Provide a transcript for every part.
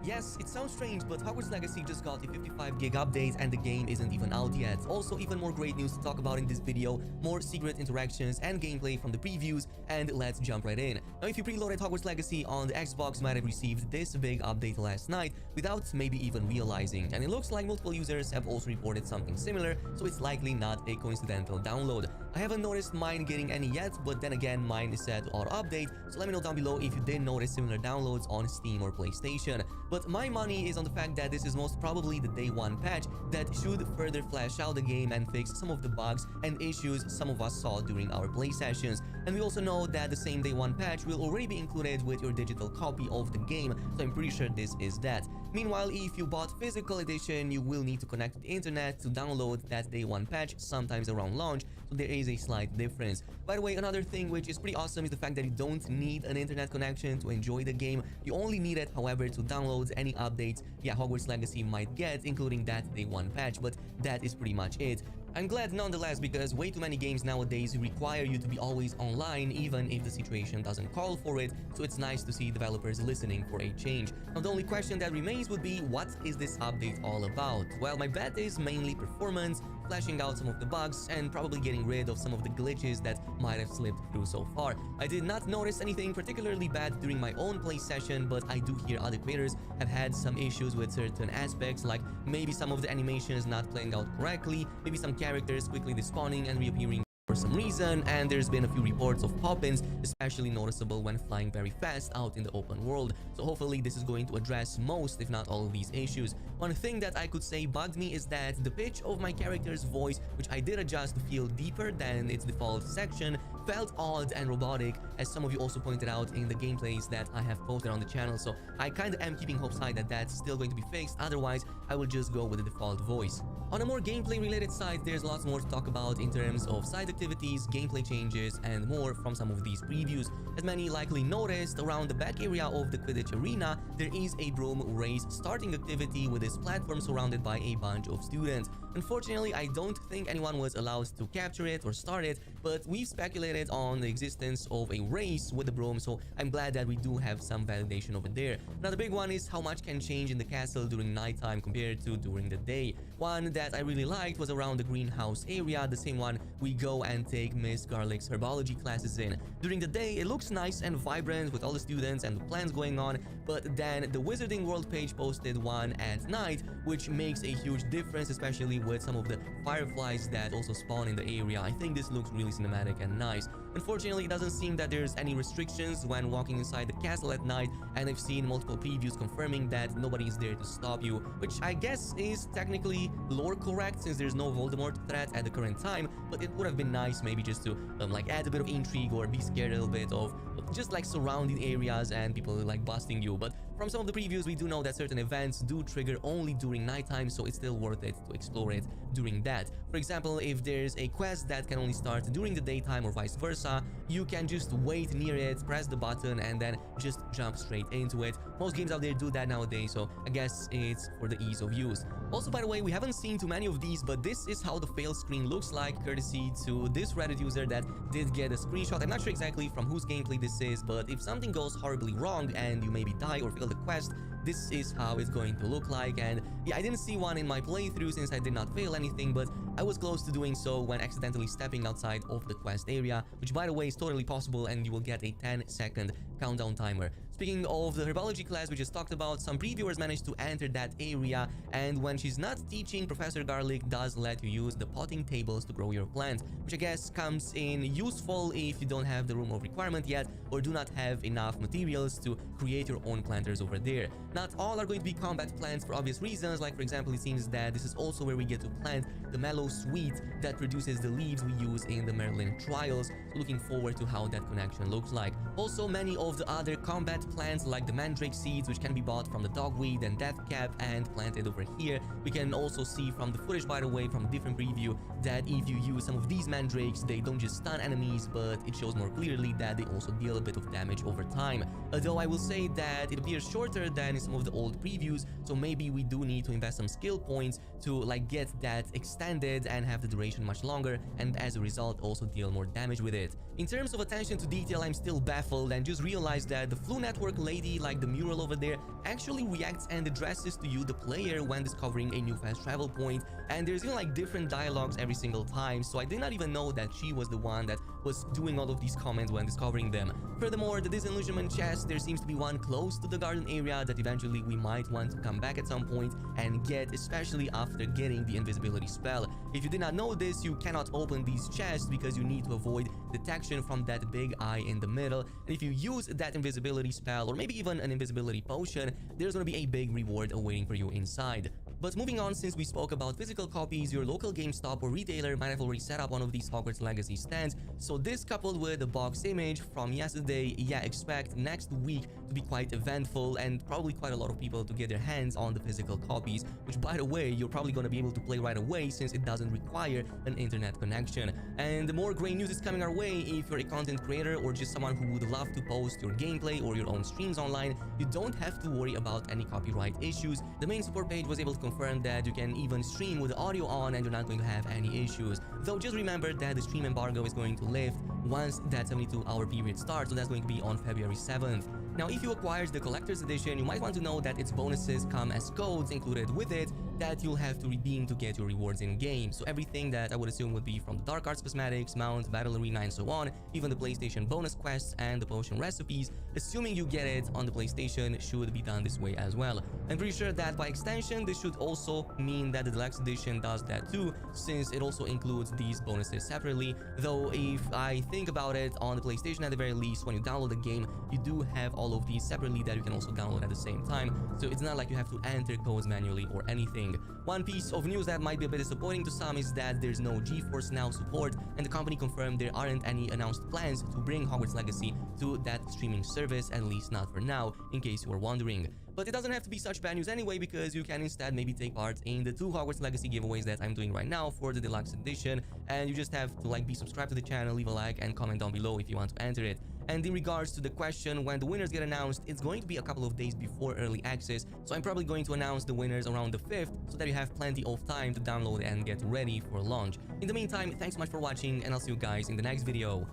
Yes, it sounds strange, but Hogwarts Legacy just got a 55 gig update and the game isn't even out yet. Also, even more great news to talk about in this video, more secret interactions and gameplay from the previews, and let's jump right in. Now, if you preloaded Hogwarts Legacy on the Xbox, you might have received this big update last night without maybe even realizing, and it looks like multiple users have also reported something similar, so it's likely not a coincidental download. I haven't noticed mine getting any yet, but then again, mine is set to auto-update, so let me know down below if you did notice similar downloads on Steam or PlayStation. But my money is on the fact that this is most probably the day one patch that should further flesh out the game and fix some of the bugs and issues some of us saw during our play sessions. And we also know that the same day one patch will already be included with your digital copy of the game, so I'm pretty sure this is that. Meanwhile, if you bought physical edition, you will need to connect to the internet to download that day one patch sometimes around launch, so there is a slight difference. By the way, another thing which is pretty awesome is the fact that you don't need an internet connection to enjoy the game. You only need it, however, to download any updates Hogwarts Legacy might get, including that day one patch, but that is pretty much it. I'm glad nonetheless, because way too many games nowadays require you to be always online even if the situation doesn't call for it, so it's nice to see developers listening for a change. Now the only question that remains would be, what is this update all about? Well, my bet is mainly performance, fleshing out some of the bugs, and probably getting rid of some of the glitches that might have slipped through so far. I did not notice anything particularly bad during my own play session, but I do hear other players have had some issues with certain aspects, like maybe some of the animations not playing out correctly, maybe some characters quickly despawning and reappearing for some reason, and there's been a few reports of pop-ins, especially noticeable when flying very fast out in the open world. So hopefully this is going to address most, if not all of these issues. One thing that I could say bugged me is that the pitch of my character's voice, which I did adjust to feel deeper than its default section, felt odd and robotic, as some of you also pointed out in the gameplays that I have posted on the channel. So I kinda am keeping hopes high that that's still going to be fixed, otherwise I will just go with the default voice. On a more gameplay related side, there's lots more to talk about in terms of side activities, gameplay changes, and more from some of these previews. As many likely noticed, around the back area of the Quidditch arena, there is a broom race starting activity with this platform surrounded by a bunch of students. Unfortunately, I don't think anyone was allowed to capture it or start it, but we've speculated on the existence of a race with the broom, so I'm glad that we do have some validation over there. Another big one is how much can change in the castle during nighttime compared to during the day. One that I really liked was around the greenhouse area, the same one we go and take Miss Garlick's herbology classes in. During the day, it looks nice and vibrant with all the students and the plans going on, but then the Wizarding World page posted one at night, which makes a huge difference, especially with some of the fireflies that also spawn in the area. I think this looks really cinematic and nice. Unfortunately, it doesn't seem that there's any restrictions when walking inside the castle at night, and I've seen multiple previews confirming that nobody is there to stop you, which I guess is technically lore correct since there's no Voldemort threat at the current time, but it would have been nice maybe just to like add a bit of intrigue or be scared a little bit of just like surrounding areas and people like busting you. But from some of the previews, we do know that certain events do trigger only during nighttime, so it's still worth it to explore it during that. For example, if there's a quest that can only start during the daytime or vice versa, you can just wait near it, press the button, and then just jump straight into it. Most games out there do that nowadays, so I guess it's for the ease of use. Also, by the way, we haven't seen too many of these, but this is how the fail screen looks like, courtesy to this Reddit user that did get a screenshot. I'm not sure exactly from whose gameplay this is, but if something goes horribly wrong and you maybe die or fail the quest, this is how it's going to look like. And yeah, I didn't see one in my playthrough since I did not fail anything, but I was close to doing so when accidentally stepping outside of the quest area, which by the way is totally possible, and you will get a 10-second countdown timer. Speaking of the herbology class we just talked about, some previewers managed to enter that area, and when she's not teaching, Professor Garlick does let you use the potting tables to grow your plant, which I guess comes in useful if you don't have the room of requirement yet or do not have enough materials to create your own planters over there. Not all are going to be combat plants for obvious reasons, like for example, it seems that this is also where we get to plant the Mallow Sweet that produces the leaves we use in the Merlin trials, so looking forward to how that connection looks like. Also, many of the other combat plants like the mandrake seeds, which can be bought from the dogweed and deathcap and planted over here. We can also see from the footage, by the way, from a different preview, that if you use some of these mandrakes, they don't just stun enemies, but it shows more clearly that they also deal a bit of damage over time. Although I will say that it appears shorter than in some of the old previews, so maybe we do need to invest some skill points to like get that extended it and have the duration much longer, and as a result also deal more damage with it. In terms of attention to detail, I'm still baffled and just realized that the Flu Network lady, like the mural over there, actually reacts and addresses to you, the player, when discovering a new fast travel point, and there's even like different dialogues every single time, so I did not even know that she was the one that was doing all of these comments when discovering them. Furthermore, the disillusionment chest, there seems to be one close to the garden area that eventually we might want to come back at some point and get, especially after getting the invisibility spell. If you did not know this, you cannot open these chests because you need to avoid detection from that big eye in the middle, and if you use that invisibility spell or maybe even an invisibility potion, there's gonna be a big reward awaiting for you inside. But moving on, since we spoke about physical copies, your local GameStop or retailer might have already set up one of these Hogwarts Legacy stands, so this coupled with the box image from yesterday, yeah, expect next week to be quite eventful and probably quite a lot of people to get their hands on the physical copies, which by the way, you're probably going to be able to play right away since it doesn't require an internet connection. And more great news is coming our way. If you're a content creator or just someone who would love to post your gameplay or your own streams online, you don't have to worry about any copyright issues. The main support page was able to confirm that you can even stream with the audio on and you're not going to have any issues. Though just remember that the stream embargo is going to lift once that 72-hour period starts, so that's going to be on February 7th. Now, if you acquire the collector's edition, you might want to know that its bonuses come as codes included with it that you'll have to redeem to get your rewards in-game. So everything that I would assume would be from the Dark Arts cosmetics, Mount, Battle Arena, and so on, even the PlayStation bonus quests and the potion recipes, assuming you get it on the PlayStation, should be done this way as well. I'm pretty sure that by extension, this should also mean that the Deluxe Edition does that too, since it also includes these bonuses separately. Though if I think about it, on the PlayStation at the very least, when you download the game, you do have all of these separately that you can also download at the same time, so it's not like you have to enter codes manually or anything. One piece of news that might be a bit disappointing to some is that there's no GeForce Now support, and the company confirmed there aren't any announced plans to bring Hogwarts Legacy to that streaming service, at least not for now, in case you were wondering. But it doesn't have to be such bad news anyway, because you can instead maybe take part in the 2 Hogwarts Legacy giveaways that I'm doing right now for the Deluxe Edition, and you just have to be subscribed to the channel, leave a like, and comment down below if you want to enter it. And in regards to the question when the winners get announced, it's going to be a couple of days before early access, so I'm probably going to announce the winners around the 5th so that you have plenty of time to download and get ready for launch. In the meantime, thanks so much for watching, and I'll see you guys in the next video.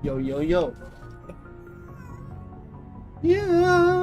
Yo, yo, yo. Yeah.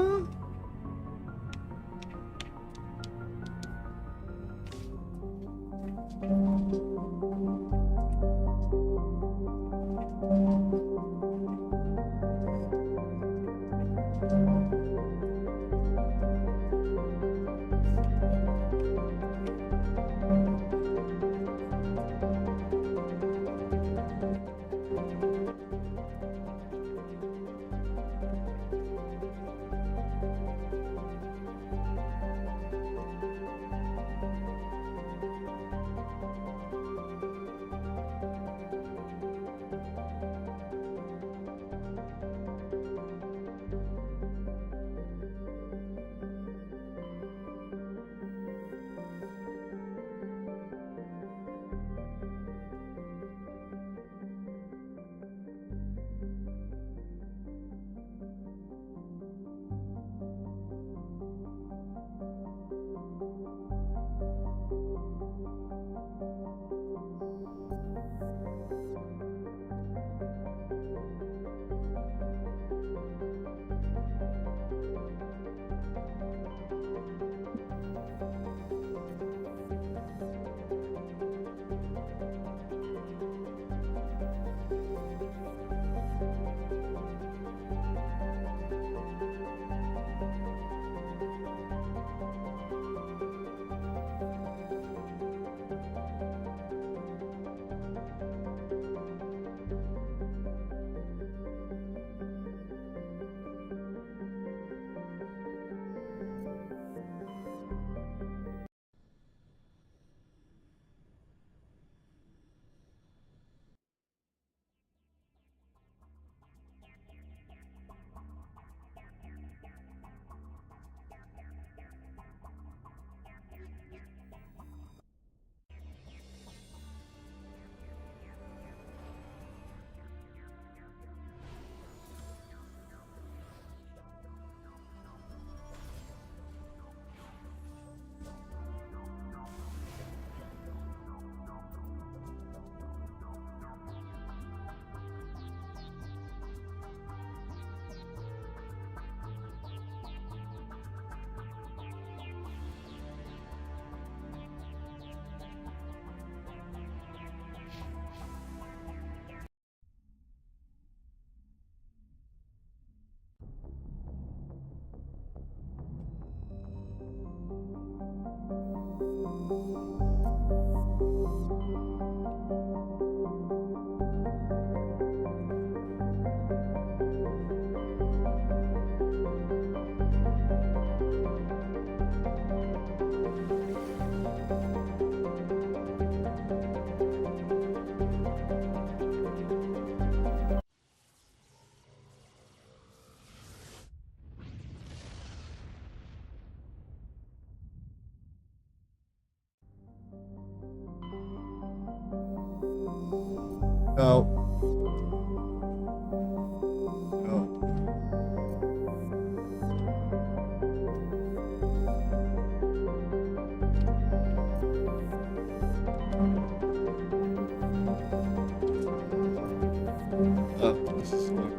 This is good.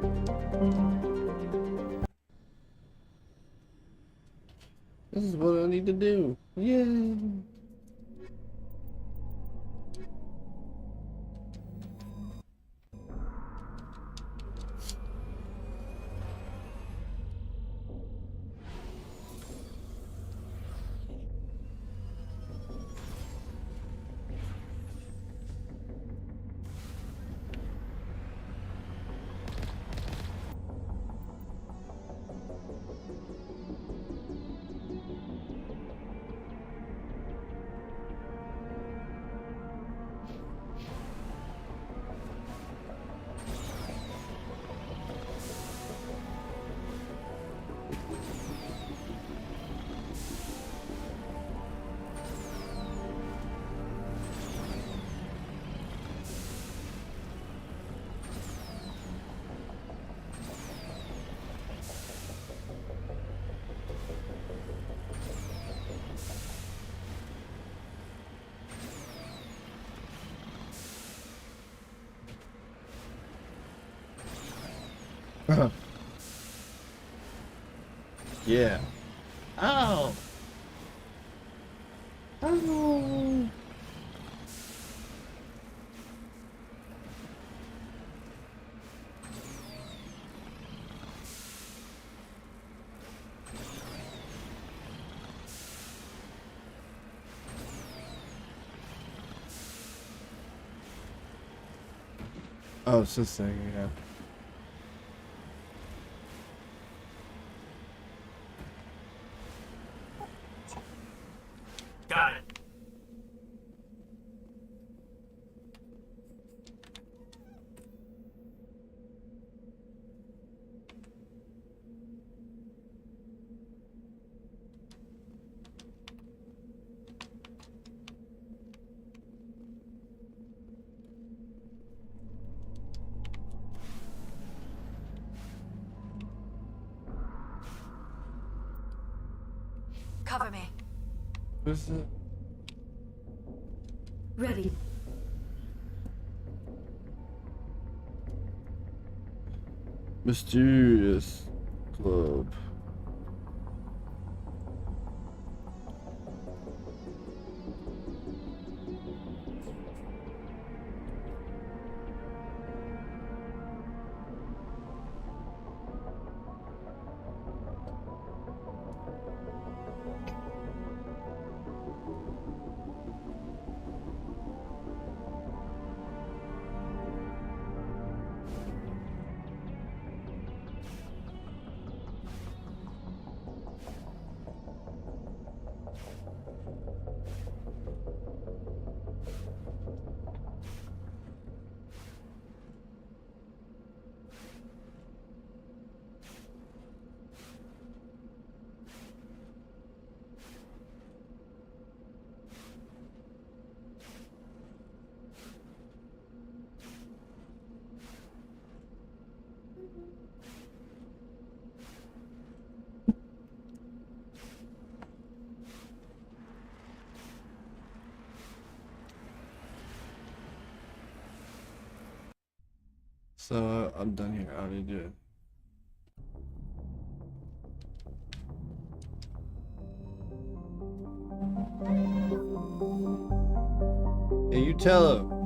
This is what I need to do. Yay! Yeah. Ow! Ow! Oh, it's this thing, yeah. Got it. Cover me. What's it? Ready. Mysterious Club. So I'm done here. I already did. Hey, you tell him.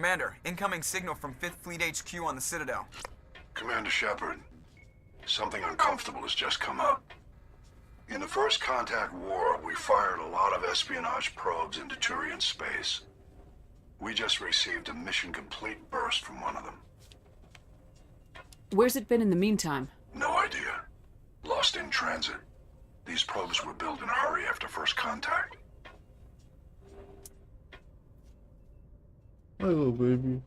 Commander, incoming signal from 5th Fleet HQ on the Citadel. Commander Shepard, something uncomfortable has just come up. In the First Contact War, we fired a lot of espionage probes into Turian space. We just received a mission complete burst from one of them. Where's it been in the meantime? No idea. Lost in transit. These probes were built in a hurry after First Contact. My little baby.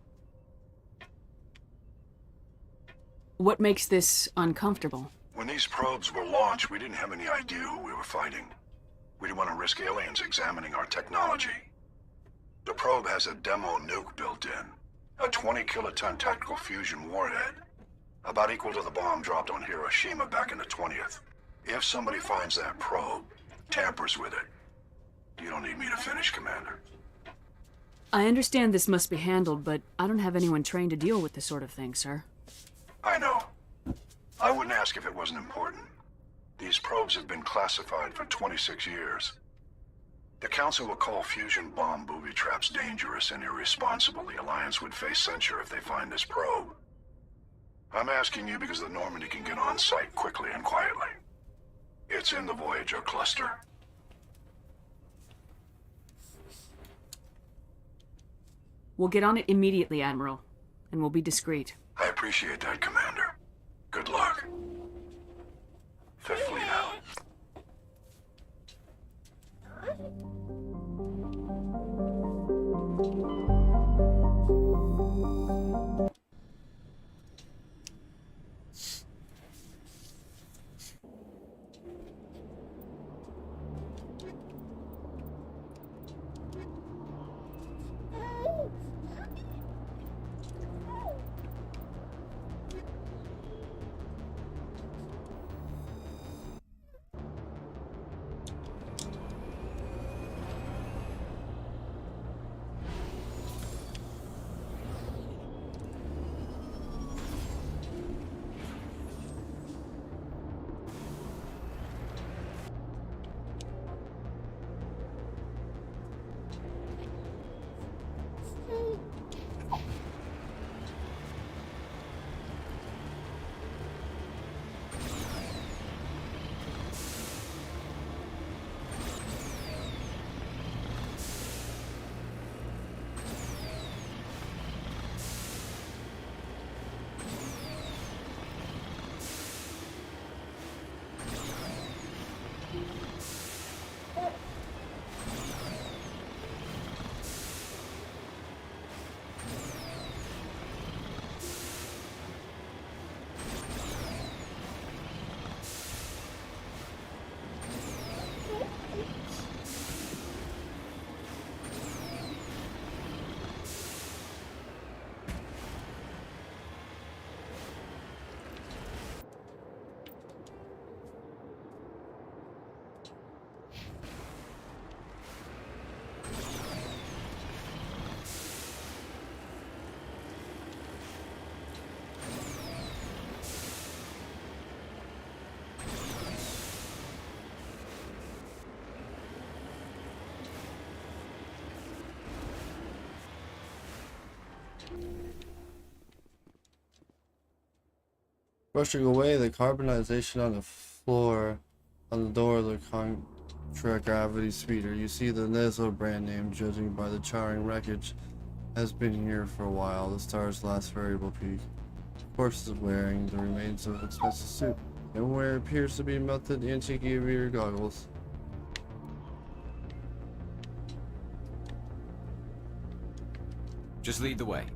What makes this uncomfortable? When these probes were launched, we didn't have any idea who we were fighting. We didn't want to risk aliens examining our technology. The probe has a demo nuke built in. A 20-kiloton tactical fusion warhead. About equal to the bomb dropped on Hiroshima back in the 20th. If somebody finds that probe, tampers with it, you don't need me to finish, Commander. I understand this must be handled, but I don't have anyone trained to deal with this sort of thing, sir. I know. I wouldn't ask if it wasn't important. These probes have been classified for 26 years. The Council will call fusion bomb booby traps dangerous and irresponsible. The Alliance would face censure if they find this probe. I'm asking you because the Normandy can get on site quickly and quietly. It's in the Voyager cluster. We'll get on it immediately, Admiral, and we'll be discreet. I appreciate that, Commander. Good luck. Fifth Fleet out. Brushing away the carbonization on the floor on the door of the contra-gravity speeder, you see the Neslo brand name, judging by the charring wreckage, has been here for a while. The star's last variable peak. Corpse is wearing the remains of an expensive suit, and where it appears to be melted antique aviator goggles. Just lead the way.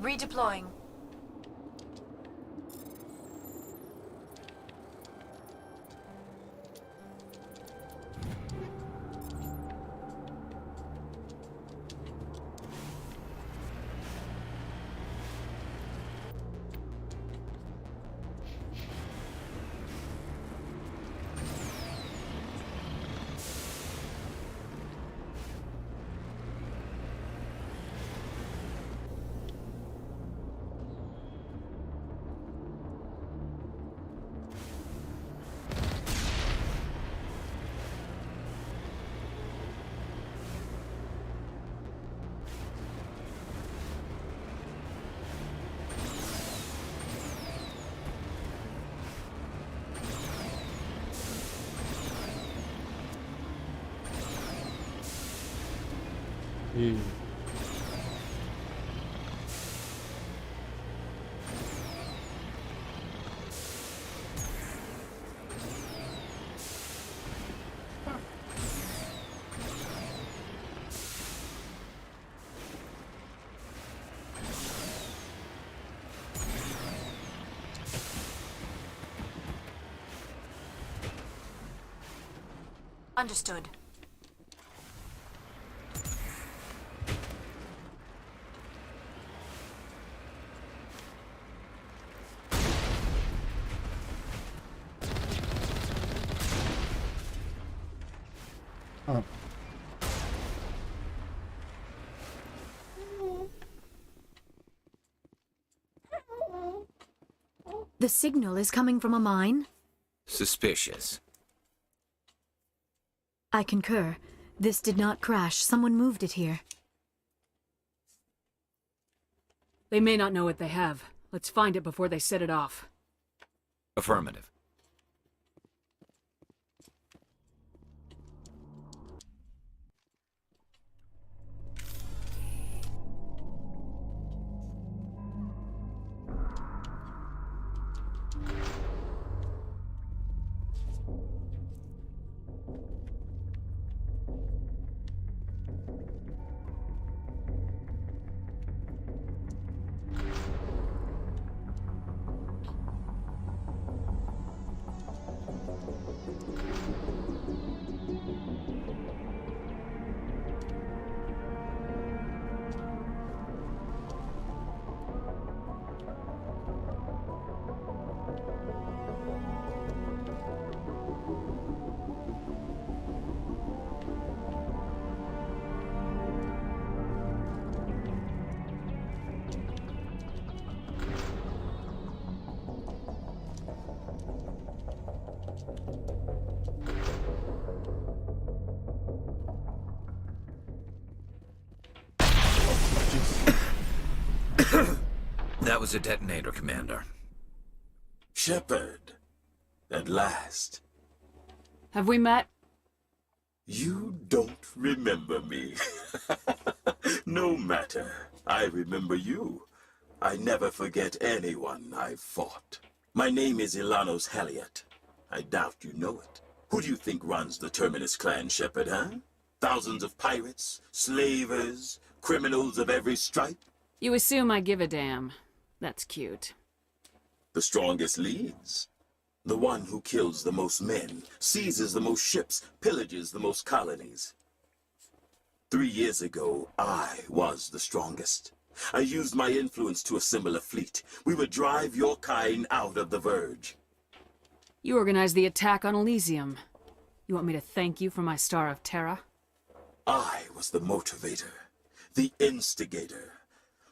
Redeploying. Hmm. Understood. Huh. The signal is coming from a mine? Suspicious. I concur. This did not crash. Someone moved it here. They may not know what they have. Let's find it before they set it off. Affirmative. That was a detonator, Commander. Shepard, at last. Have we met? You don't remember me. No matter. I remember you. I never forget anyone I've fought. My name is Ilanos Halliot. I doubt you know it. Who do you think runs the Terminus clan, Shepard, huh? Thousands of pirates, slavers, criminals of every stripe? You assume I give a damn. That's cute. The strongest leads. The one who kills the most men, seizes the most ships, pillages the most colonies. 3 years ago, I was the strongest. I used my influence to assemble a fleet. We would drive your kind out of the Verge. You organized the attack on Elysium. You want me to thank you for my Star of Terra? I was the motivator, the instigator.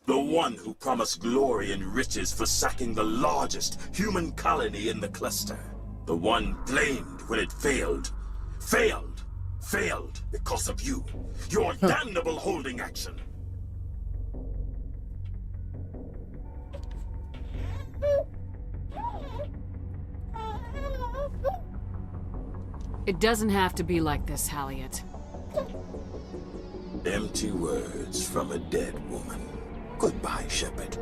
The one who promised glory and riches for sacking the largest human colony in the cluster. The one blamed when it failed. Failed because of you. Your damnable holding action. It doesn't have to be like this, Halliot. Empty words from a dead woman. Goodbye, Shepard.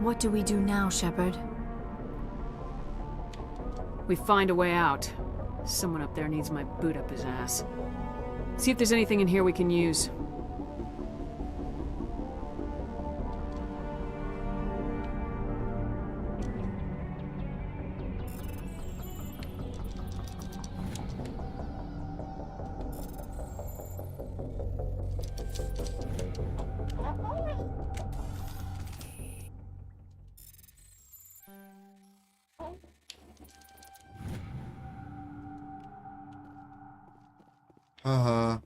What do we do now, Shepard? We find a way out. Someone up there needs my boot up his ass. See if there's anything in here we can use. Haha.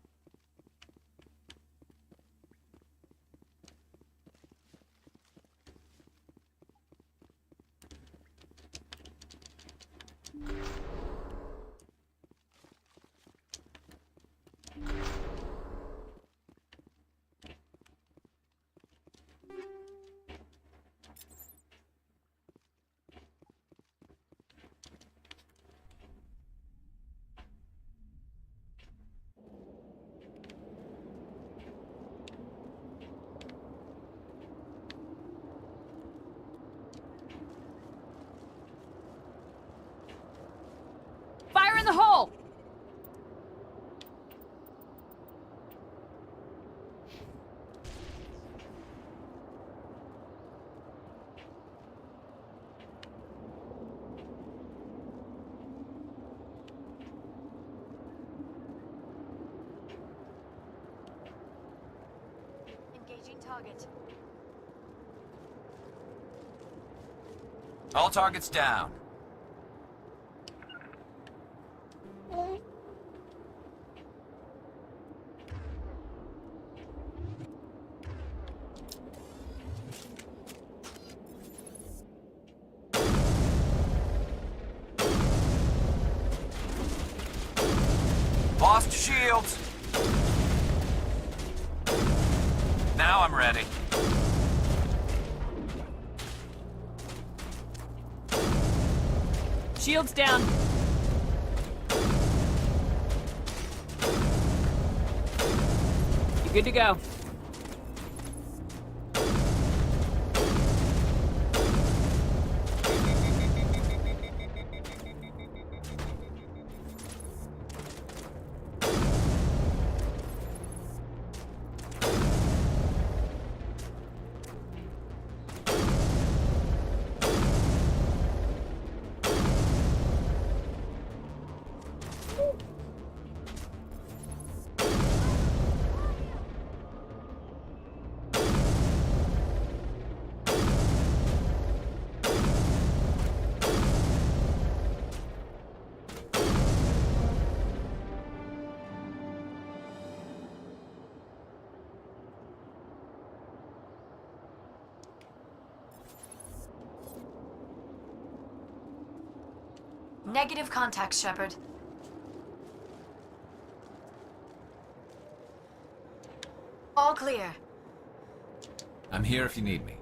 Fire in the hole! Engaging target. All targets down. Lost shields. Now I'm ready. Shields down. You're good to go. Negative contact, Shepard. All clear. I'm here if you need me.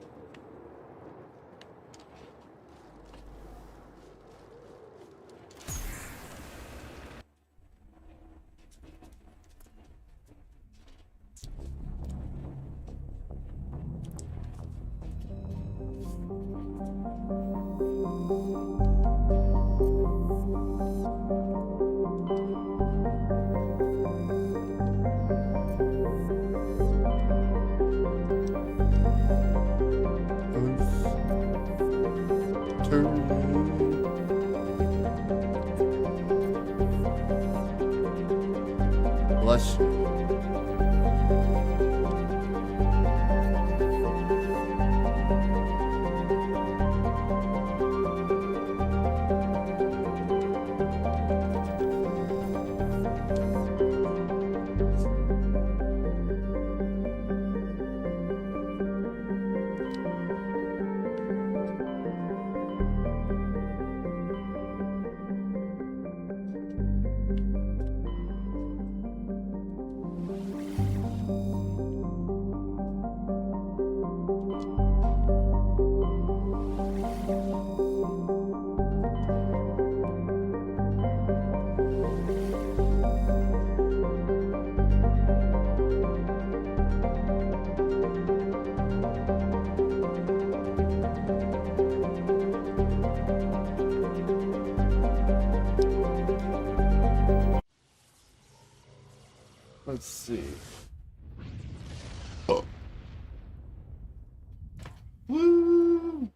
Bless you. Let's see. Oh. Woo!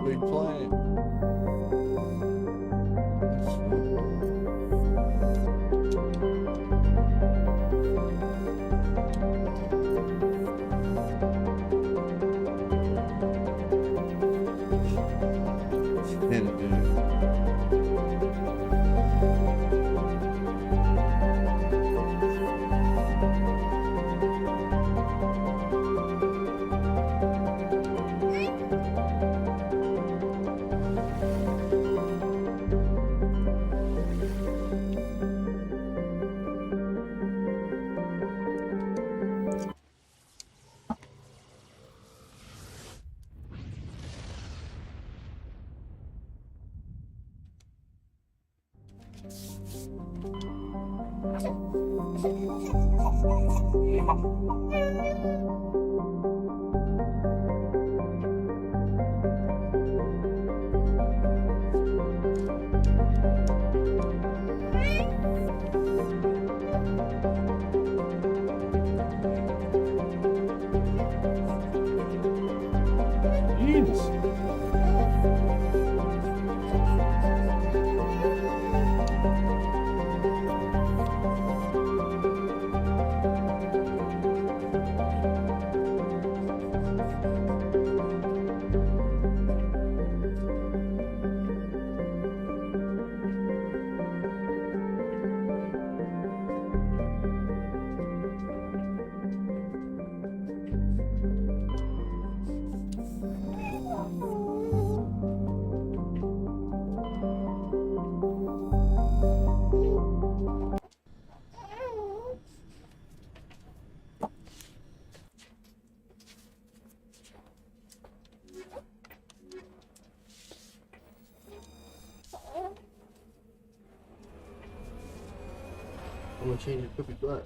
Big plane. Hit it, dude. Jesus. I'm gonna change it, could be black.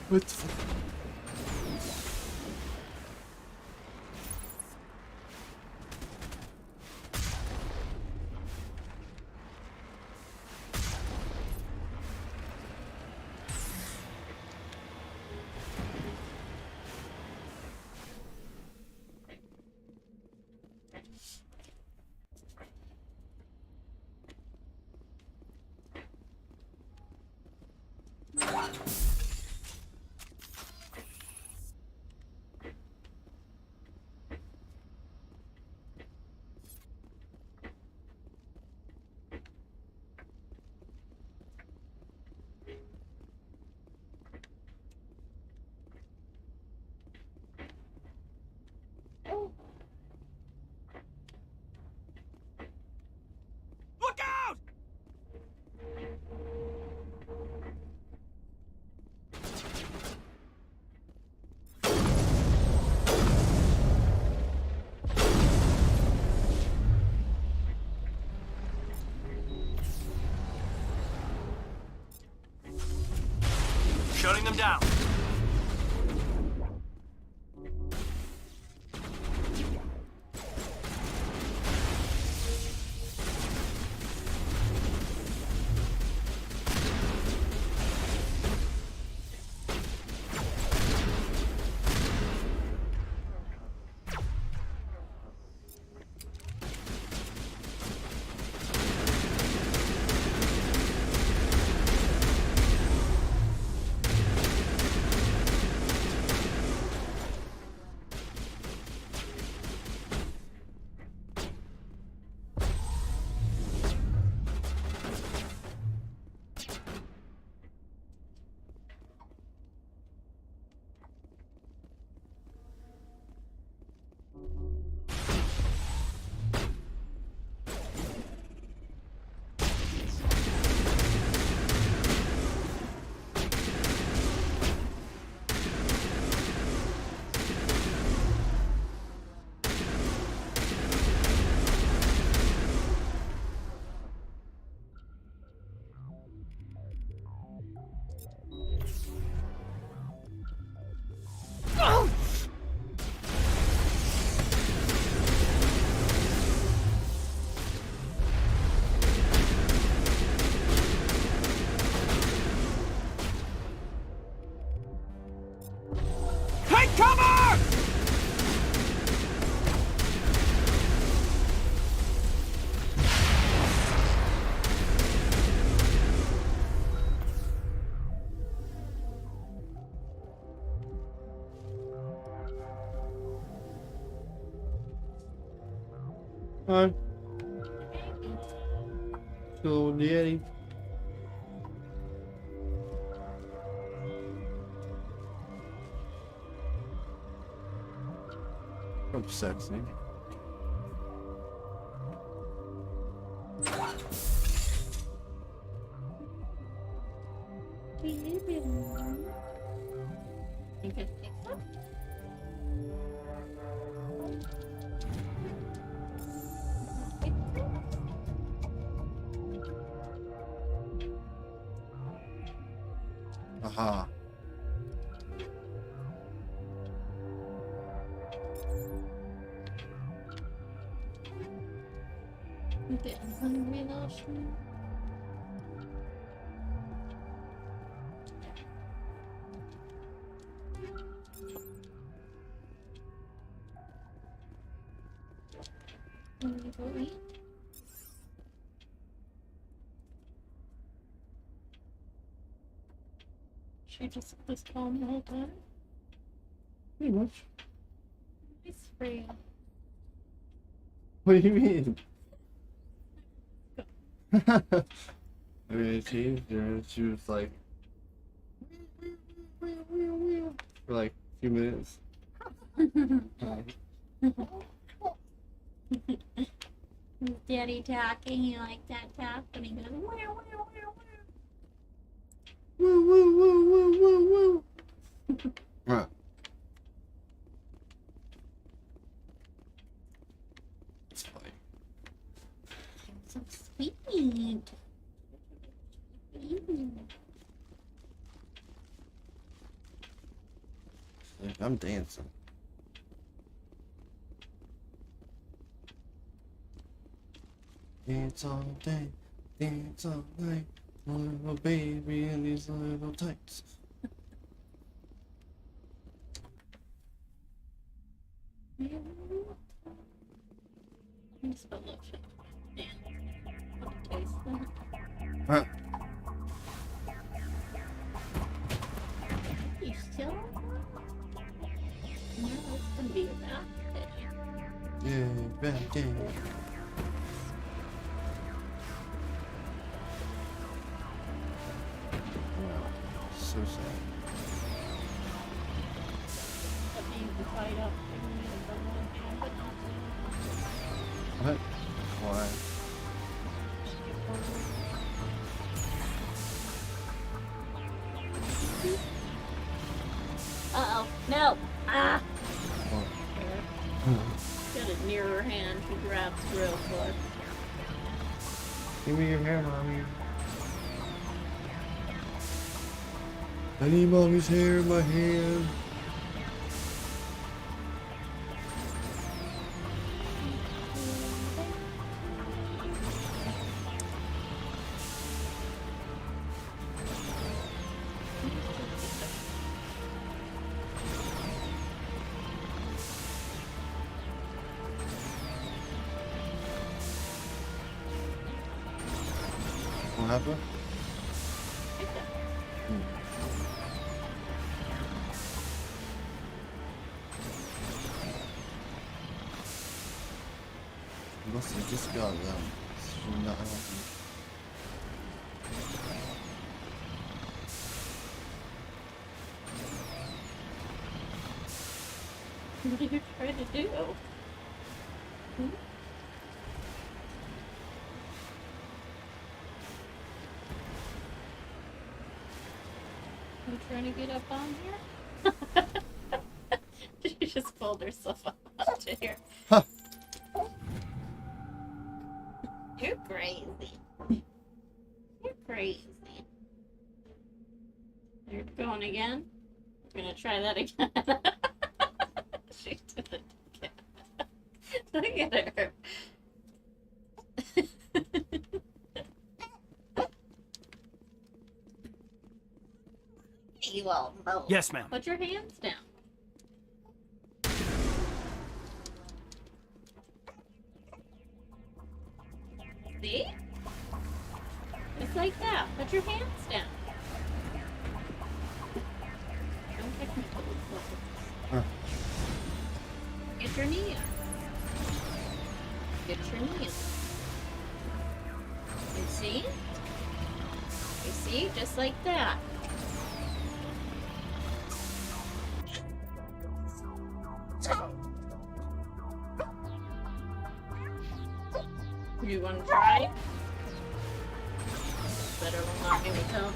What the fuck? Look out! Shutting them down. Take cover! Hi. Hello, Daddy. I'm sexy. Aha. she just was calm the whole time? Pretty much. It's free. What do you mean? I mean, she was like for like a few minutes. Is Daddy talking? You like that talk? And he goes, wow, wow, wow, Woo woo woo woo woo woo. Right. It's funny. so sweet. Like, I'm dancing. Dance all day, dance all night, little baby in these little tights. Just a little shit. Yeah. I'll taste them. Huh. You still? No, it's gonna be about it. Yeah, back in. So sad. That means the fight up. What? Why? Uh-oh. No! Ah! Oh. Got it near her hand. She grabs real quick. Give me your hair, mommy. I need mommy's hair in my hand. What happened? Must have just got them. Should not happen. What are you trying to do? Hmm? You trying to get up on here? She just pulled herself up onto here. Huh. You're crazy. You're crazy. You're going again? We're gonna try that again. She did it again. Look at her. You all know. Yes, ma'am. Put your hands down. See? Just like that. Put your hands down. Don't get me Huh. Get your knee up. Get your knee up. You see? You see? Just like that. You want to try? Better when mommy was out.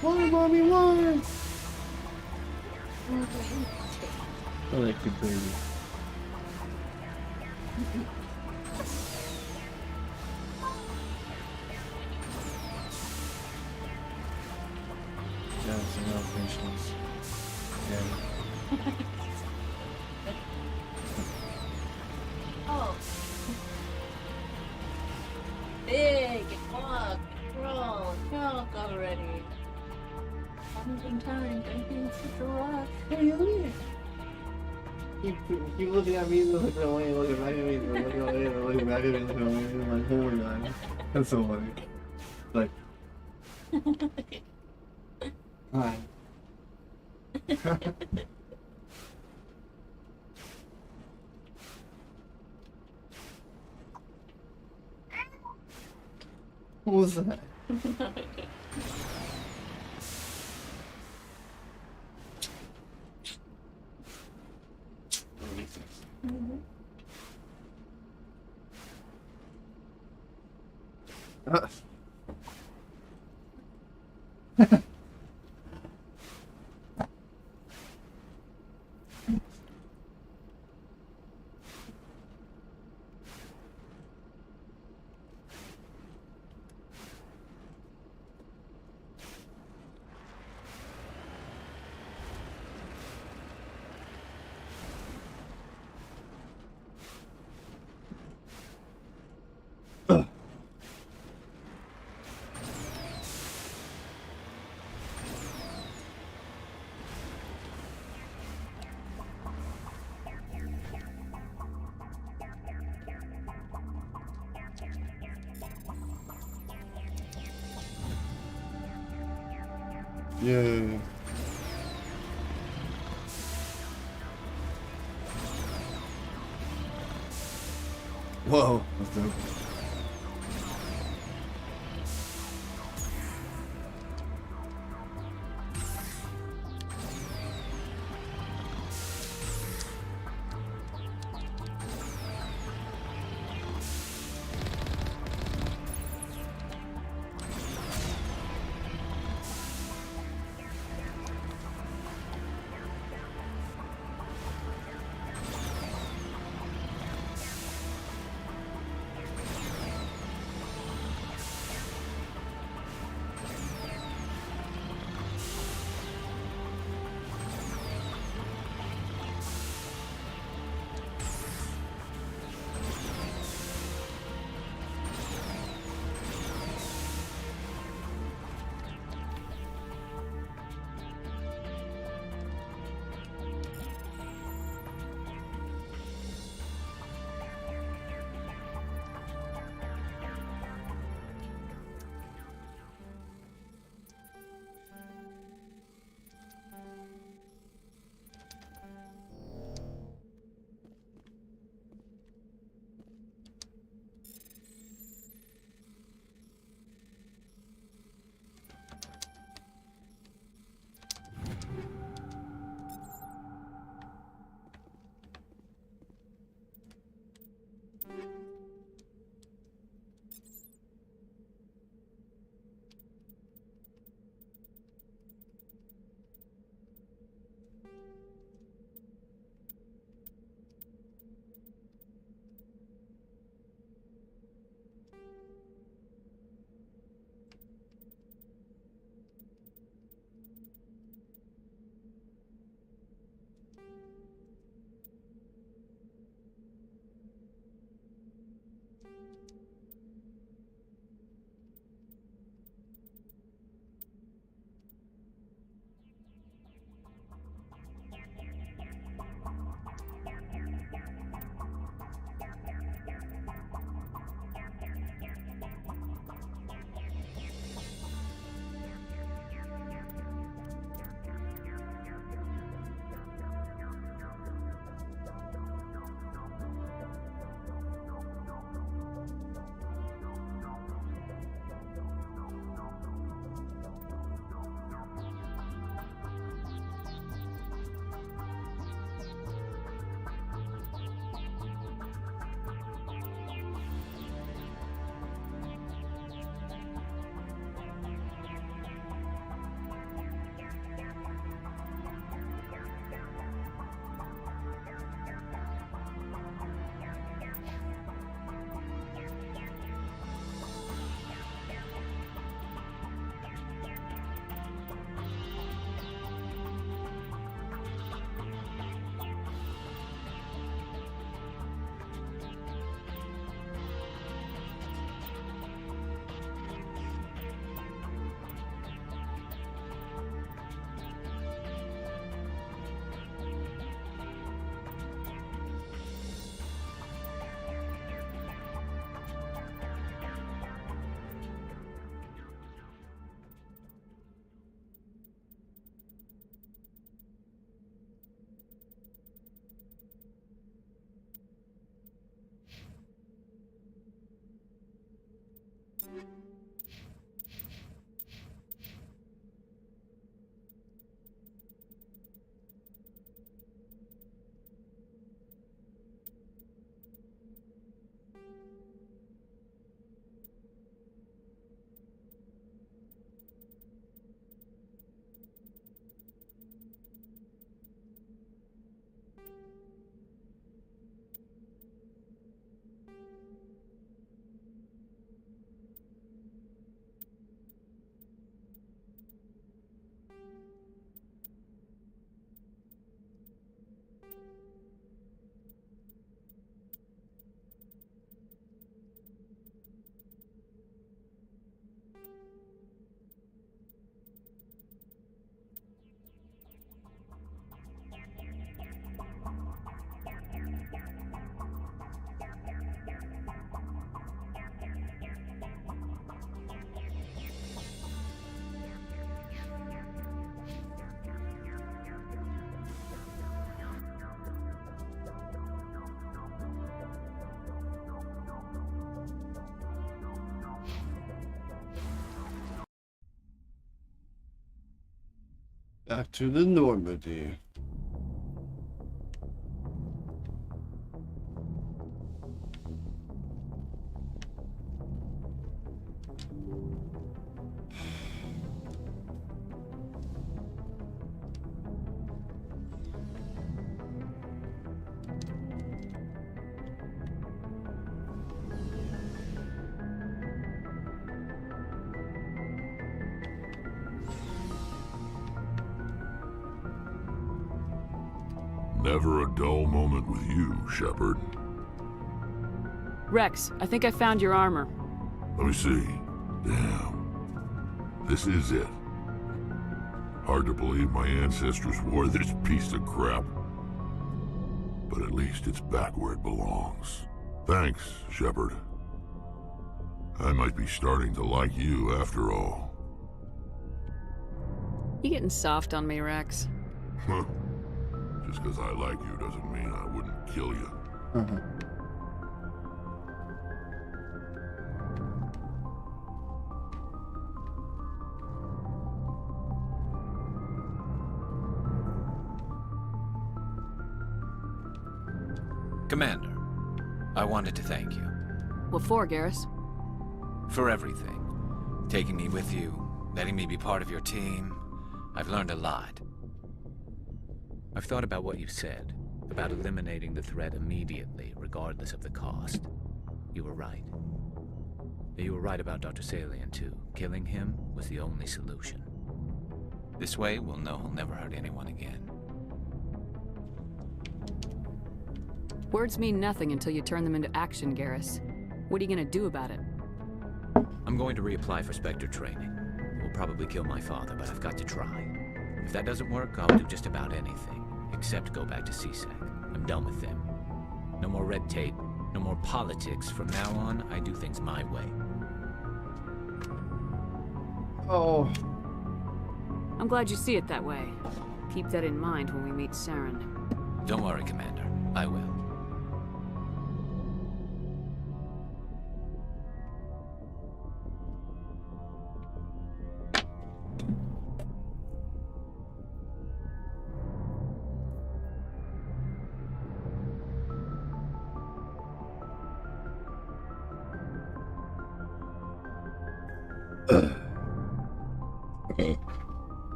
Why, mommy, why? I like you, baby. Yes, no patience. Yeah. Oh. Big walk, crawl, talk already. Something time, don't be in such a rush. Hey, look at it. Keep looking at me, looking away, looking back at me, looking away, looking back at me, looking away. Like, oh my god. That's so funny. Like, hi. What was that? Yeah. Whoa, that's dope. Back to the Normandy. Never a dull moment with you, Shepard. Rex, I think I found your armor. Let me see. Damn. This is it. Hard to believe my ancestors wore this piece of crap. But at least it's back where it belongs. Thanks, Shepard. I might be starting to like you after all. You getting soft on me, Rex? Huh. Just because I like you doesn't mean I wouldn't kill you. Commander, I wanted to thank you. What for, Garrus? For everything. Taking me with you, letting me be part of your team. I've learned a lot. I've thought about what you said, about eliminating the threat immediately, regardless of the cost. You were right. You were right about Dr. Salian, too. Killing him was the only solution. This way, we'll know he'll never hurt anyone again. Words mean nothing until you turn them into action, Garrus. What are you gonna do about it? I'm going to reapply for Spectre training. It will probably kill my father, but I've got to try. If that doesn't work, I'll do just about anything, except go back to CSEC. I'm done with them. No more red tape, no more politics. From now on, I do things my way. Oh. I'm glad you see it that way. Keep that in mind when we meet Saren. Don't worry, Commander. I will.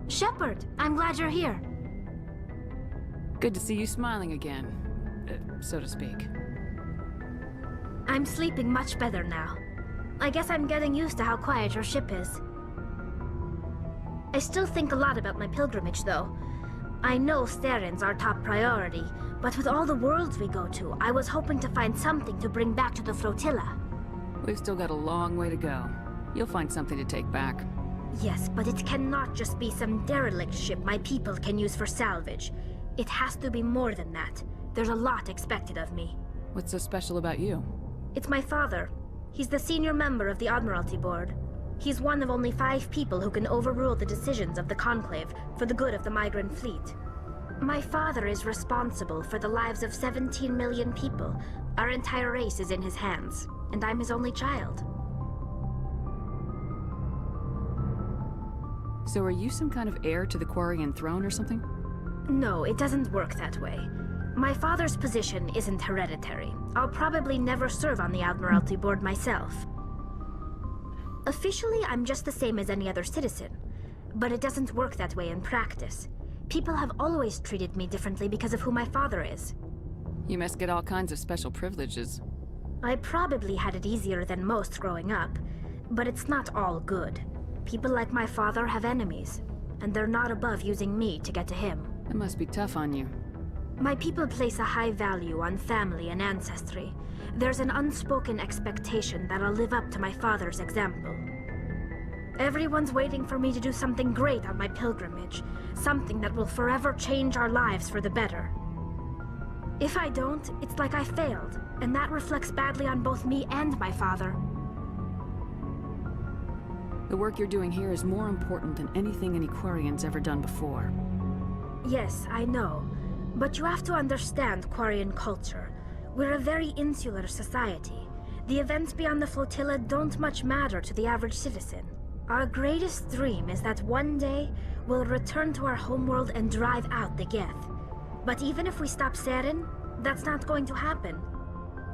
Shepard, I'm glad you're here. Good to see you smiling again, so to speak. I'm sleeping much better now. I guess I'm getting used to how quiet your ship is. I still think a lot about my pilgrimage, though. I know Theron's our top priority, but with all the worlds we go to, I was hoping to find something to bring back to the flotilla. We've still got a long way to go. You'll find something to take back. Yes, but it cannot just be some derelict ship my people can use for salvage. It has to be more than that. There's a lot expected of me. What's so special about you? It's my father. He's the senior member of the Admiralty Board. He's one of only 5 people who can overrule the decisions of the Conclave for the good of the migrant fleet. My father is responsible for the lives of 17 million people. Our entire race is in his hands, and I'm his only child. So are you some kind of heir to the Quarian throne or something? No, it doesn't work that way. My father's position isn't hereditary. I'll probably never serve on the Admiralty Board myself. Officially, I'm just the same as any other citizen. But it doesn't work that way in practice. People have always treated me differently because of who my father is. You must get all kinds of special privileges. I probably had it easier than most growing up, but it's not all good. People like my father have enemies, and they're not above using me to get to him. It must be tough on you. My people place a high value on family and ancestry. There's an unspoken expectation that I'll live up to my father's example. Everyone's waiting for me to do something great on my pilgrimage, something that will forever change our lives for the better. If I don't, it's like I failed, and that reflects badly on both me and my father. The work you're doing here is more important than anything any Quarian's ever done before. Yes, I know. But you have to understand Quarian culture. We're a very insular society. The events beyond the flotilla don't much matter to the average citizen. Our greatest dream is that one day we'll return to our homeworld and drive out the Geth. But even if we stop Seren, that's not going to happen.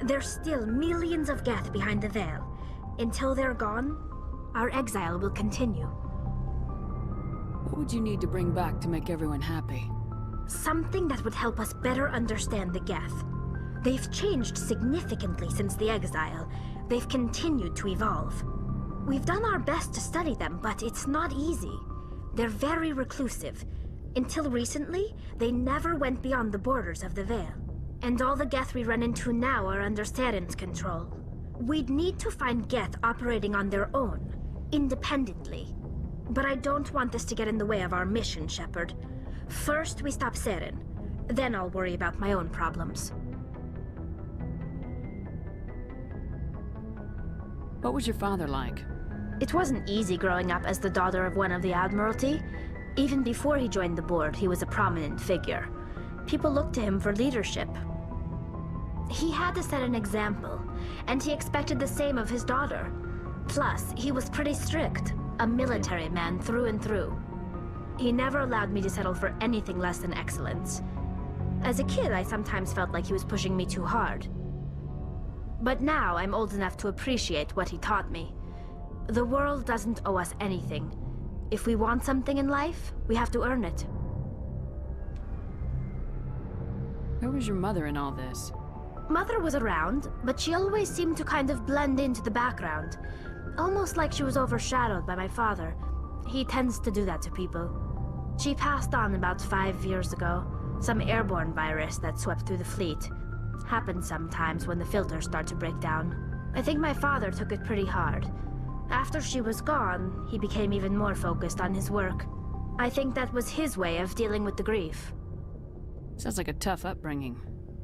There's still millions of Geth behind the veil. Until they're gone, our exile will continue. What would you need to bring back to make everyone happy? Something that would help us better understand the Geth. They've changed significantly since the exile. They've continued to evolve. We've done our best to study them, but it's not easy. They're very reclusive. Until recently, they never went beyond the borders of the Veil. And all the Geth we run into now are under Seren's control. We'd need to find Geth operating on their own, independently. But I don't want this to get in the way of our mission, Shepard. First, we stop Seren. Then I'll worry about my own problems. What was your father like? It wasn't easy growing up as the daughter of one of the Admiralty. Even before he joined the board, he was a prominent figure. People looked to him for leadership. He had to set an example, and he expected the same of his daughter. Plus, he was pretty strict, a military man through and through. He never allowed me to settle for anything less than excellence. As a kid, I sometimes felt like he was pushing me too hard. But now I'm old enough to appreciate what he taught me. The world doesn't owe us anything. If we want something in life, we have to earn it. Where was your mother in all this? Mother was around, but she always seemed to kind of blend into the background. Almost like she was overshadowed by my father. He tends to do that to people. She passed on about 5 years ago. Some airborne virus that swept through the fleet. Happens sometimes when the filters start to break down. I think my father took it pretty hard. After she was gone, he became even more focused on his work. I think that was his way of dealing with the grief. Sounds like a tough upbringing.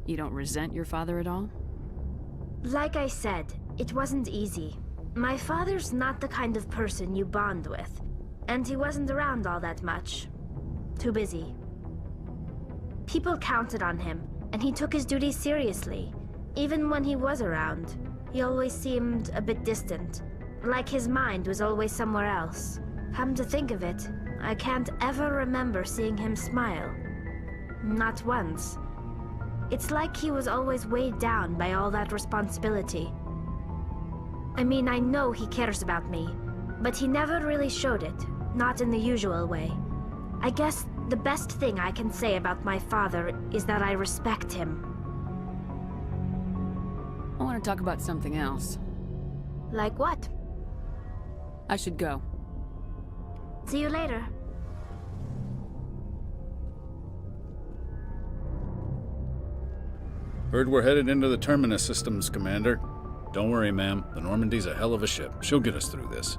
You don't resent your father at all? Like I said, it wasn't easy. My father's not the kind of person you bond with. And he wasn't around all that much. Too busy. People counted on him, and he took his duties seriously. Even when he was around, he always seemed a bit distant. Like his mind was always somewhere else. Come to think of it, I can't ever remember seeing him smile. Not once. It's like he was always weighed down by all that responsibility. I mean, I know he cares about me, but he never really showed it, not in the usual way. I guess The best thing I can say about my father is that I respect him. I want to talk about something else. Like what? I should go. See you later. Heard we're headed into the Terminus systems, Commander. Don't worry, ma'am. The Normandy's a hell of a ship. She'll get us through this.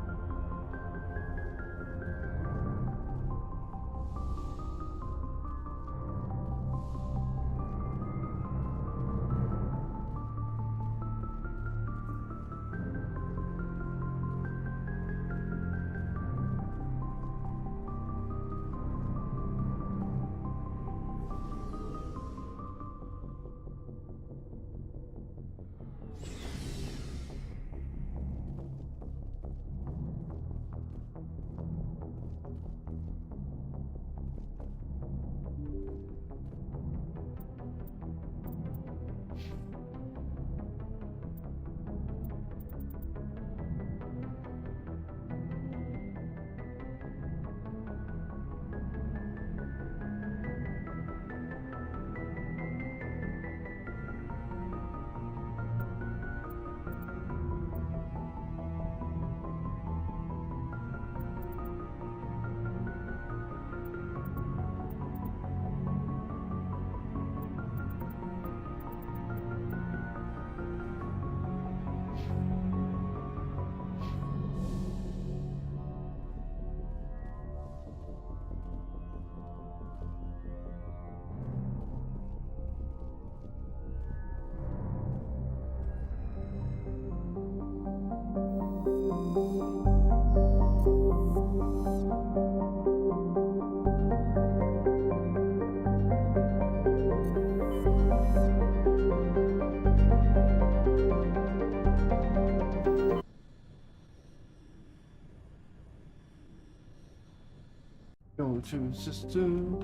Go to system.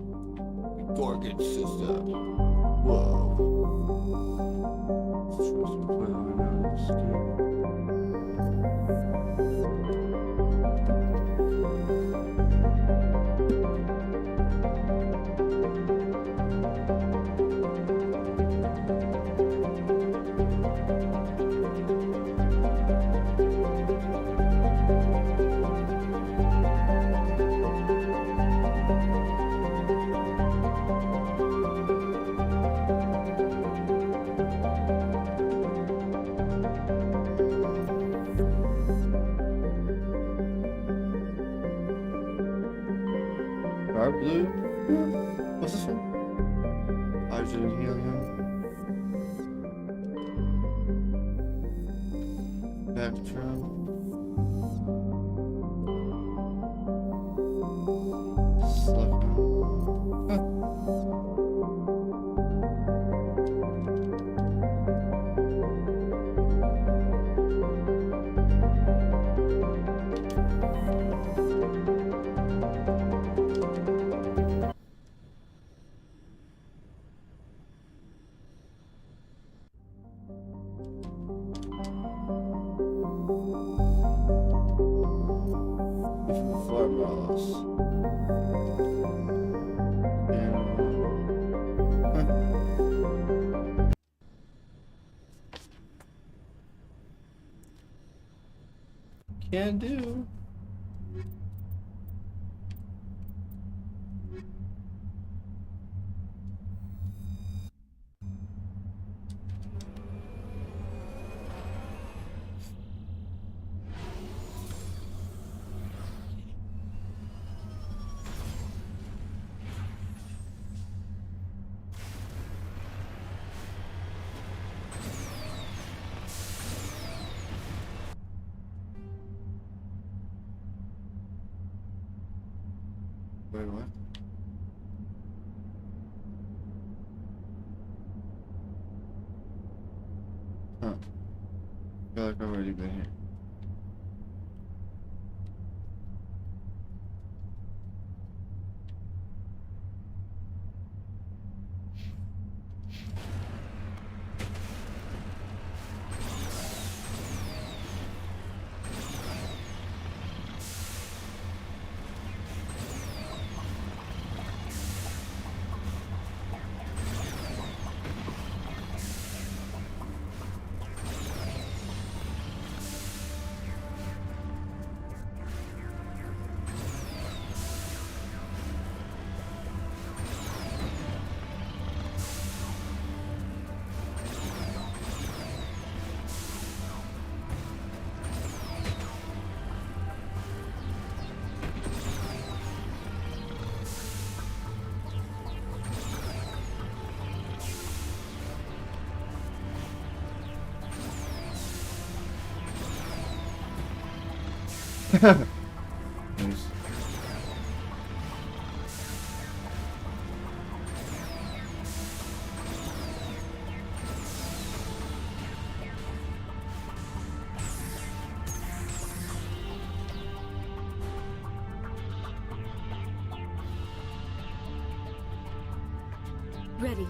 Target system. Whoa. Supposed to play on this game. Dark blue? What's this one? Hydrogen and helium. Spectrum. Silicon. Huh. Can do. Wait, what? Huh. I feel like I've already been here. Nice. Ready.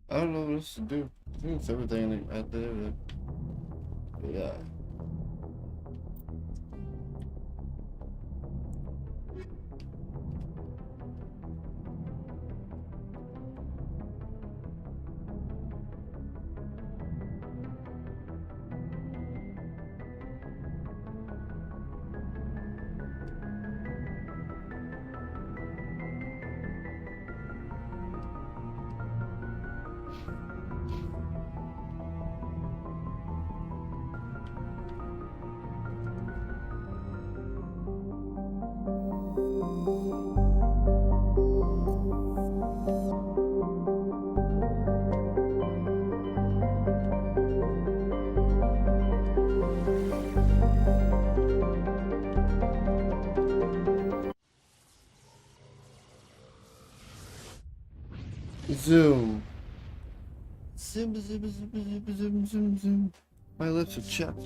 I don't know what else to do. I think it's everything I did. But yeah. Zoom. Zoom, zoom, zoom, zoom, zoom, zoom, zoom. My lips are chapped.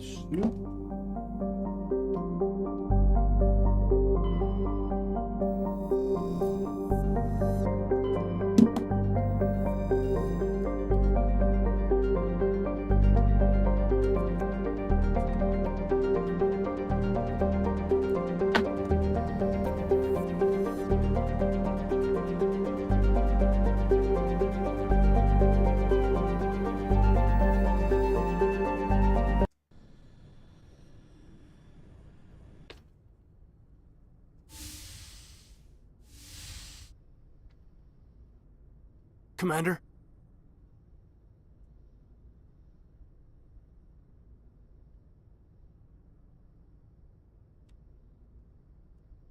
Commander?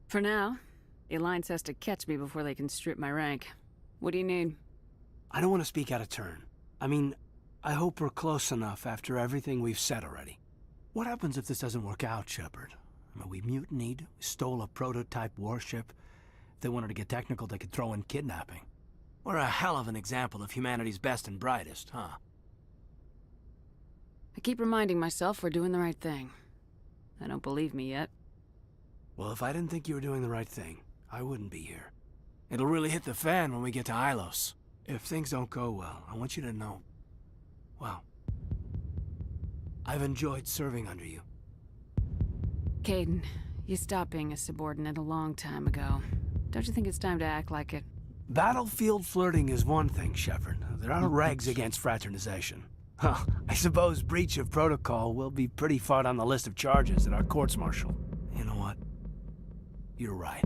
For now, the Alliance has to catch me before they can strip my rank. What do you need? I don't want to speak out of turn. I mean, I hope we're close enough after everything we've said already. What happens if this doesn't work out, Shepard? I mean, we mutinied, we stole a prototype warship. If they wanted to get technical, they could throw in kidnapping. We're a hell of an example of humanity's best and brightest, huh? I keep reminding myself we're doing the right thing. I don't believe me yet. Well, if I didn't think you were doing the right thing, I wouldn't be here. It'll really hit the fan when we get to Ilos. If things don't go well, I want you to know, well, I've enjoyed serving under you. Caden, you stopped being a subordinate a long time ago. Don't you think it's time to act like it? Battlefield flirting is one thing, Shepard. There are regs against fraternization. Huh, I suppose breach of protocol will be pretty far on the list of charges at our courts-martial. You know what? You're right.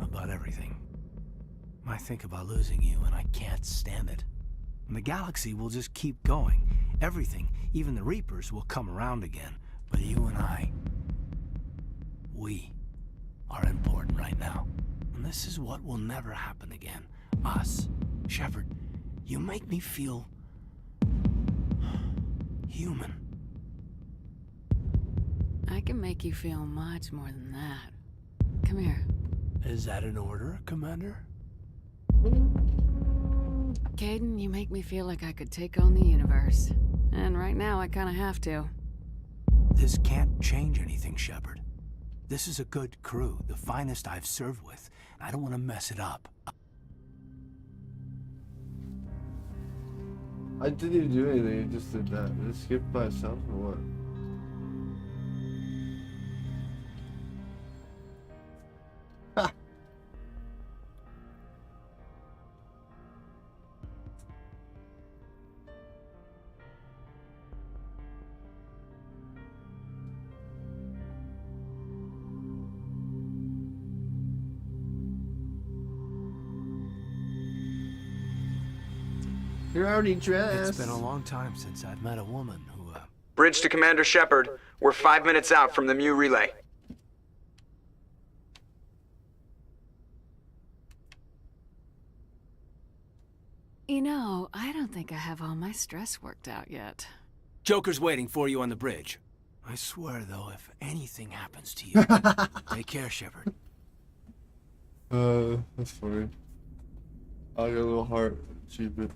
About everything. I think about losing you, and I can't stand it. And the galaxy will just keep going. Everything, even the Reapers, will come around again. But you and I, we are important right now. And this is what will never happen again. Us. Shepard, you make me feel human. I can make you feel much more than that. Come here. Is that an order, Commander? Caden, you make me feel like I could take on the universe. And right now, I kinda have to. This can't change anything, Shepard. This is a good crew, the finest I've served with. I don't want to mess it up. I didn't even do anything, I just did that. Did it skip by itself or what? Ha! You're already dressed. It's been a long time since I've met a woman who, Bridge to Commander Shepard. We're 5 minutes out from the Mu relay. You know, I don't think I have all my stress worked out yet. Joker's waiting for you on the bridge. I swear, though, if anything happens to you, take care, Shepard. That's funny. I got a little heart achievement.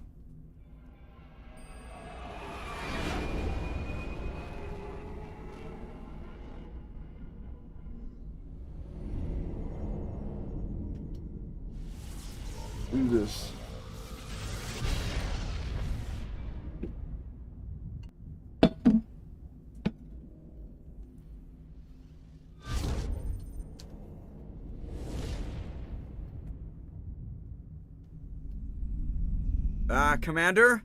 Do this. Commander?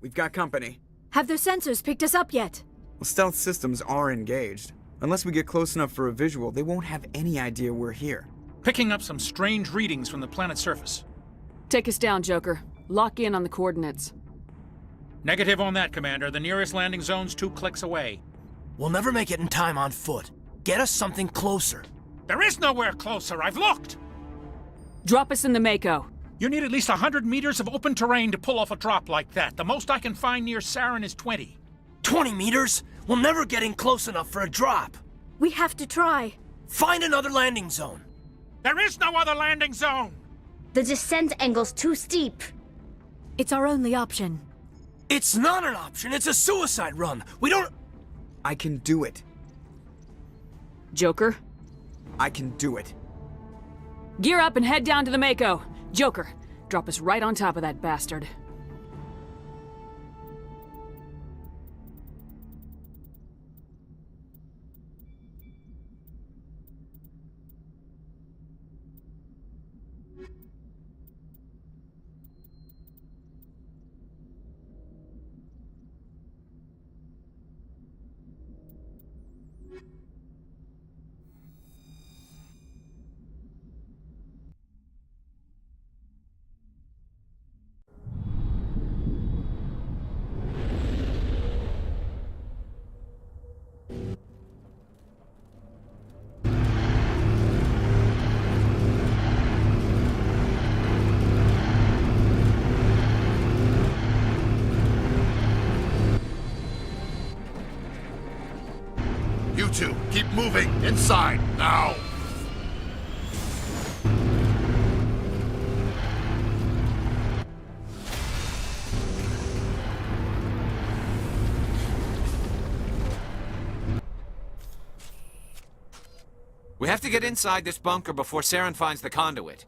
We've got company. Have their sensors picked us up yet? Well, stealth systems are engaged. Unless we get close enough for a visual, they won't have any idea we're here. Picking up some strange readings from the planet's surface. Take us down, Joker. Lock in on the coordinates. Negative on that, Commander. The nearest landing zone's 2 clicks away. We'll never make it in time on foot. Get us something closer. There is nowhere closer. I've looked. Drop us in the Mako. You need at least 100 meters of open terrain to pull off a drop like that. The most I can find near Saren is 20. 20 meters? We'll never get in close enough for a drop. We have to try. Find another landing zone. There is no other landing zone! The descent angle's too steep. It's our only option. It's not an option. It's a suicide run. We don't... I can do it. Joker? I can do it. Gear up and head down to the Mako. Joker, drop us right on top of that bastard. You two, keep moving! Inside, now! We have to get inside this bunker before Saren finds the conduit.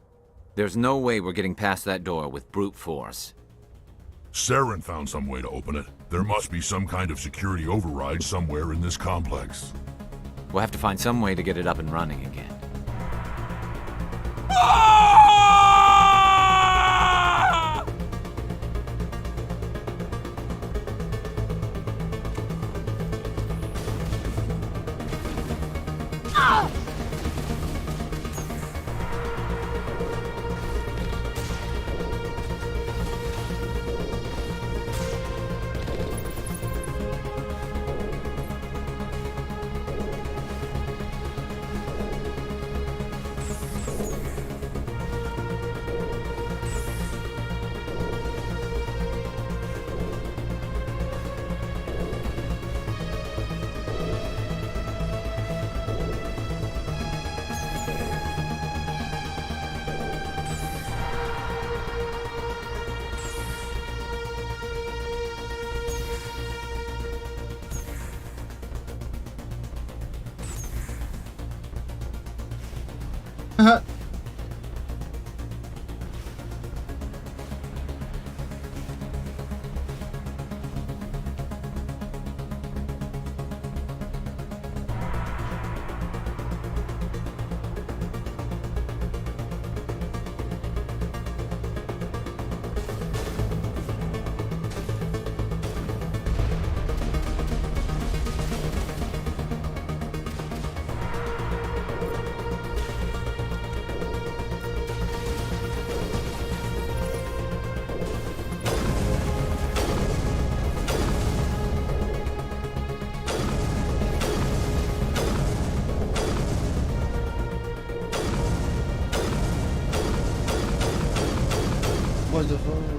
There's no way we're getting past that door with brute force. Saren found some way to open it. There must be some kind of security override somewhere in this complex. We'll have to find some way to get it up and running again. What the fuck?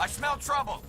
I smell trouble.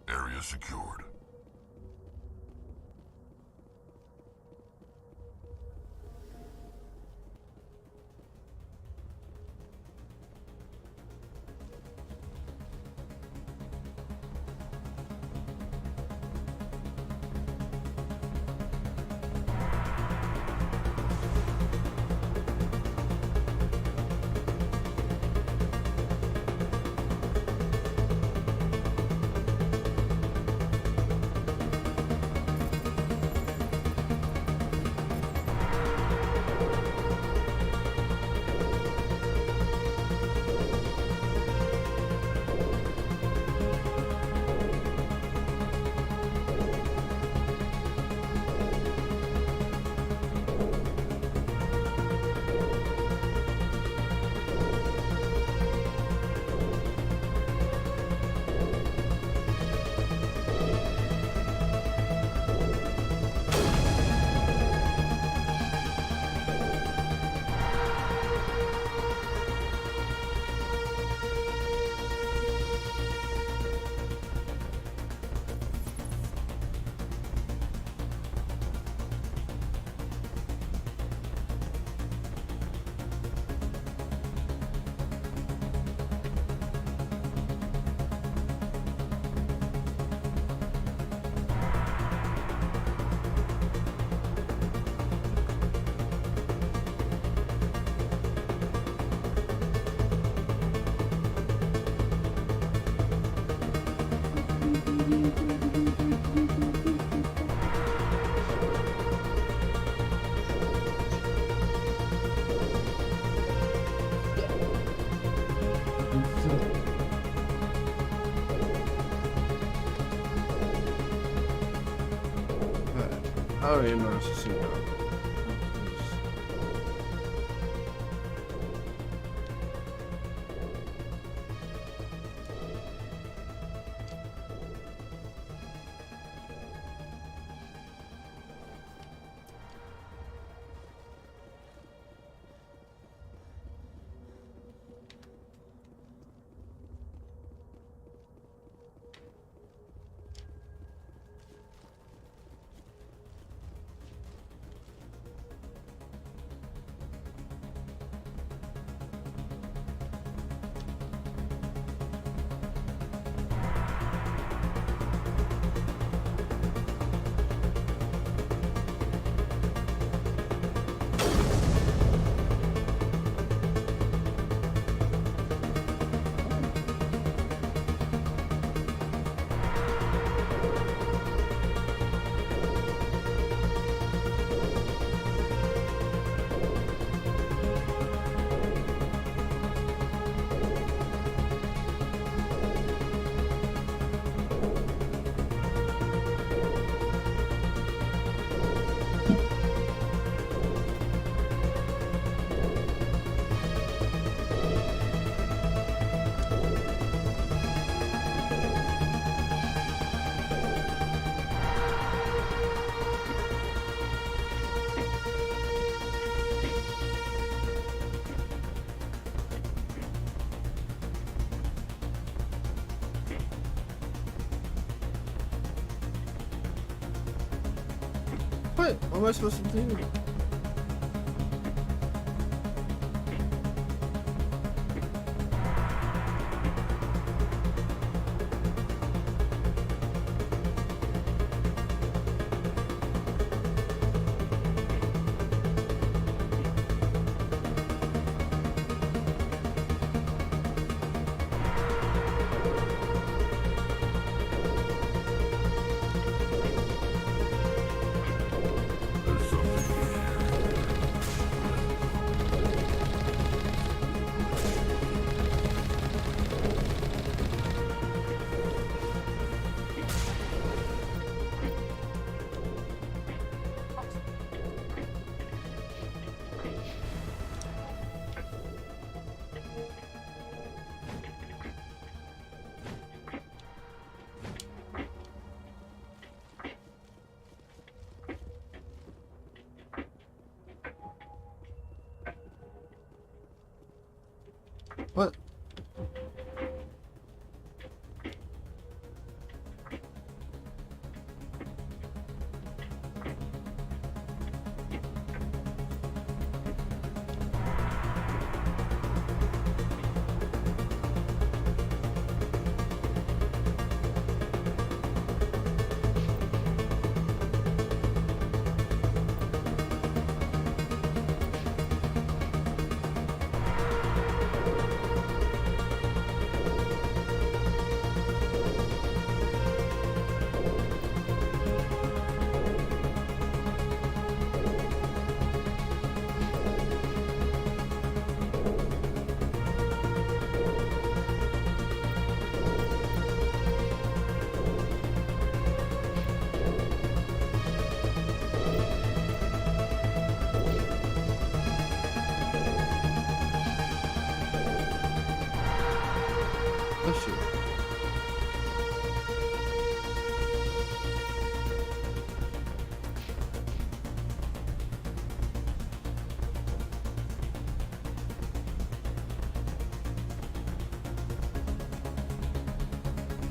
Area secured. I don't even notice the seatbelt. What? What am I supposed to do? What? Let's see.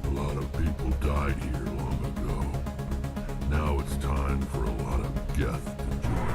A lot of people died here long ago. Now it's time for a lot of Geth to join me.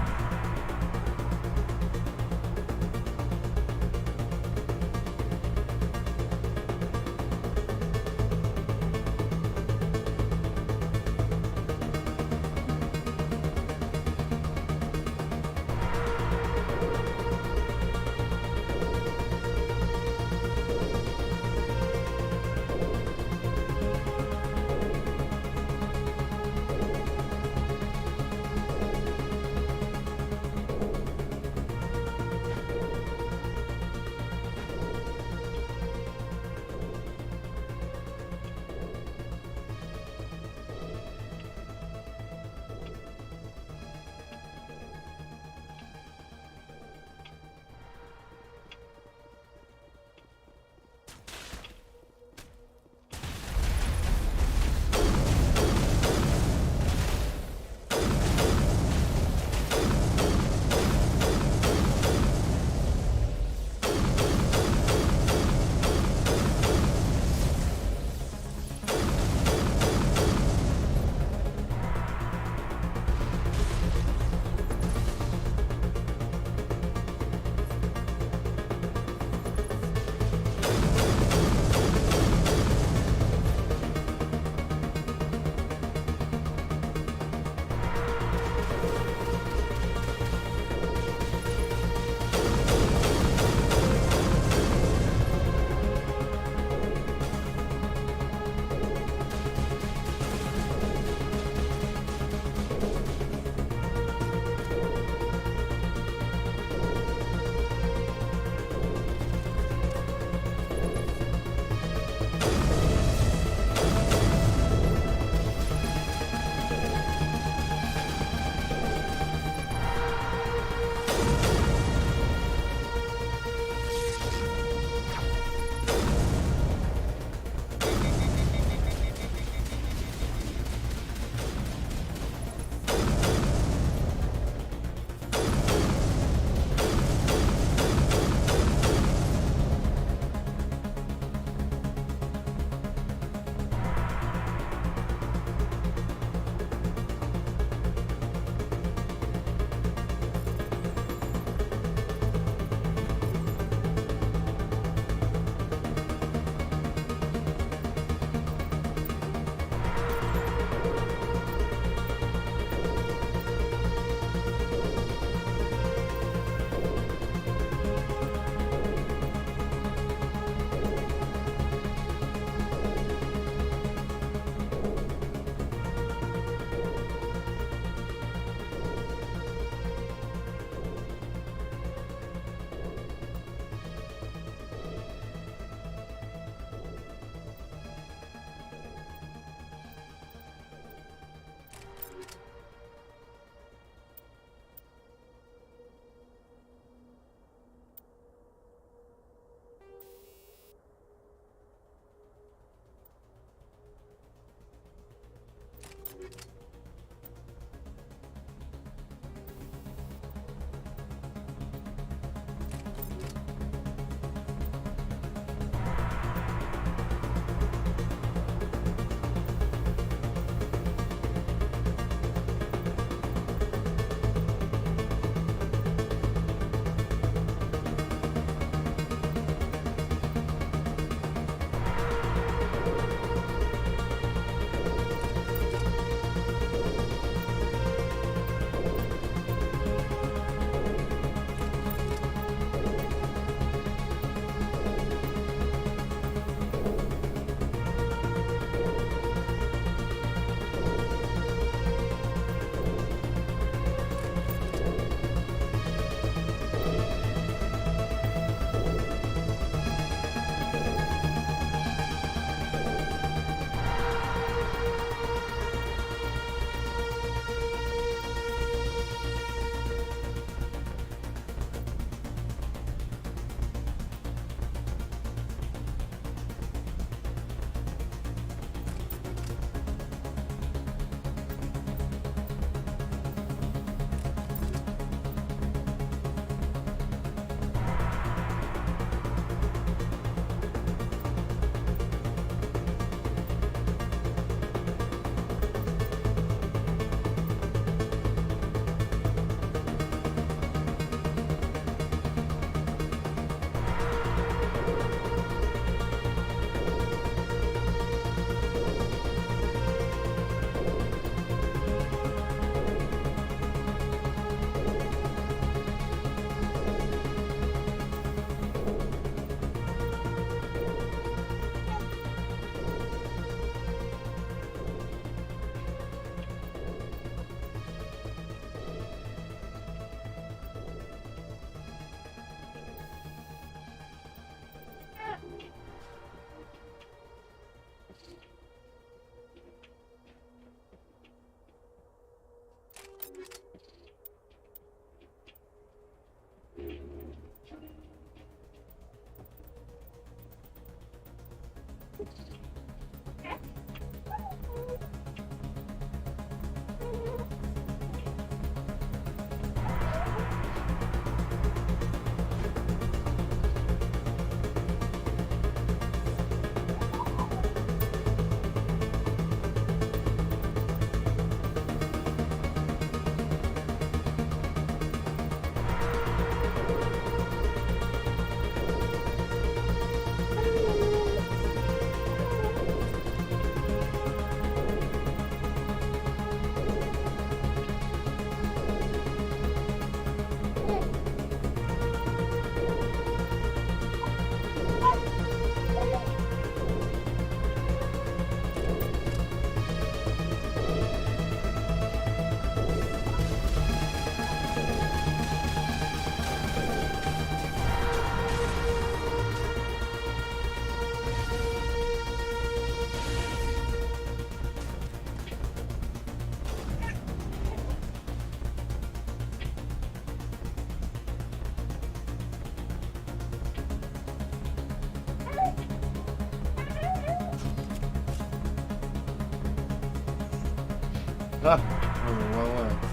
Ah, I'm the wrong way.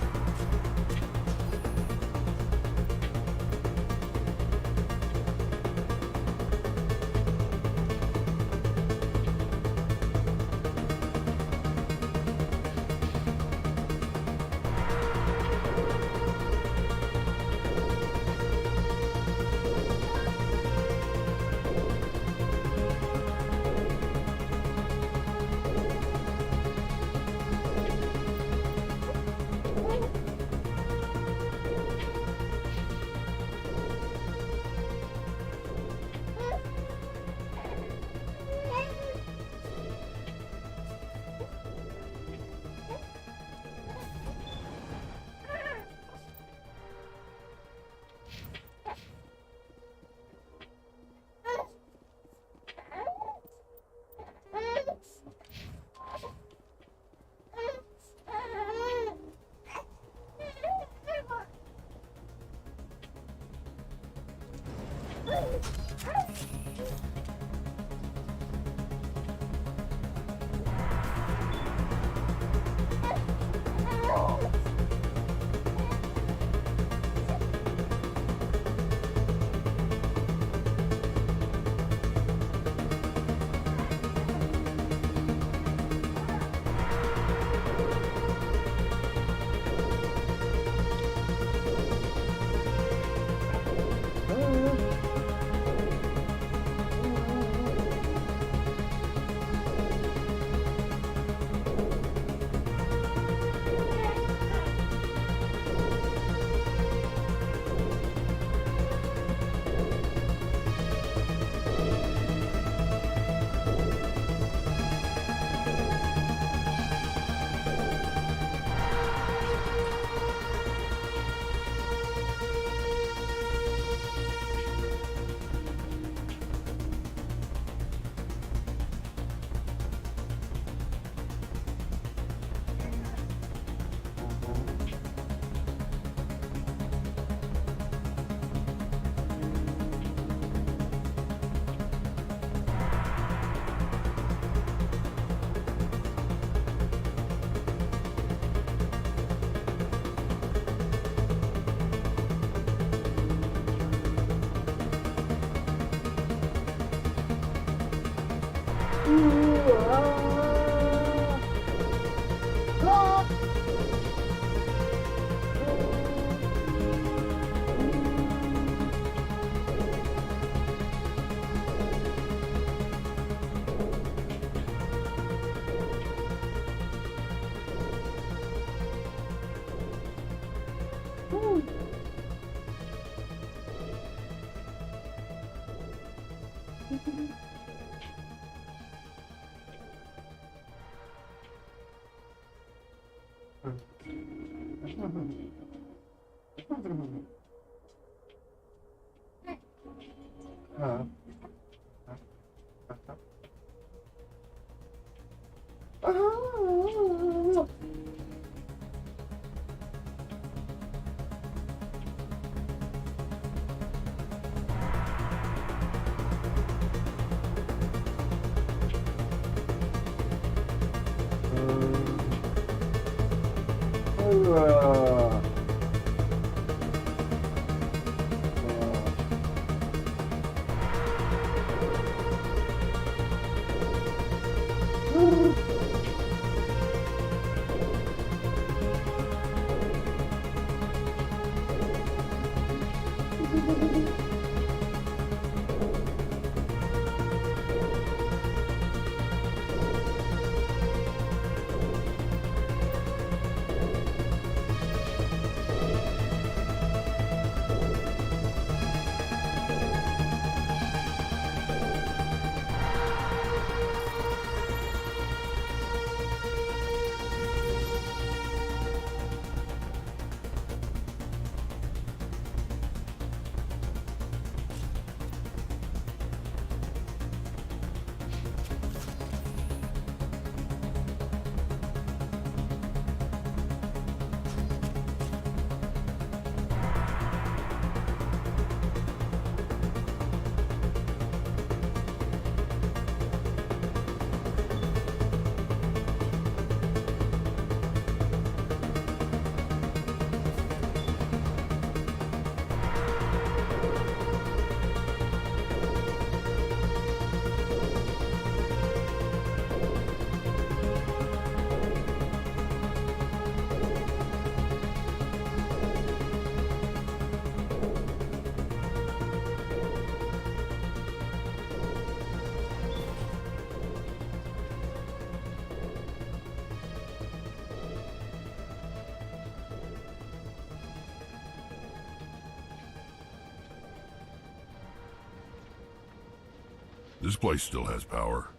This place still has power.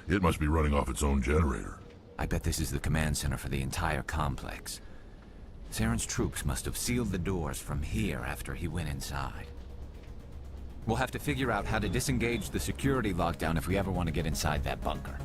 It must be running off its own generator. I bet this is the command center for the entire complex. Saren's troops must have sealed the doors from here after he went inside. We'll have to figure out how to disengage the security lockdown if we ever want to get inside that bunker.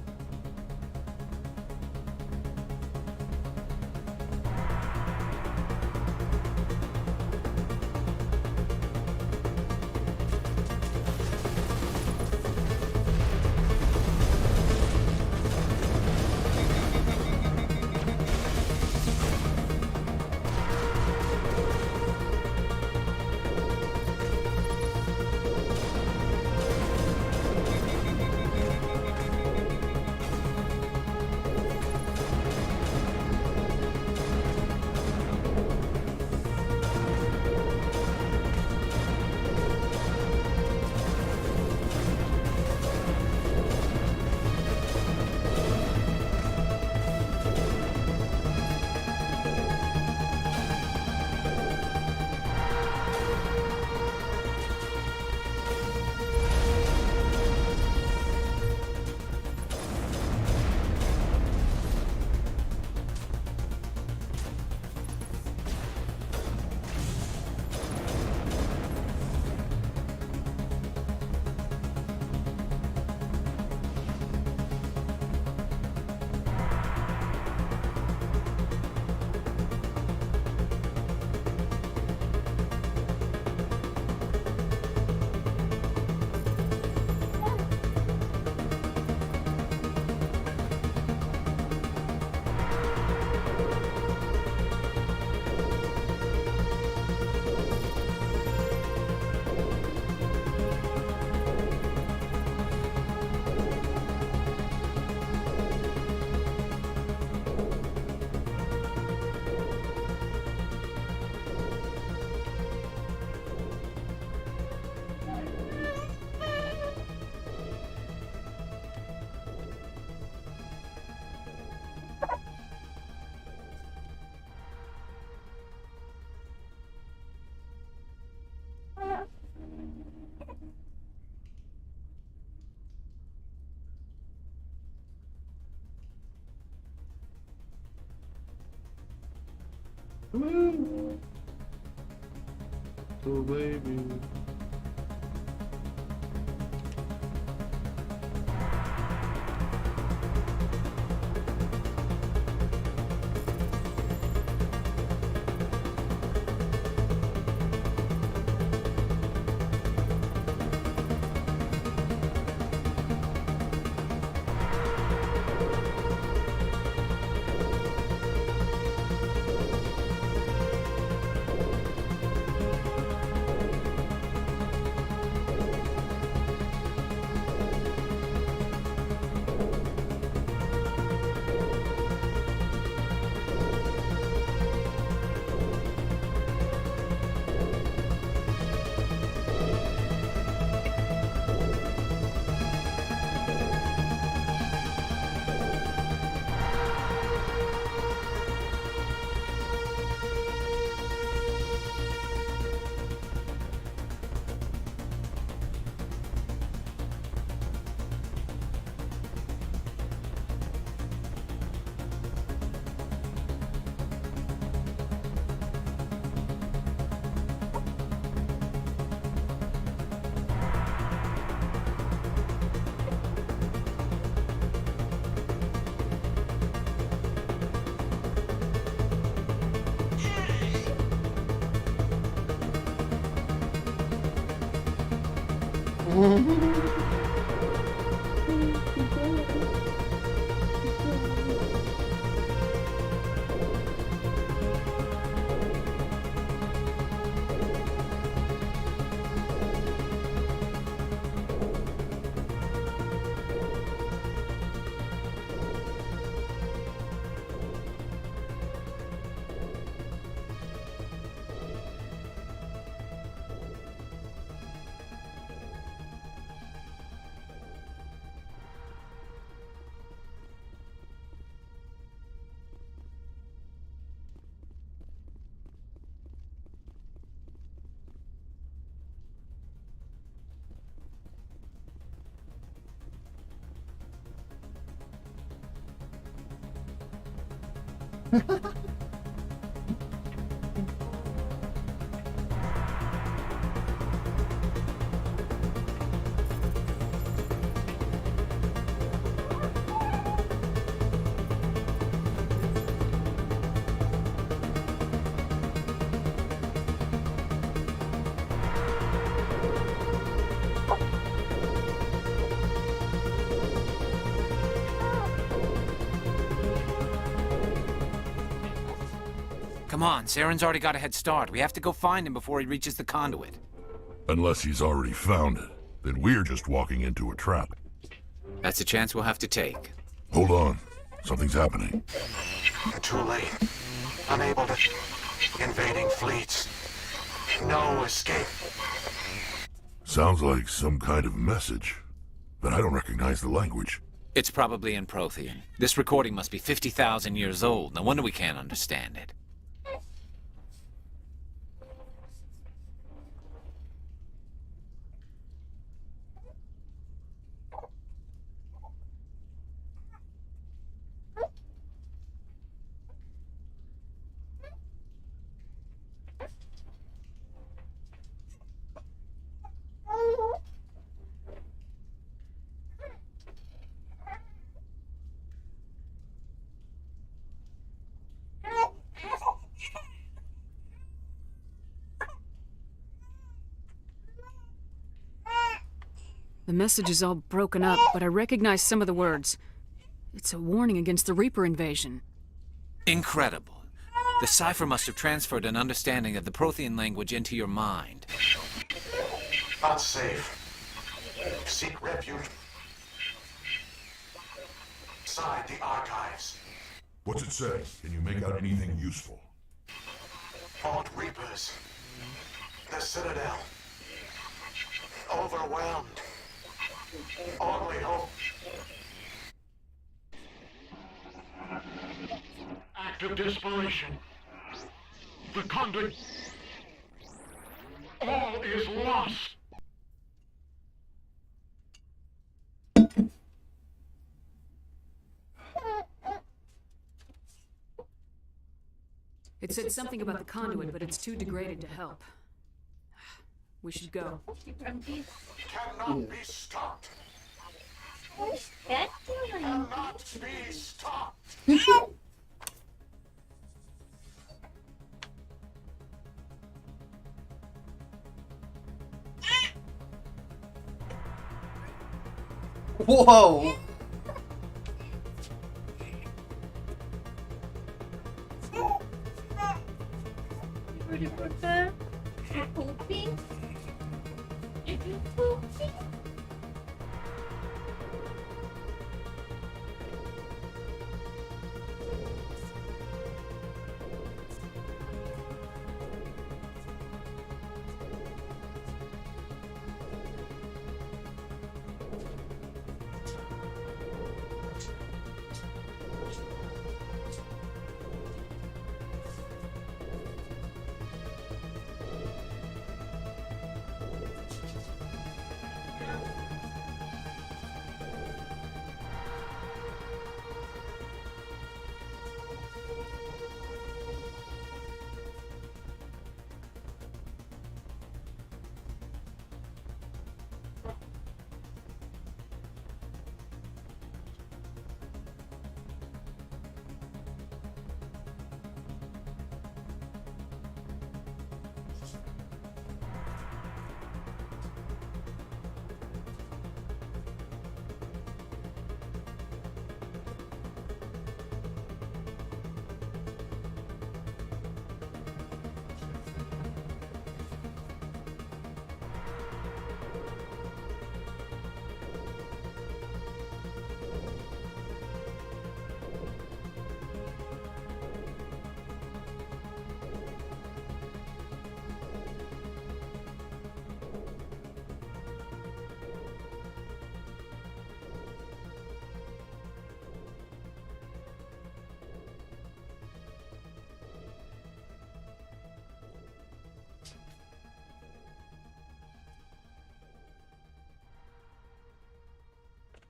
So baby. Come on, Saren's already got a head start. We have to go find him before he reaches the conduit. Unless he's already found it, then we're just walking into a trap. That's a chance we'll have to take. Hold on. Something's happening. Too late. Unable to... Invading fleets. No escape. Sounds like some kind of message, but I don't recognize the language. It's probably in Prothean. This recording must be 50,000 years old. No wonder we can't understand it. The message is all broken up, but I recognize some of the words. It's a warning against the Reaper invasion. Incredible. The cipher must have transferred an understanding of the Prothean language into your mind. Unsafe. Seek refuge. Inside the archives. What's it say? Can you make out anything useful? Fought Reapers. The Citadel. Overwhelmed. Only hope. Act of desperation. The conduit. All is lost. It said something about the conduit, but it's too degraded to help. We should go. Cannot be stopped. What's that doing? Cannot be stopped. Whoa! Ready for that? Pooping? Are you pooping?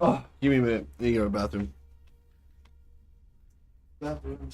Oh, give me a minute. I need to go to the bathroom. Bathroom.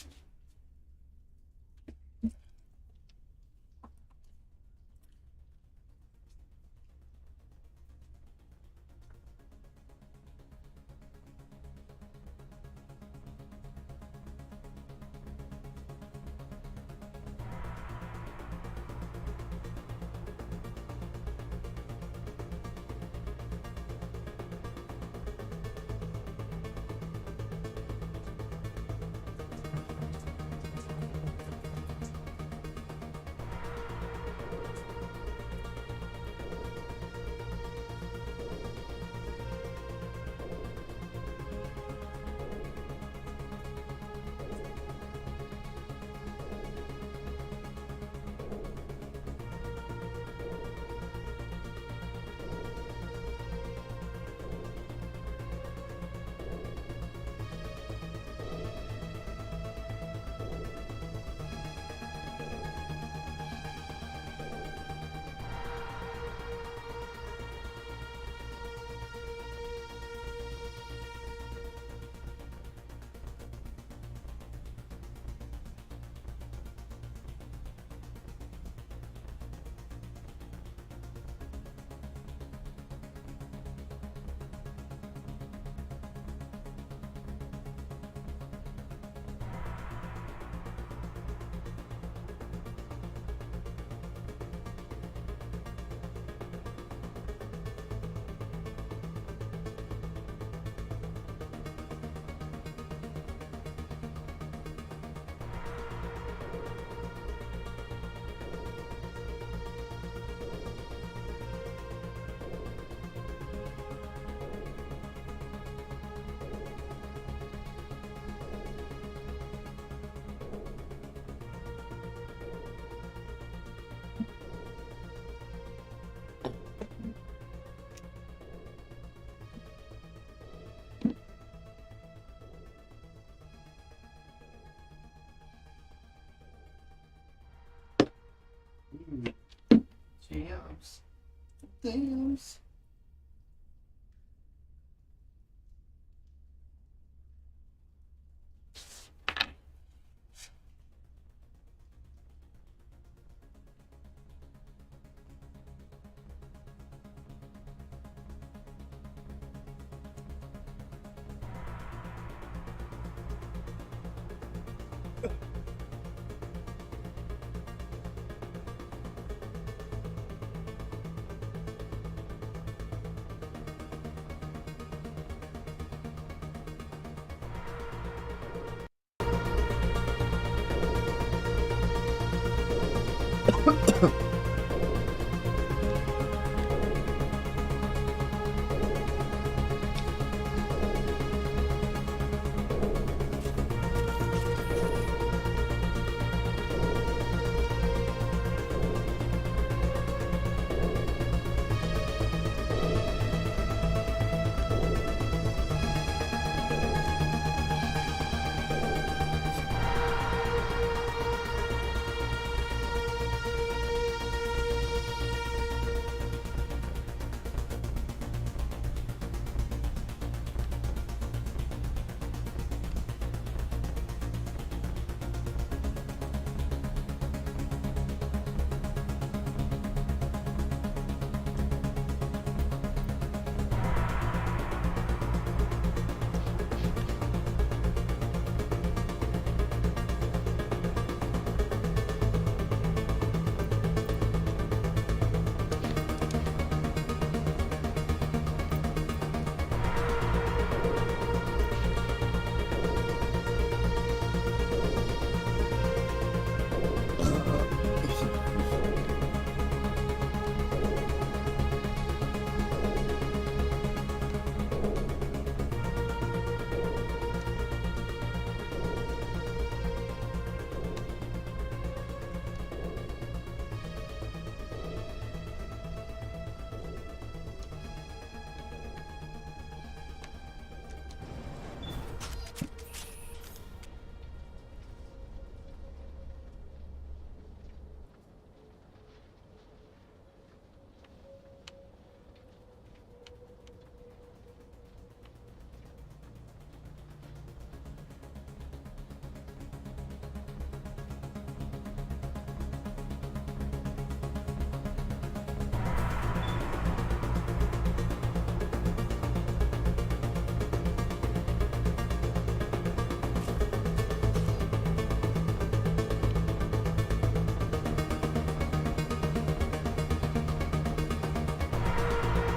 Dams. Dams.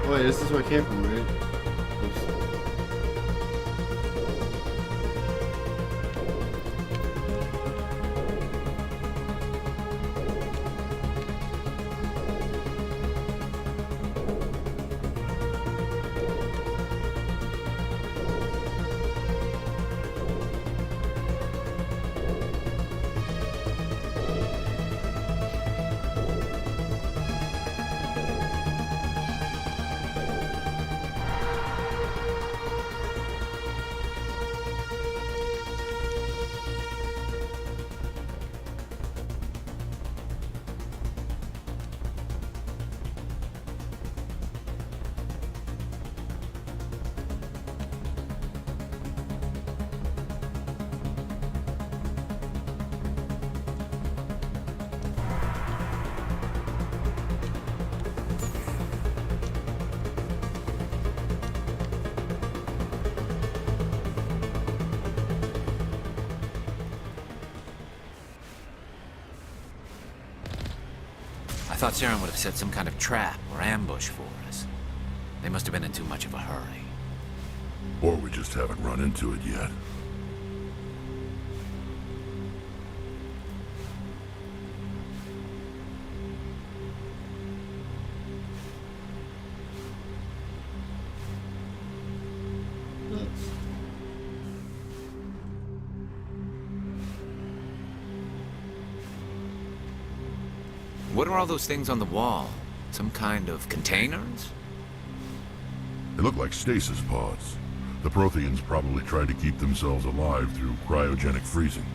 Wait, this is where I came from, right? Oops. I thought Saren would have set some kind of trap or ambush for us. They must have been in too much of a hurry. Or we just haven't run into it yet. What are all those things on the wall? Some kind of containers? They look like stasis pods. The Protheans probably tried to keep themselves alive through cryogenic freezing.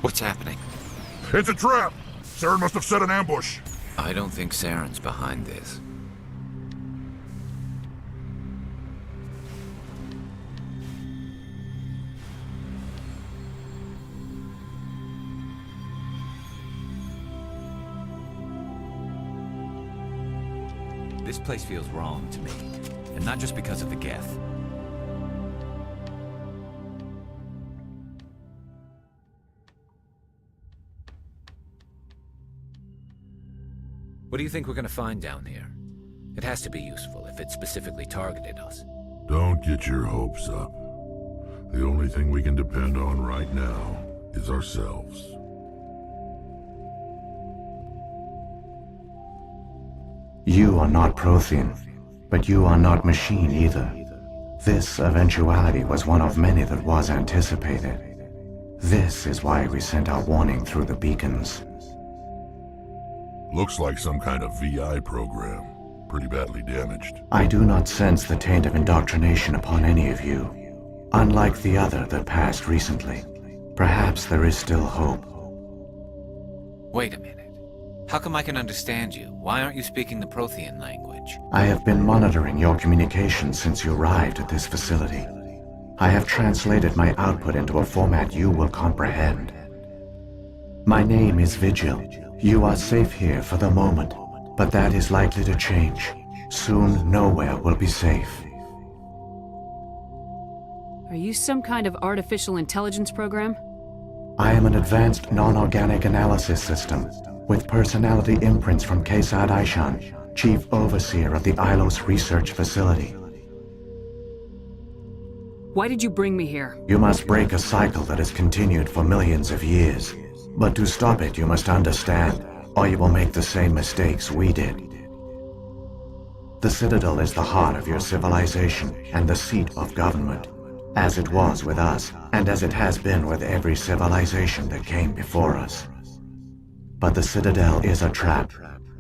What's happening? It's a trap! Saren must have set an ambush. I don't think Saren's behind this. This place feels wrong to me, and not just because of the Geth. What do you think we're gonna find down here? It has to be useful if it specifically targeted us. Don't get your hopes up. The only thing we can depend on right now is ourselves. You are not Prothean, but you are not machine either. This eventuality was one of many that was anticipated. This is why we sent our warning through the beacons. Looks like some kind of VI program. Pretty badly damaged. I do not sense the taint of indoctrination upon any of you. Unlike the other that passed recently. Perhaps there is still hope. Wait a minute. How come I can understand you? Why aren't you speaking the Prothean language? I have been monitoring your communications since you arrived at this facility. I have translated my output into a format you will comprehend. My name is Vigil. You are safe here for the moment, but that is likely to change. Soon, nowhere will be safe. Are you some kind of artificial intelligence program? I am an advanced non-organic analysis system, with personality imprints from Kesad Aishan, Chief Overseer of the Ilos Research Facility. Why did you bring me here? You must break a cycle that has continued for millions of years. But to stop it, you must understand, or you will make the same mistakes we did. The Citadel is the heart of your civilization and the seat of government, as it was with us, and as it has been with every civilization that came before us. But the Citadel is a trap.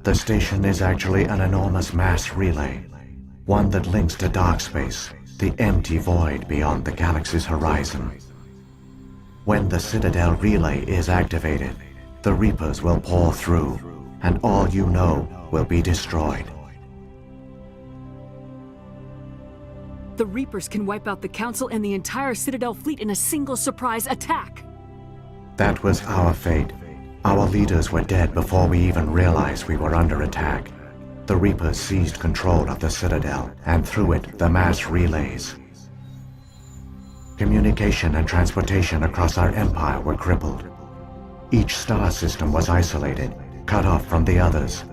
The station is actually an enormous mass relay, one that links to dark space, the empty void beyond the galaxy's horizon. When the Citadel relay is activated, the Reapers will pour through, and all you know will be destroyed. The Reapers can wipe out the Council and the entire Citadel fleet in a single surprise attack. That was our fate. Our leaders were dead before we even realized we were under attack. The Reapers seized control of the Citadel, and through it, the mass relays. Communication and transportation across our empire were crippled. Each star system was isolated, cut off from the others.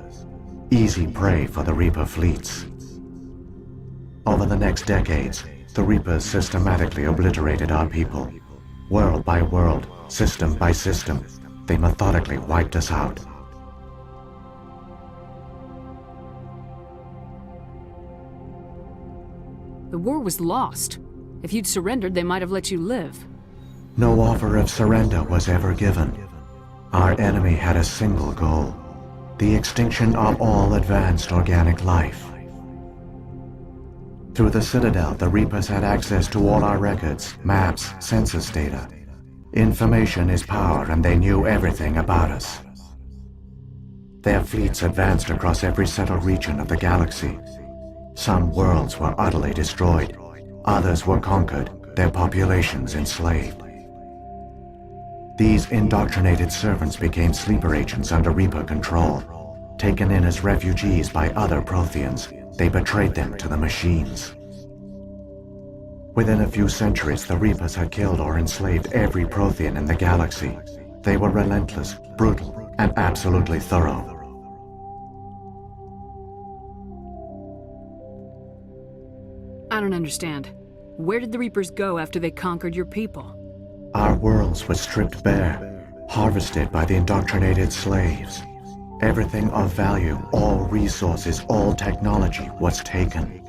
Easy prey for the Reaper fleets. Over the next decades, the Reapers systematically obliterated our people. World by world, system by system, they methodically wiped us out. The war was lost. If you'd surrendered, they might have let you live. No offer of surrender was ever given. Our enemy had a single goal: the extinction of all advanced organic life. Through the Citadel, the Reapers had access to all our records, maps, census data. Information is power, and they knew everything about us. Their fleets advanced across every settled region of the galaxy. Some worlds were utterly destroyed. Others were conquered, their populations enslaved. These indoctrinated servants became sleeper agents under Reaper control. Taken in as refugees by other Protheans, they betrayed them to the machines. Within a few centuries, the Reapers had killed or enslaved every Prothean in the galaxy. They were relentless, brutal, and absolutely thorough. I don't understand. Where did the Reapers go after they conquered your people? Our worlds were stripped bare, harvested by the indoctrinated slaves. Everything of value, all resources, all technology was taken.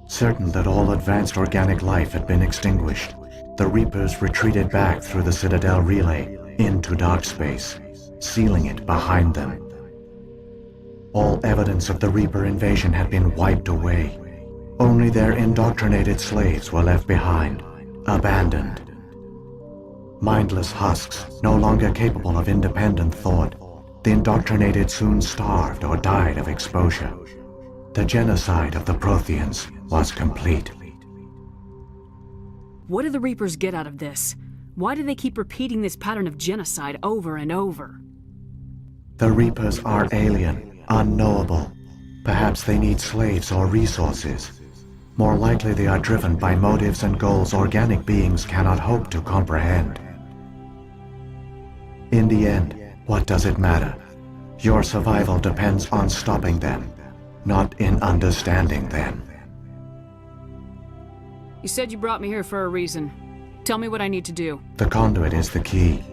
Certain that all advanced organic life had been extinguished, the Reapers retreated back through the Citadel relay into dark space, sealing it behind them. All evidence of the Reaper invasion had been wiped away. Only their indoctrinated slaves were left behind, abandoned. Mindless husks, no longer capable of independent thought. The indoctrinated soon starved or died of exposure. The genocide of the Protheans was complete. What do the Reapers get out of this? Why do they keep repeating this pattern of genocide over and over? The Reapers are alien, unknowable. Perhaps they need slaves or resources. More likely they are driven by motives and goals organic beings cannot hope to comprehend. In the end, what does it matter? Your survival depends on stopping them, not in understanding them. You said you brought me here for a reason. Tell me what I need to do. The conduit is the key.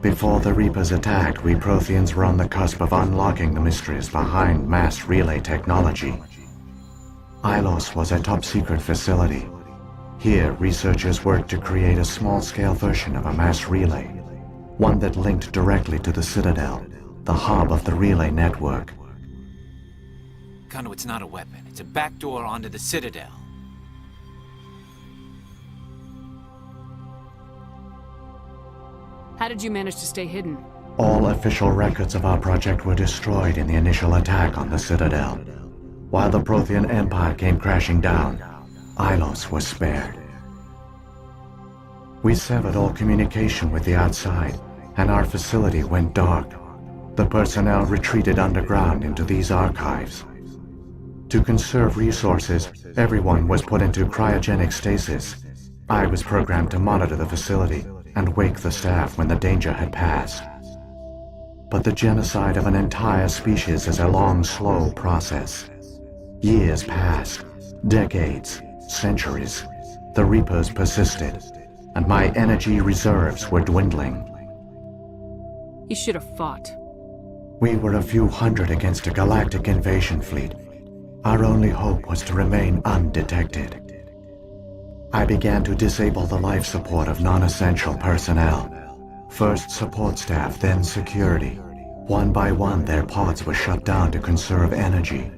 Before the Reapers attacked, we Protheans were on the cusp of unlocking the mysteries behind mass relay technology. Ilos was a top-secret facility. Here, researchers worked to create a small-scale version of a mass relay, one that linked directly to the Citadel, the hub of the relay network. Conduit's not a weapon. It's a backdoor onto the Citadel. How did you manage to stay hidden? All official records of our project were destroyed in the initial attack on the Citadel. While the Prothean Empire came crashing down, Ilos was spared. We severed all communication with the outside, and our facility went dark. The personnel retreated underground into these archives. To conserve resources, everyone was put into cryogenic stasis. I was programmed to monitor the facility and wake the staff when the danger had passed. But the genocide of an entire species is a long, slow process. Years passed, decades, centuries. The Reapers persisted, and my energy reserves were dwindling. You should have fought. We were a few hundred against a galactic invasion fleet. Our only hope was to remain undetected. I began to disable the life support of non-essential personnel. First support staff, then security. One by one, their pods were shut down to conserve energy.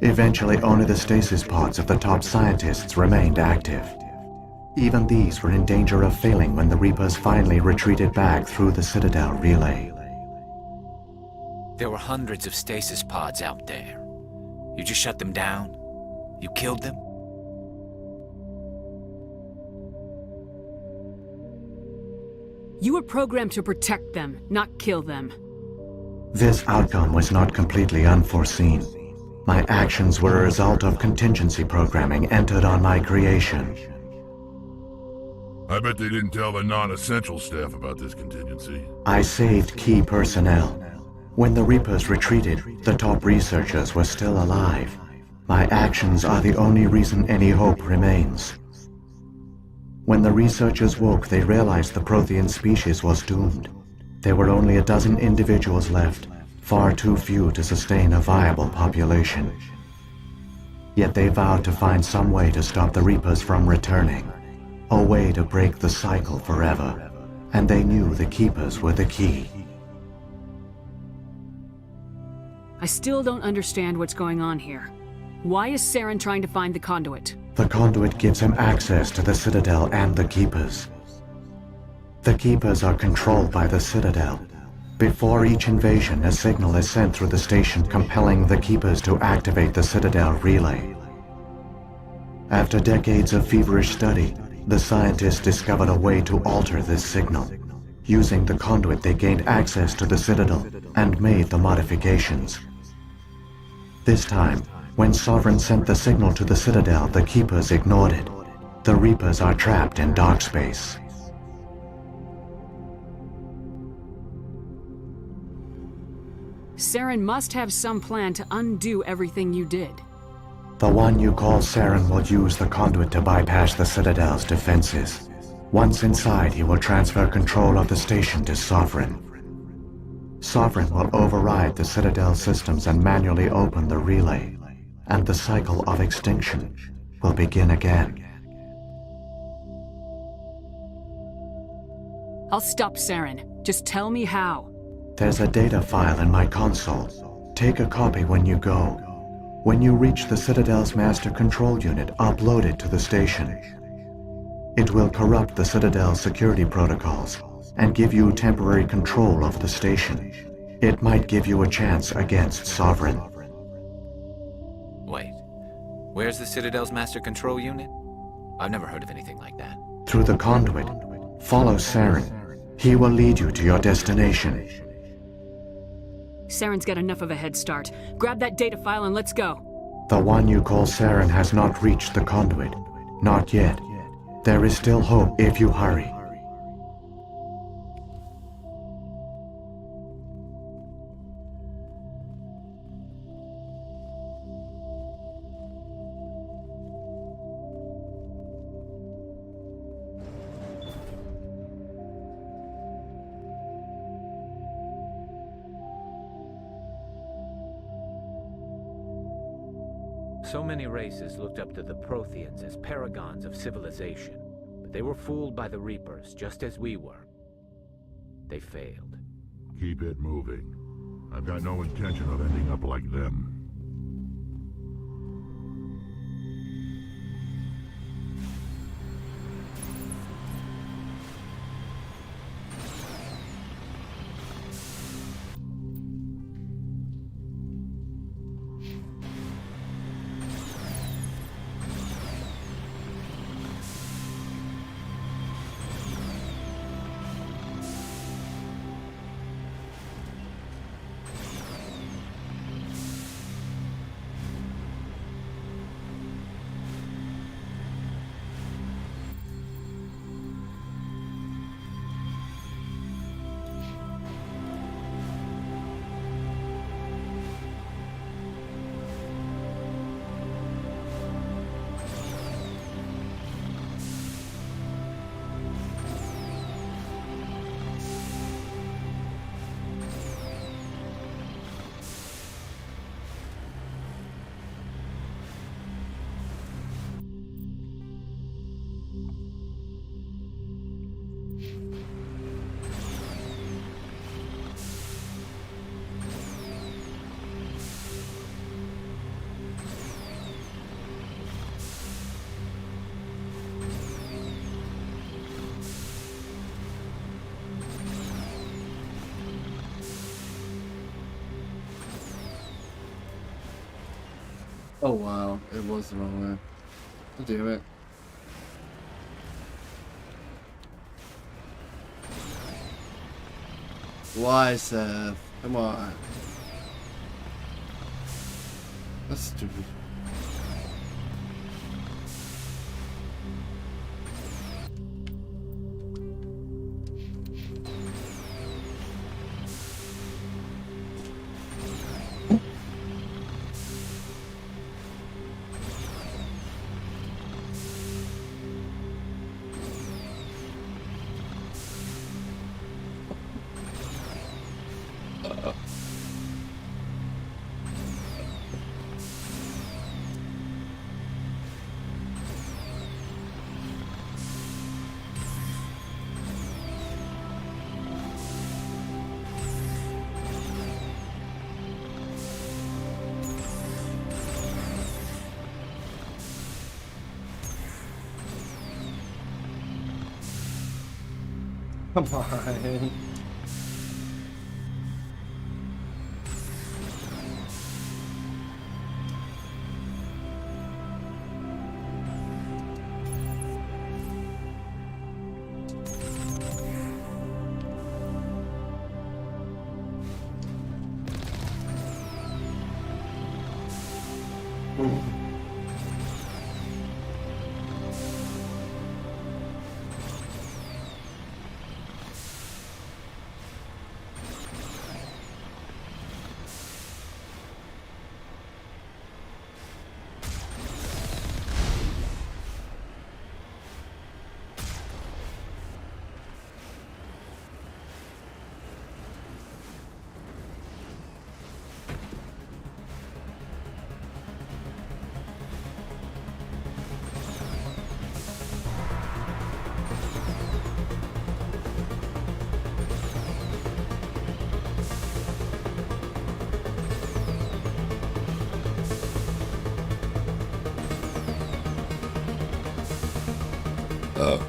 Eventually, only the stasis pods of the top scientists remained active. Even these were in danger of failing when the Reapers finally retreated back through the Citadel relay. There were hundreds of stasis pods out there. You just shut them down? You killed them? You were programmed to protect them, not kill them. This outcome was not completely unforeseen. My actions were a result of contingency programming entered on my creation. I bet they didn't tell the non-essential staff about this contingency. I saved key personnel. When the Reapers retreated, the top researchers were still alive. My actions are the only reason any hope remains. When the researchers woke, they realized the Prothean species was doomed. There were only a dozen individuals left, far too few to sustain a viable population. Yet they vowed to find some way to stop the Reapers from returning, a way to break the cycle forever, and they knew the Keepers were the key. I still don't understand what's going on here. Why is Saren trying to find the conduit? The conduit gives him access to the Citadel and the Keepers. The Keepers are controlled by the Citadel. Before each invasion, a signal is sent through the station compelling the Keepers to activate the Citadel relay. After decades of feverish study, the scientists discovered a way to alter this signal. Using the conduit, they gained access to the Citadel and made the modifications. This time, when Sovereign sent the signal to the Citadel, the Keepers ignored it. The Reapers are trapped in dark space. Saren must have some plan to undo everything you did. The one you call Saren will use the conduit to bypass the Citadel's defenses. Once inside, he will transfer control of the station to Sovereign. Sovereign will override the Citadel systems and manually open the relay, and the cycle of extinction will begin again. I'll stop Saren. Just tell me how. There's a data file in my console. Take a copy when you go. When you reach the Citadel's master control unit, upload it to the station. It will corrupt the Citadel's security protocols and give you temporary control of the station. It might give you a chance against Sovereign. Wait. Where's the Citadel's master control unit? I've never heard of anything like that. Through the conduit, follow Saren. He will lead you to your destination. Saren's got enough of a head start. Grab that data file and let's go. The one you call Saren has not reached the conduit. Not yet. There is still hope if you hurry. So many races looked up to the Protheans as paragons of civilization, but they were fooled by the Reapers, just as we were. They failed. Keep it moving. I've got no intention of ending up like them. Oh wow, it was the wrong way. Damn it. Why, Seth? Come on. That's stupid. Come on. Oh.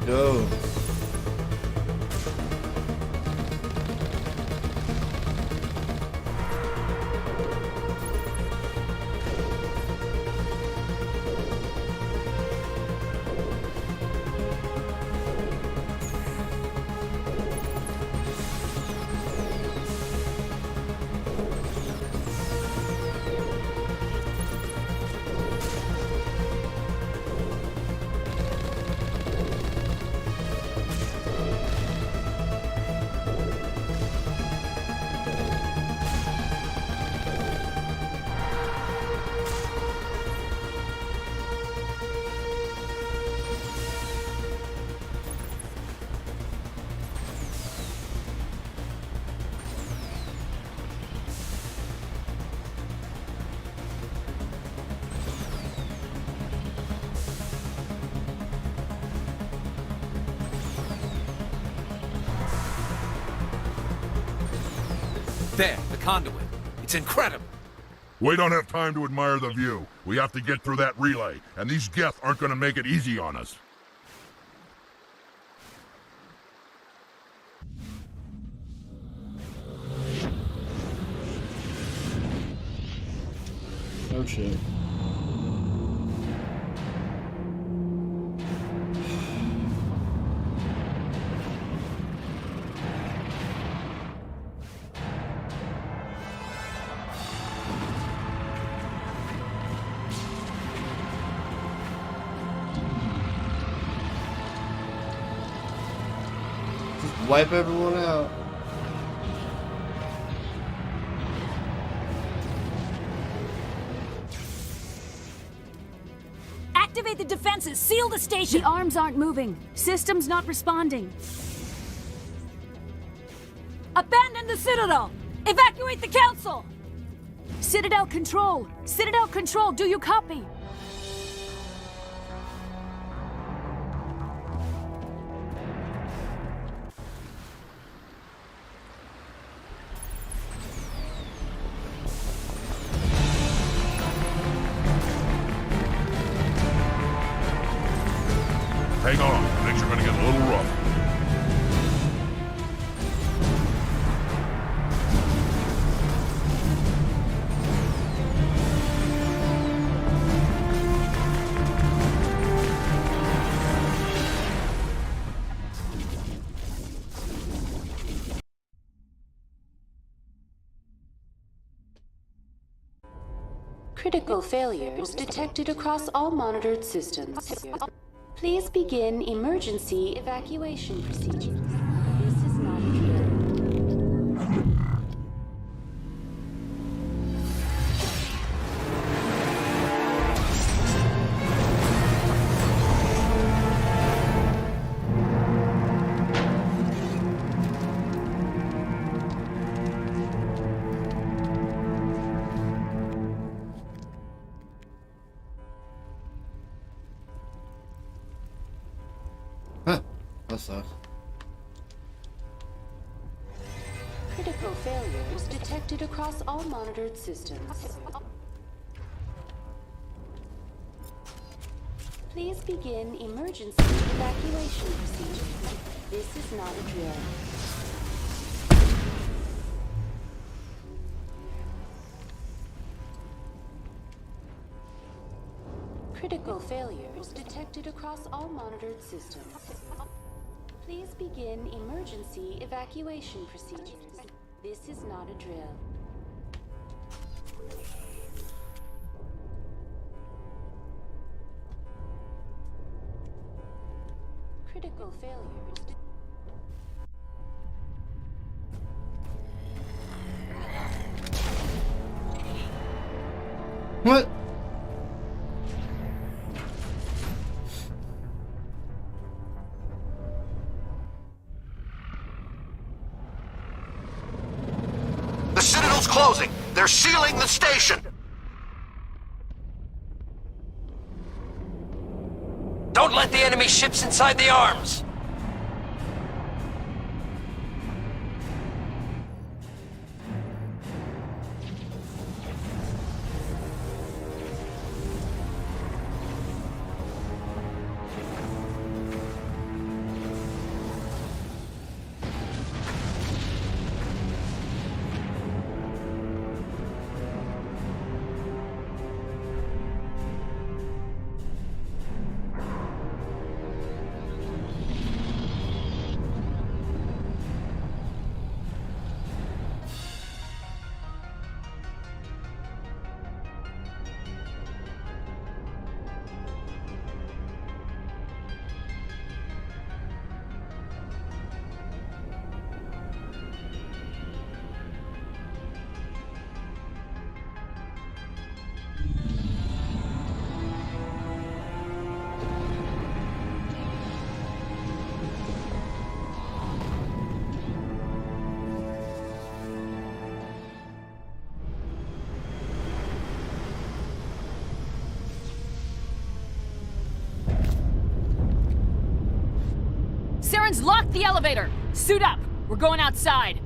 Go. There, the conduit. It's incredible. We don't have time to admire the view. We have to get through that relay, and these Geth aren't gonna make it easy on us. Oh shit. Just wipe everyone out. Activate the defenses! Seal the station! The arms aren't moving. System's not responding. Abandon the Citadel! Evacuate the Council! Citadel Control! Citadel Control, do you copy? Hang on, things are gonna get a little rough. Critical failures detected across all monitored systems. Please begin emergency evacuation procedures. This is not a drill. That sucks. Critical failures detected across all monitored systems. Please begin emergency evacuation procedures. This is not a drill. Critical failures detected across all monitored systems. Please begin emergency evacuation procedures. This is not a drill. Critical failures. What? The Citadel's closing. They're sealing the station. Don't let the enemy ships inside the arms. Saren's locked the elevator! Suit up! We're going outside!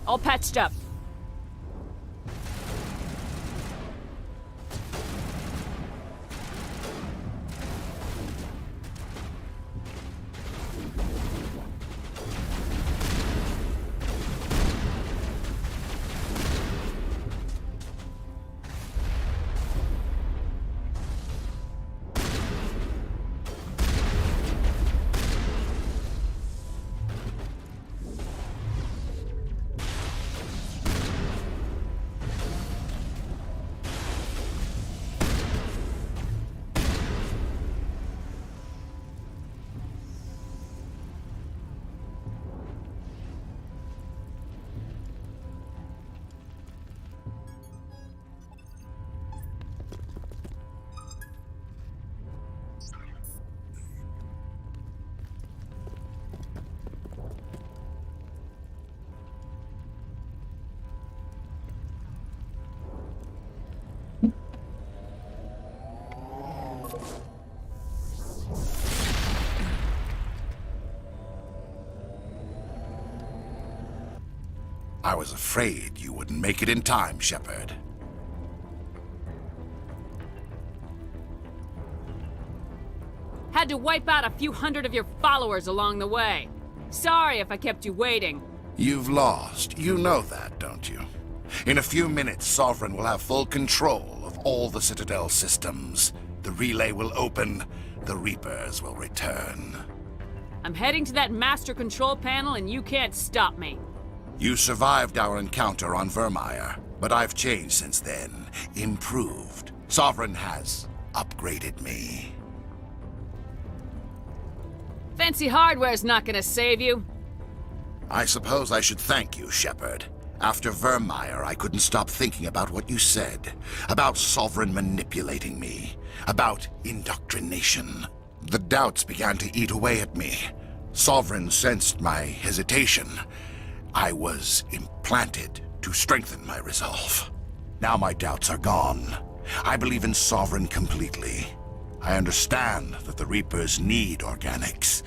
All patched up. I was afraid you wouldn't make it in time, Shepard. Had to wipe out a few hundred of your followers along the way. Sorry if I kept you waiting. You've lost. You know that, don't you? In a few minutes, Sovereign will have full control of all the Citadel systems. The relay will open. The Reapers will return. I'm heading to that master control panel and you can't stop me. You survived our encounter on Vermeer, but I've changed since then. Improved. Sovereign has upgraded me. Fancy hardware's not gonna save you. I suppose I should thank you, Shepard. After Vermeer, I couldn't stop thinking about what you said. About Sovereign manipulating me. About indoctrination. The doubts began to eat away at me. Sovereign sensed my hesitation. I was implanted to strengthen my resolve. Now my doubts are gone. I believe in Sovereign completely. I understand that the Reapers need organics.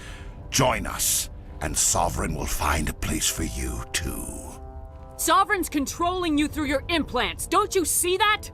Join us, and Sovereign will find a place for you, too. Sovereign's controlling you through your implants. Don't you see that?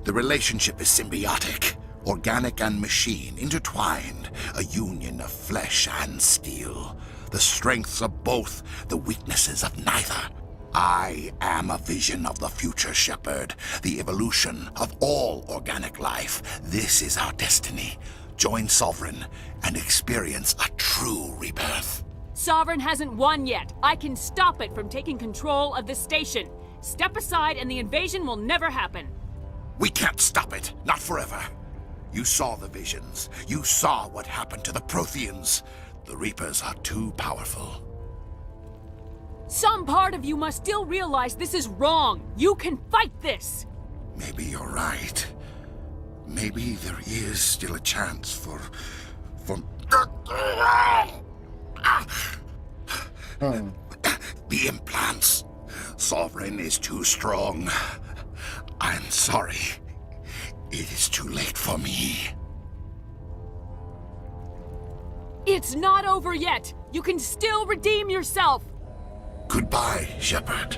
The relationship is symbiotic. Organic and machine intertwined. A union of flesh and steel. The strengths of both, the weaknesses of neither. I am a vision of the future, Shepard. The evolution of all organic life. This is our destiny. Join Sovereign and experience a true rebirth. Sovereign hasn't won yet. I can stop it from taking control of the station. Step aside and the invasion will never happen. We can't stop it. Not forever. You saw the visions. You saw what happened to the Protheans. The Reapers are too powerful. Some part of you must still realize this is wrong. You can fight this. Maybe you're right. Maybe there is still a chance for... The implants. Sovereign is too strong. I'm sorry. It is too late for me. It's not over yet. You can still redeem yourself. Goodbye, Shepard.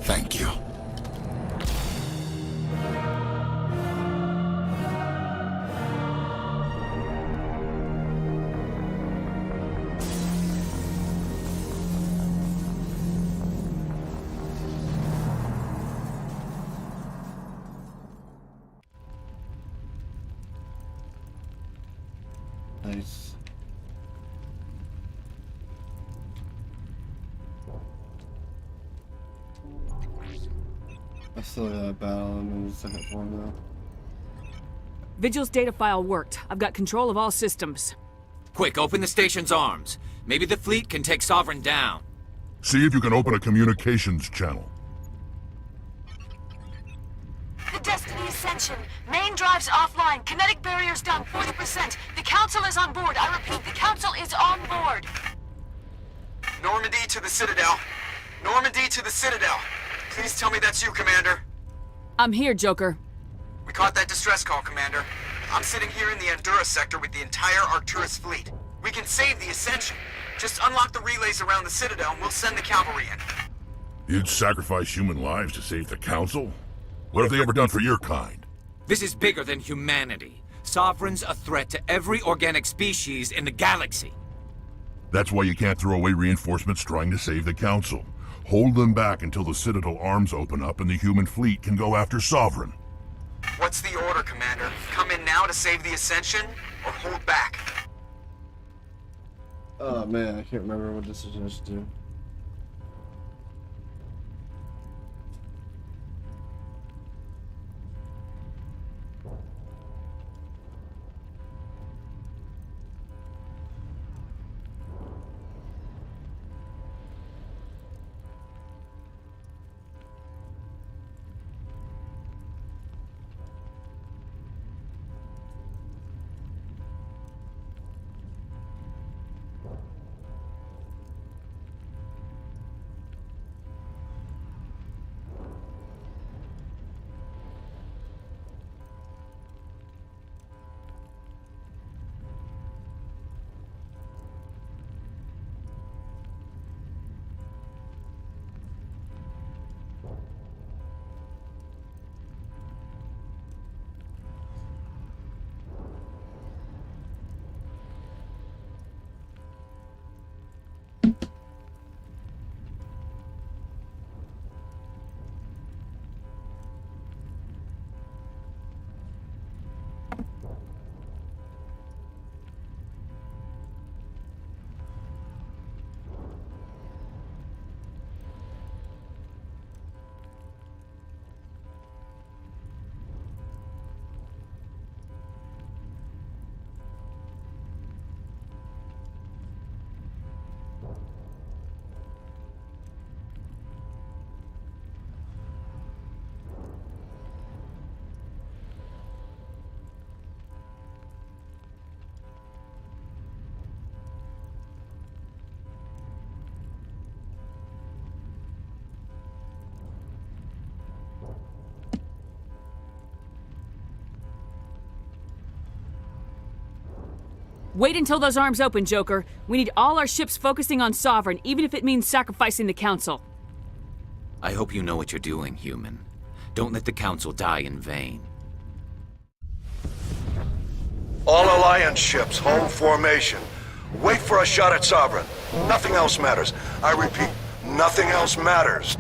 Thank you. Nice. I still got a battle. I'm in the second form now. Vigil's data file worked. I've got control of all systems. Quick, open the station's arms. Maybe the fleet can take Sovereign down. See if you can open a communications channel. The Destiny Ascension. Main drives offline. Kinetic barriers down 40%. The Council is on board. I repeat, the Council is on board. Normandy to the Citadel. Normandy to the Citadel. Please tell me that's you, Commander. I'm here, Joker. We caught that distress call, Commander. I'm sitting here in the Endura sector with the entire Arcturus fleet. We can save the Ascension. Just unlock the relays around the Citadel and we'll send the cavalry in. You'd sacrifice human lives to save the Council? What have they ever done for your kind? This is bigger than humanity. Sovereign's a threat to every organic species in the galaxy. That's why you can't throw away reinforcements trying to save the Council. Hold them back until the Citadel arms open up and the human fleet can go after Sovereign. What's the order, Commander? Come in now to save the Ascension, or hold back? Oh man, I can't remember what this is supposed to do. Wait until those arms open, Joker. We need all our ships focusing on Sovereign, even if it means sacrificing the Council. I hope you know what you're doing, human. Don't let the Council die in vain. All Alliance ships, hold formation. Wait for a shot at Sovereign. Nothing else matters. I repeat, nothing else matters.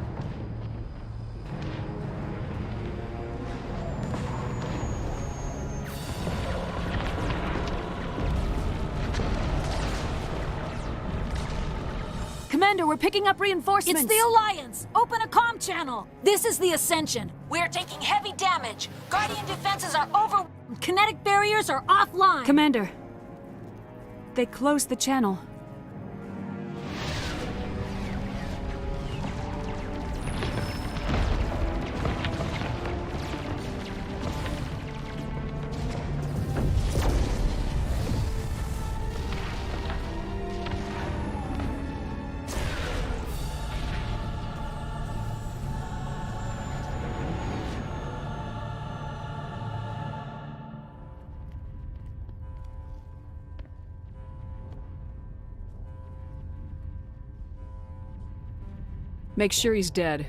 Commander, we're picking up reinforcements. It's the Alliance! Open a comm channel! This is the Ascension. We're taking heavy damage. Guardian defenses are over. Kinetic barriers are offline. Commander, they closed the channel. Make sure he's dead.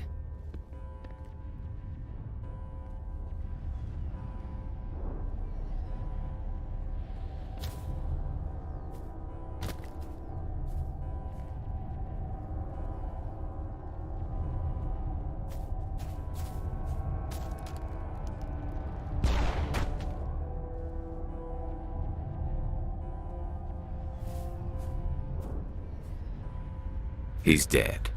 He's dead.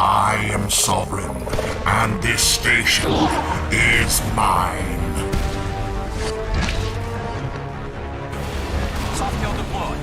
I am sovereign, and this station is mine. Soft kill deployed.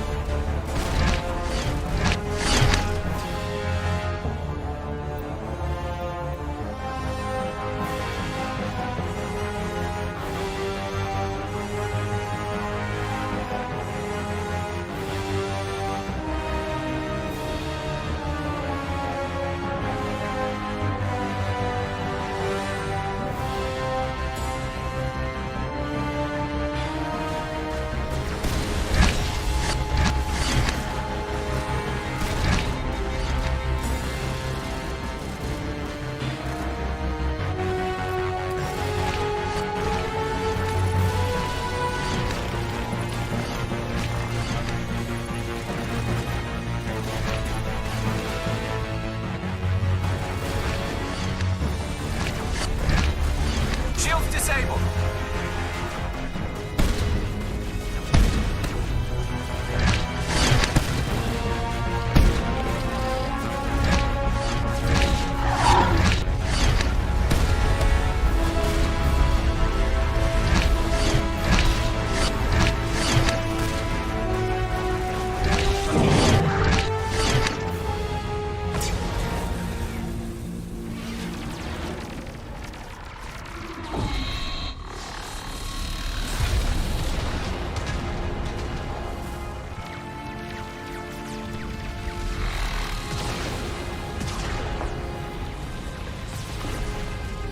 Shields disabled.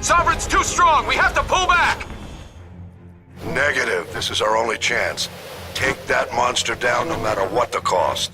Sovereign's too strong. We have to pull back. Negative. This is our only chance. Take that monster down no matter what the cost.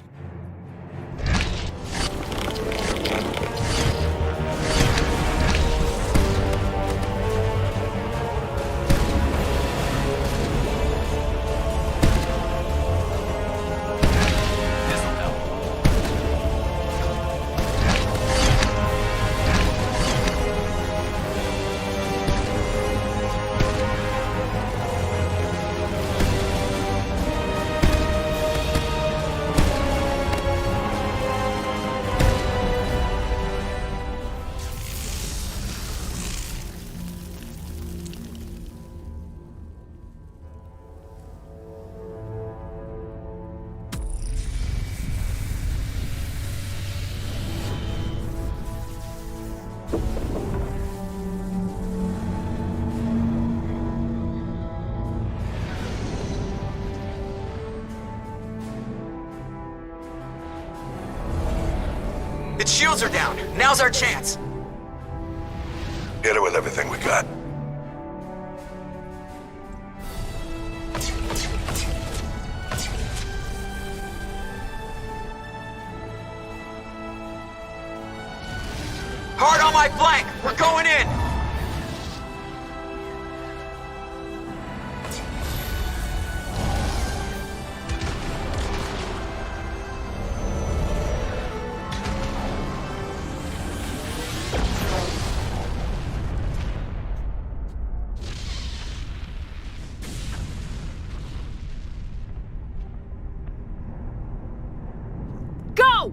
Its shields are down. Now's our chance. Hit it with everything we got. Hard on my flank. We're going in. Go!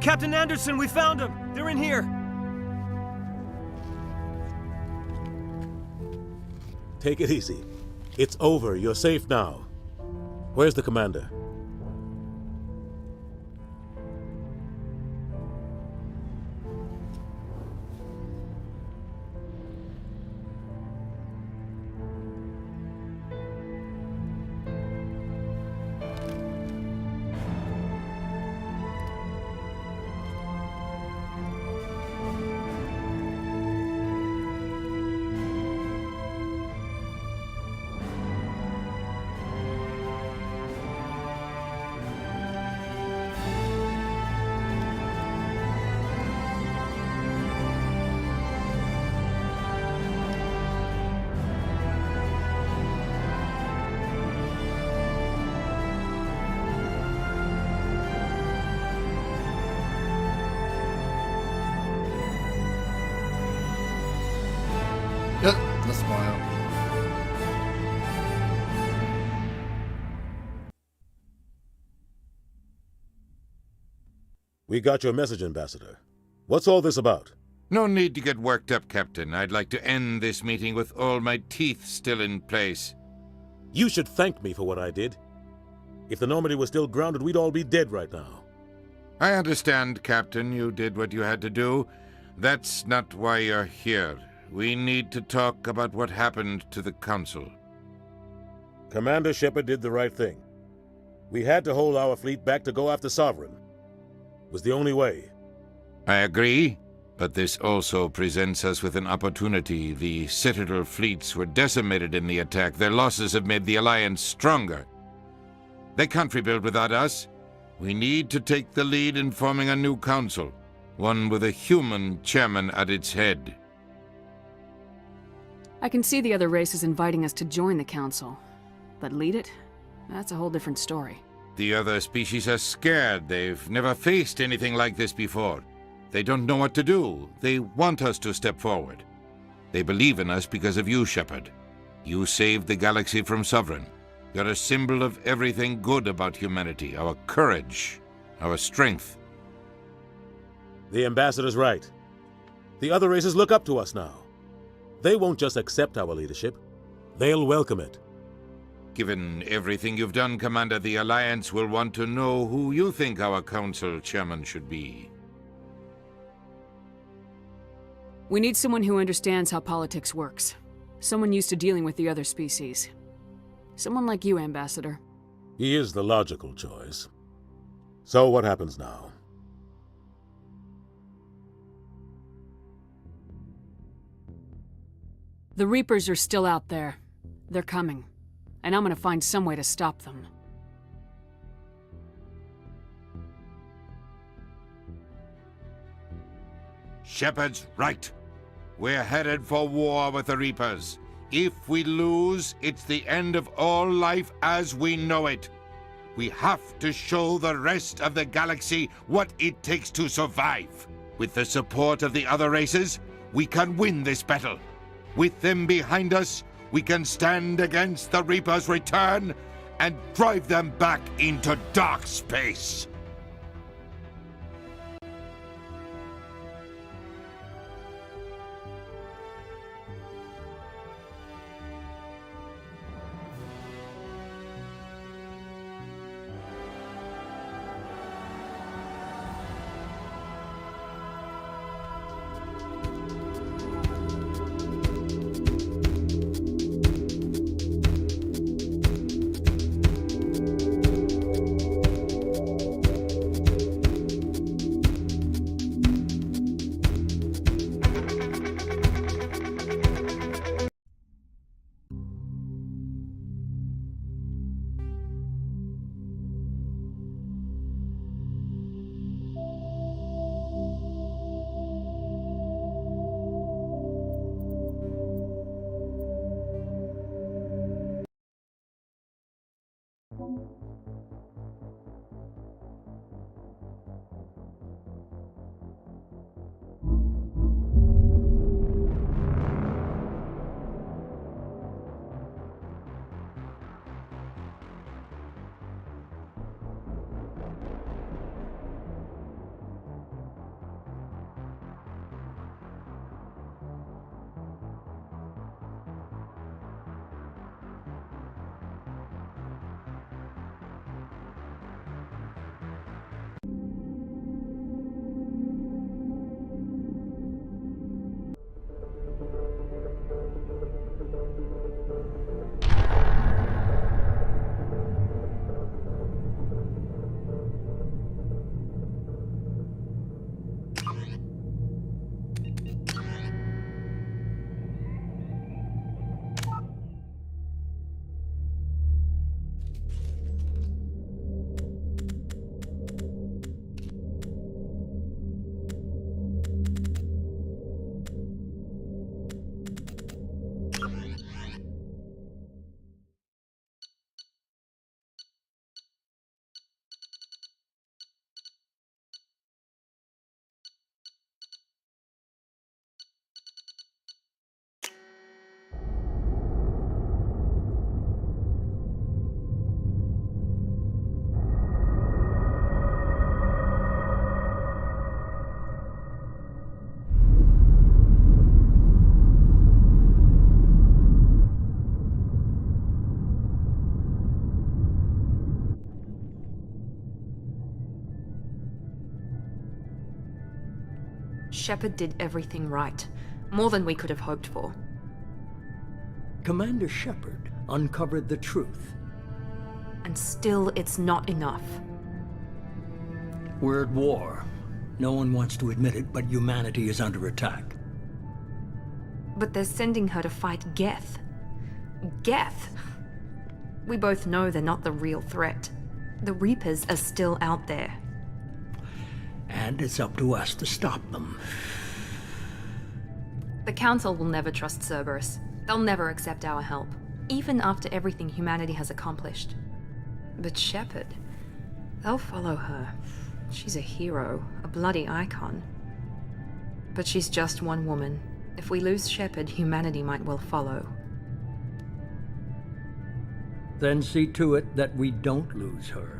Captain Anderson, we found them! They're in here! Take it easy. It's over. You're safe now. Where's the commander? a smile. We got your message, Ambassador. What's all this about? No need to get worked up, Captain. I'd like to end this meeting with all my teeth still in place. You should thank me for what I did. If the Normandy was still grounded, we'd all be dead right now. I understand, Captain. You did what you had to do. That's not why you're here. We need to talk about what happened to the Council. Commander Shepard did the right thing. We had to hold our fleet back to go after Sovereign. It was the only way. I agree, but this also presents us with an opportunity. The Citadel fleets were decimated in the attack. Their losses have made the Alliance stronger. They can't rebuild without us. We need to take the lead in forming a new council, one with a human chairman at its head. I can see the other races inviting us to join the council, but lead it? That's a whole different story. The other species are scared. They've never faced anything like this before. They don't know what to do. They want us to step forward. They believe in us because of you, Shepard. You saved the galaxy from Sovereign. You're a symbol of everything good about humanity, our courage, our strength. The Ambassador's right. The other races look up to us now. They won't just accept our leadership. They'll welcome it. Given everything you've done, Commander, the Alliance will want to know who you think our council chairman should be. We need someone who understands how politics works. Someone used to dealing with the other species. Someone like you, Ambassador. He is the logical choice. So what happens now? The Reapers are still out there. They're coming. And I'm gonna find some way to stop them. Shepard's right. We're headed for war with the Reapers. If we lose, it's the end of all life as we know it. We have to show the rest of the galaxy what it takes to survive. With the support of the other races, we can win this battle. With them behind us, we can stand against the Reapers' return and drive them back into dark space. Shepard did everything right. More than we could have hoped for. Commander Shepard uncovered the truth. And still, it's not enough. We're at war. No one wants to admit it, but humanity is under attack. But they're sending her to fight Geth. Geth? We both know they're not the real threat. The Reapers are still out there. And it's up to us to stop them. The Council will never trust Cerberus. They'll never accept our help, even after everything humanity has accomplished. But Shepard, they'll follow her. She's a hero, a bloody icon. But she's just one woman. If we lose Shepard, humanity might well follow. Then see to it that we don't lose her.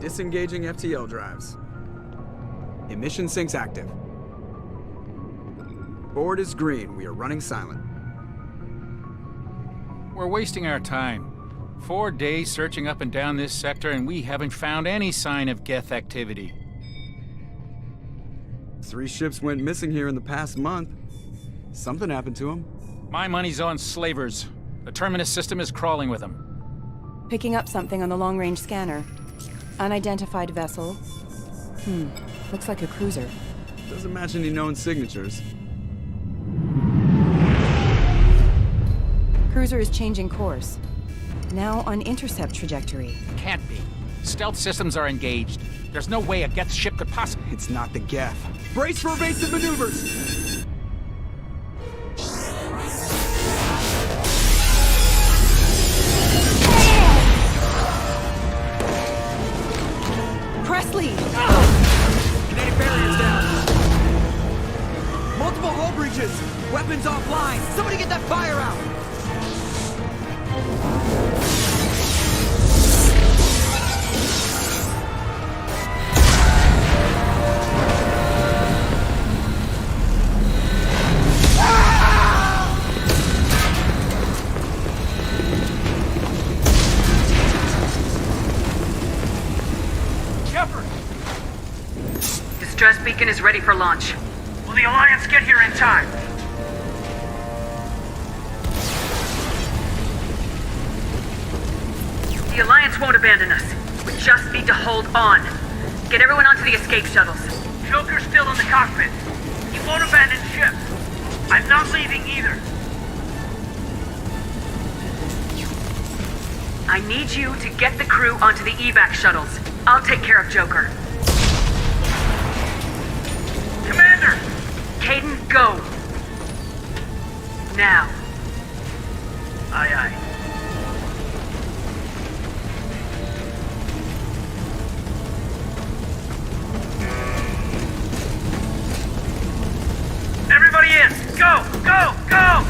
Disengaging FTL drives. Emission sinks active. Board is green. We are running silent. We're wasting our time. 4 days searching up and down this sector, and we haven't found any sign of Geth activity. 3 ships went missing here in the past month. Something happened to them. My money's on slavers. The Terminus system is crawling with them. Picking up something on the long-range scanner. Unidentified vessel. Looks like a cruiser. Doesn't match any known signatures. Cruiser is changing course. Now on intercept trajectory. Can't be. Stealth systems are engaged. There's no way a Geth ship could possibly... It's not the Geth. Brace for evasive maneuvers! Presley! Kinetic barriers down! Multiple hull breaches! Weapons offline! Somebody get that fire out! Distress beacon is ready for launch. Will the Alliance get here in time? The Alliance won't abandon us. We just need to hold on. Get everyone onto the escape shuttles. Joker's still in the cockpit. He won't abandon ship. I'm not leaving either. I need you to get the crew onto the evac shuttles. I'll take care of Joker. Commander! Caden, go! Now. Aye, aye. Everybody in! Go! Go! Go!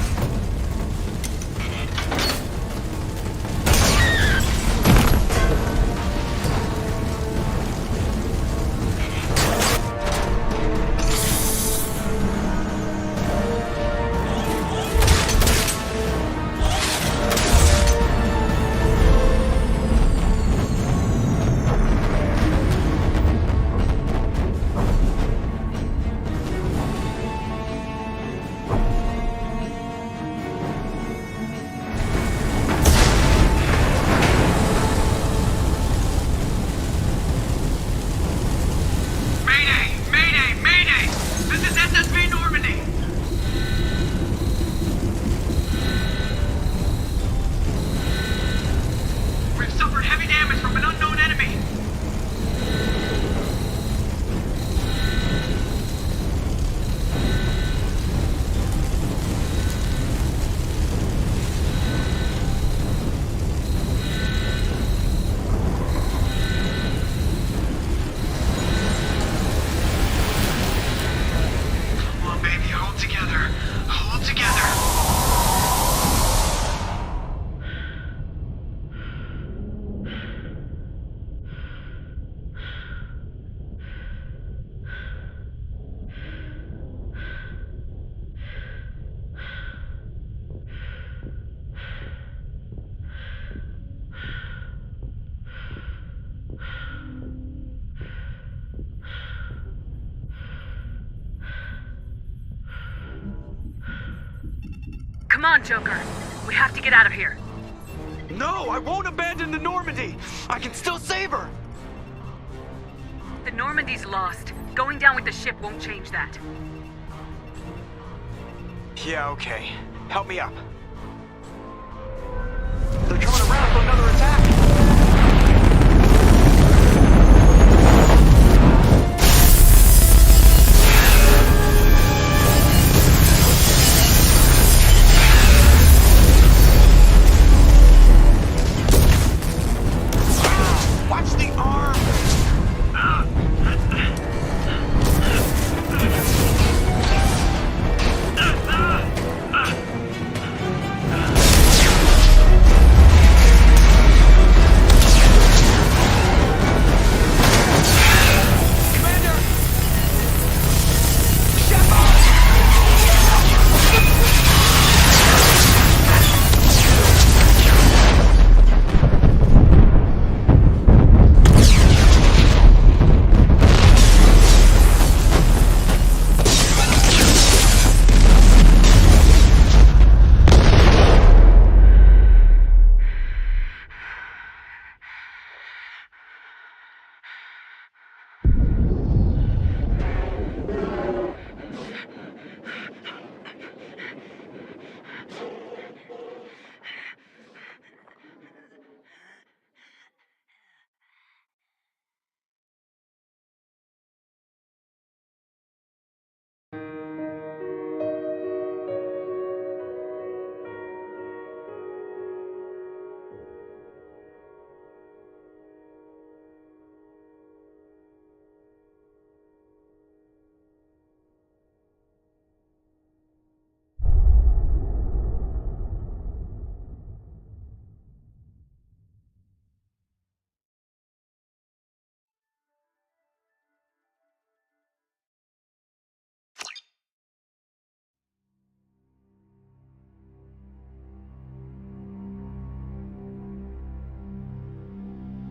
Come on, Joker. We have to get out of here. No, I won't abandon the Normandy! I can still save her! The Normandy's lost. Going down with the ship won't change that. Yeah, okay. Help me up. They're coming around for another attack! Watch the arm!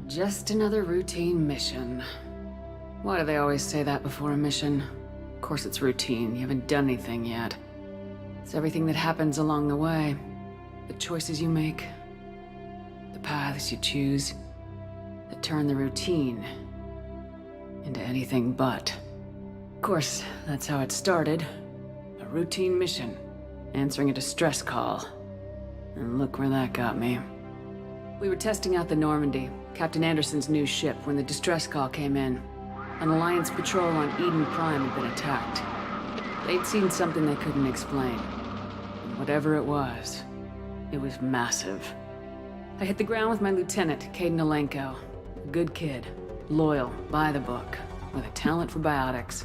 Just another routine mission. Why do they always say that before a mission? Of course it's routine. You haven't done anything yet. It's everything that happens along the way. The choices you make. The paths you choose. That turn the routine into anything but. Of course, that's how it started. A routine mission. Answering a distress call. And look where that got me. We were testing out the Normandy, Captain Anderson's new ship, when the distress call came in. An Alliance patrol on Eden Prime had been attacked. They'd seen something they couldn't explain. And whatever it was massive. I hit the ground with my lieutenant, Caden Alenko. A good kid, loyal, by the book, with a talent for biotics.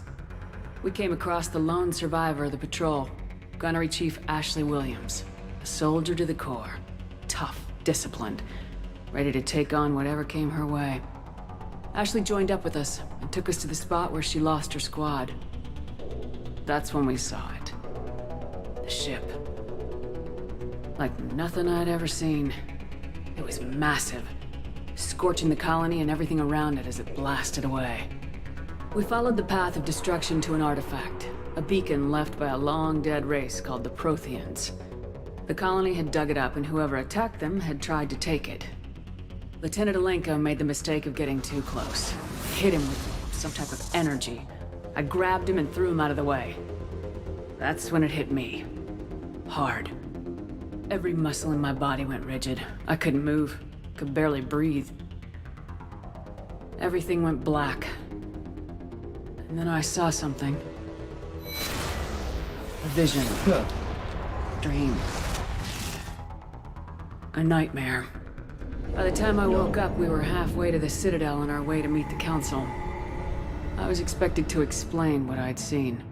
We came across the lone survivor of the patrol, Gunnery Chief Ashley Williams. A soldier to the core. Tough, disciplined, ready to take on whatever came her way. Ashley joined up with us and took us to the spot where she lost her squad. That's when we saw it. The ship. Like nothing I'd ever seen. It was massive, scorching the colony and everything around it as it blasted away. We followed the path of destruction to an artifact, a beacon left by a long-dead race called the Protheans. The colony had dug it up, and whoever attacked them had tried to take it. Lieutenant Alenko made the mistake of getting too close. Hit him with some type of energy. I grabbed him and threw him out of the way. That's when it hit me. Hard. Every muscle in my body went rigid. I couldn't move. Could barely breathe. Everything went black. And then I saw something. A vision. Dream. A nightmare. By the time I woke up, we were halfway to the Citadel on our way to meet the Council. I was expected to explain what I'd seen.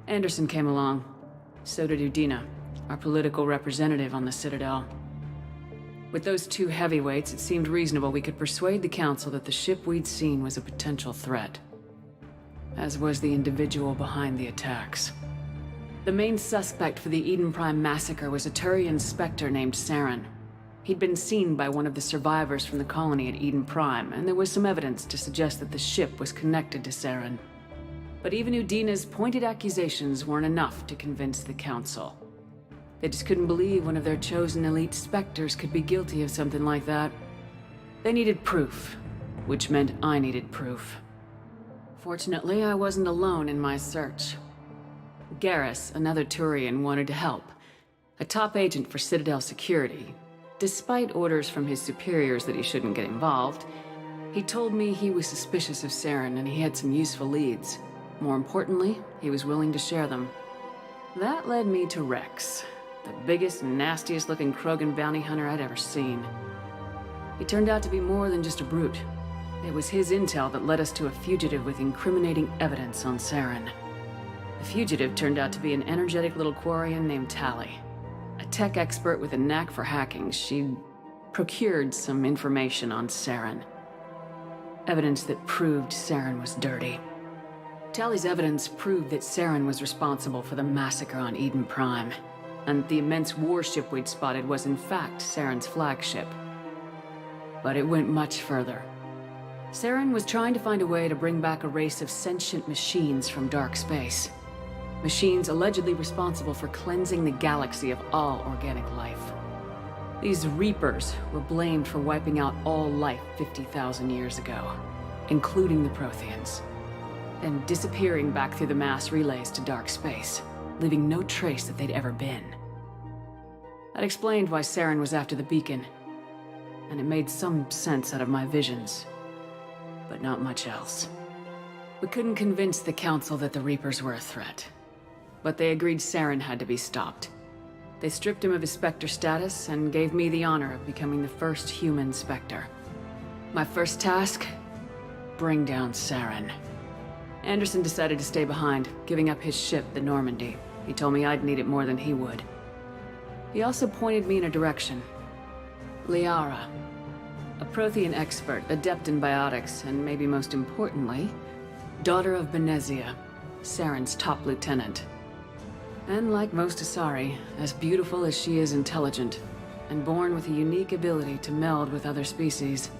Anderson came along. So did Udina, our political representative on the Citadel. With those two heavyweights, it seemed reasonable we could persuade the Council that the ship we'd seen was a potential threat. As was the individual behind the attacks. The main suspect for the Eden Prime massacre was a Turian Spectre named Saren. He'd been seen by one of the survivors from the colony at Eden Prime, and there was some evidence to suggest that the ship was connected to Saren. But even Udina's pointed accusations weren't enough to convince the Council. They just couldn't believe one of their chosen elite Spectres could be guilty of something like that. They needed proof, which meant I needed proof. Fortunately, I wasn't alone in my search. Garrus, another Turian, wanted to help. A top agent for Citadel security. Despite orders from his superiors that he shouldn't get involved, he told me he was suspicious of Saren and he had some useful leads. More importantly, he was willing to share them. That led me to Rex, the biggest, nastiest looking Krogan bounty hunter I'd ever seen. He turned out to be more than just a brute. It was his intel that led us to a fugitive with incriminating evidence on Saren. The fugitive turned out to be an energetic little Quarian named Tali. A tech expert with a knack for hacking, she'd procured some information on Saren. Evidence that proved Saren was dirty. Tali's evidence proved that Saren was responsible for the massacre on Eden Prime, and the immense warship we'd spotted was in fact Saren's flagship. But it went much further. Saren was trying to find a way to bring back a race of sentient machines from dark space. Machines allegedly responsible for cleansing the galaxy of all organic life. These Reapers were blamed for wiping out all life 50,000 years ago, including the Protheans, and disappearing back through the mass relays to dark space, leaving no trace that they'd ever been. That explained why Saren was after the beacon, and it made some sense out of my visions, but not much else. We couldn't convince the Council that the Reapers were a threat, but they agreed Saren had to be stopped. They stripped him of his Spectre status and gave me the honor of becoming the first human Spectre. My first task? Bring down Saren. Anderson decided to stay behind, giving up his ship, the Normandy. He told me I'd need it more than he would. He also pointed me in a direction. Liara. A Prothean expert, adept in biotics, and maybe most importantly, daughter of Benezia, Saren's top lieutenant. And like most Asari, as beautiful as she is intelligent, and born with a unique ability to meld with other species.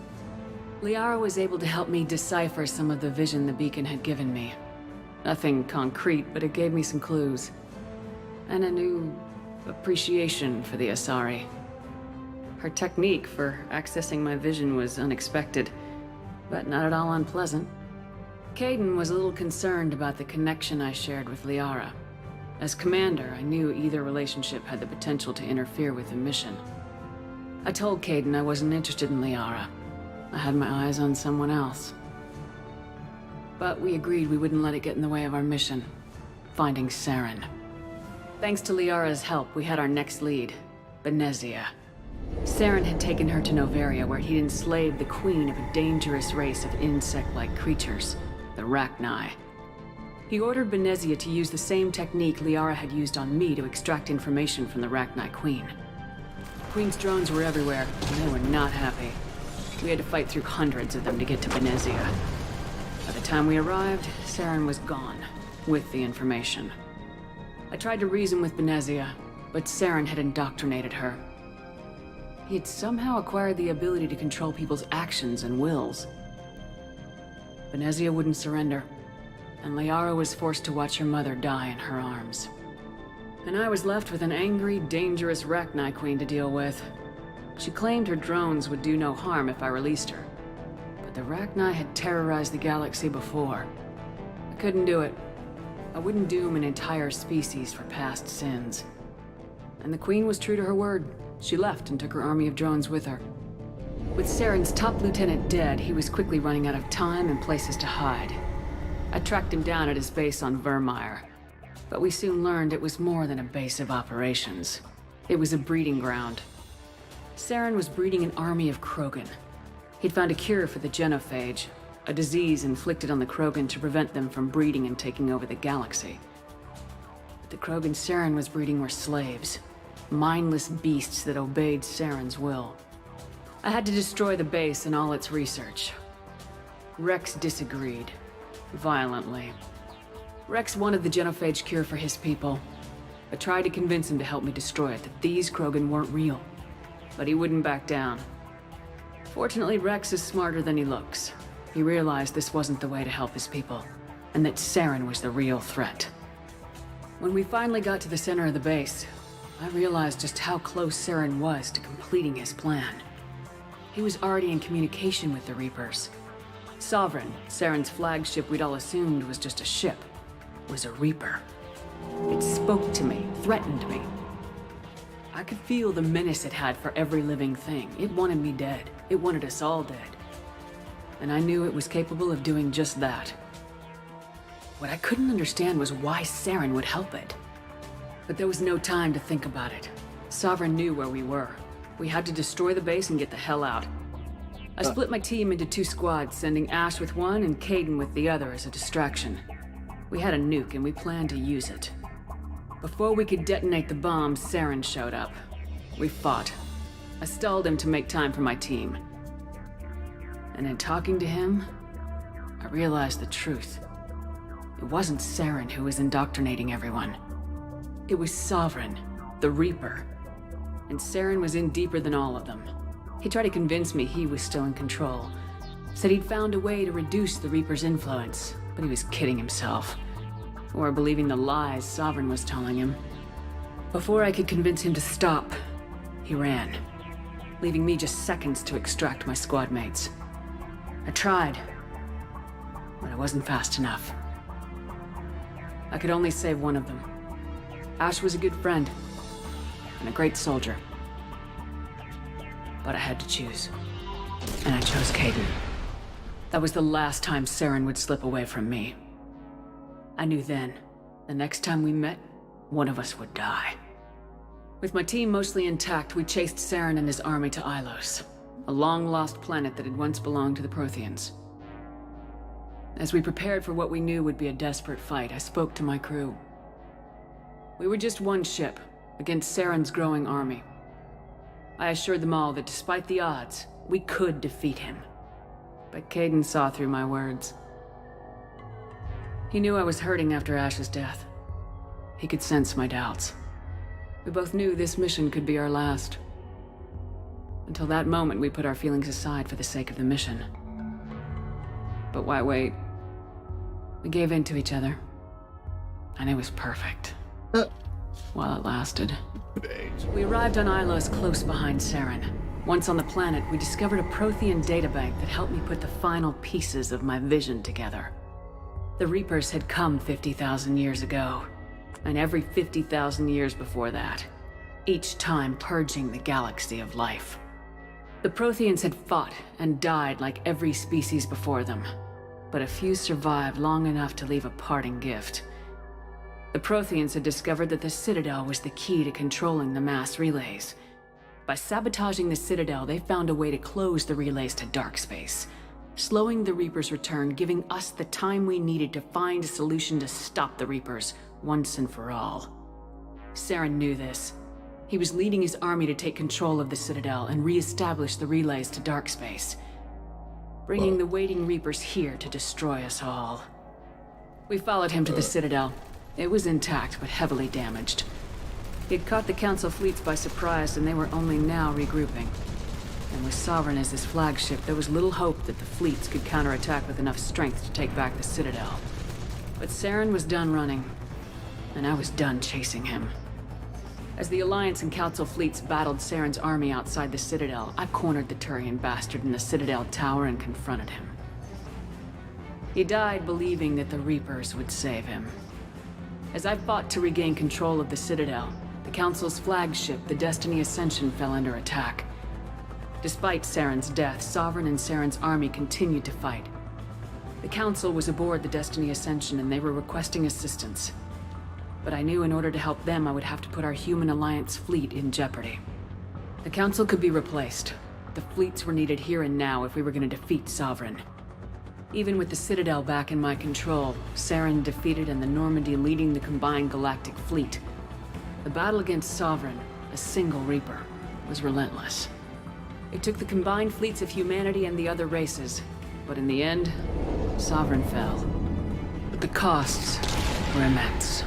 Liara was able to help me decipher some of the vision the beacon had given me. Nothing concrete, but it gave me some clues. And a new appreciation for the Asari. Her technique for accessing my vision was unexpected, but not at all unpleasant. Kaidan was a little concerned about the connection I shared with Liara. As commander, I knew either relationship had the potential to interfere with the mission. I told Kaidan I wasn't interested in Liara. I had my eyes on someone else. But we agreed we wouldn't let it get in the way of our mission, finding Saren. Thanks to Liara's help, we had our next lead, Benezia. Saren had taken her to Noveria, where he'd enslaved the queen of a dangerous race of insect-like creatures, the Rachni. He ordered Benezia to use the same technique Liara had used on me to extract information from the Rachni Queen. The Queen's drones were everywhere, and they were not happy. We had to fight through hundreds of them to get to Benezia. By the time we arrived, Saren was gone, with the information. I tried to reason with Benezia, but Saren had indoctrinated her. He had somehow acquired the ability to control people's actions and wills. Benezia wouldn't surrender, and Liara was forced to watch her mother die in her arms. And I was left with an angry, dangerous Rachni Queen to deal with. She claimed her drones would do no harm if I released her. But the Rachni had terrorized the galaxy before. I couldn't do it. I wouldn't doom an entire species for past sins. And the Queen was true to her word. She left and took her army of drones with her. With Saren's top lieutenant dead, he was quickly running out of time and places to hide. I tracked him down at his base on Vermeer, but we soon learned it was more than a base of operations. It was a breeding ground. Saren was breeding an army of Krogan. He'd found a cure for the genophage, a disease inflicted on the Krogan to prevent them from breeding and taking over the galaxy. But the Krogan Saren was breeding were slaves, mindless beasts that obeyed Saren's will. I had to destroy the base and all its research. Rex disagreed. Violently. Rex wanted the genophage cure for his people. I tried to convince him to help me destroy it, that these Krogan weren't real. But he wouldn't back down. Fortunately, Rex is smarter than he looks. He realized this wasn't the way to help his people, and that Saren was the real threat. When we finally got to the center of the base, I realized just how close Saren was to completing his plan. He was already in communication with the Reapers. Sovereign, Saren's flagship we'd all assumed was just a ship, was a Reaper. It spoke to me, threatened me. I could feel the menace it had for every living thing. It wanted me dead. It wanted us all dead. And I knew it was capable of doing just that. What I couldn't understand was why Saren would help it. But there was no time to think about it. Sovereign knew where we were. We had to destroy the base and get the hell out. I split my team into 2 squads, sending Ash with one and Caden with the other as a distraction. We had a nuke and we planned to use it. Before we could detonate the bomb, Saren showed up. We fought. I stalled him to make time for my team. And in talking to him, I realized the truth. It wasn't Saren who was indoctrinating everyone. It was Sovereign, the Reaper. And Saren was in deeper than all of them. He tried to convince me he was still in control. Said he'd found a way to reduce the Reaper's influence, but he was kidding himself. Or believing the lies Sovereign was telling him. Before I could convince him to stop, he ran, leaving me just seconds to extract my squad mates. I tried, but I wasn't fast enough. I could only save one of them. Ash was a good friend, and a great soldier. But I had to choose. And I chose Caden. That was the last time Saren would slip away from me. I knew then, the next time we met, one of us would die. With my team mostly intact, we chased Saren and his army to Ilos, a long-lost planet that had once belonged to the Protheans. As we prepared for what we knew would be a desperate fight, I spoke to my crew. We were just one ship, against Saren's growing army. I assured them all that despite the odds, we could defeat him. But Caden saw through my words. He knew I was hurting after Ash's death. He could sense my doubts. We both knew this mission could be our last. Until that moment, we put our feelings aside for the sake of the mission. But why wait? We gave in to each other. And it was perfect. While it lasted. We arrived on Ilos close behind Saren. Once on the planet, we discovered a Prothean databank that helped me put the final pieces of my vision together. The Reapers had come 50,000 years ago, and every 50,000 years before that, each time purging the galaxy of life. The Protheans had fought and died like every species before them, but a few survived long enough to leave a parting gift. The Protheans had discovered that the Citadel was the key to controlling the mass relays. By sabotaging the Citadel, they found a way to close the relays to dark space, slowing the Reapers' return, giving us the time we needed to find a solution to stop the Reapers once and for all. Saren knew this. He was leading his army to take control of the Citadel and re-establish the relays to dark space, bringing the waiting Reapers here to destroy us all. We followed him to the Citadel. It was intact, but heavily damaged. He had caught the Council fleets by surprise, and they were only now regrouping. And with Sovereign as his flagship, there was little hope that the fleets could counterattack with enough strength to take back the Citadel. But Saren was done running, and I was done chasing him. As the Alliance and Council fleets battled Saren's army outside the Citadel, I cornered the Turian bastard in the Citadel tower and confronted him. He died believing that the Reapers would save him. As I fought to regain control of the Citadel, the Council's flagship, the Destiny Ascension, fell under attack. Despite Saren's death, Sovereign and Saren's army continued to fight. The Council was aboard the Destiny Ascension and they were requesting assistance. But I knew in order to help them, I would have to put our human Alliance fleet in jeopardy. The Council could be replaced. The fleets were needed here and now if we were going to defeat Sovereign. Even with the Citadel back in my control, Saren defeated and the Normandy leading the combined galactic fleet. The battle against Sovereign, a single Reaper, was relentless. It took the combined fleets of humanity and the other races, but in the end, Sovereign fell. But the costs were immense.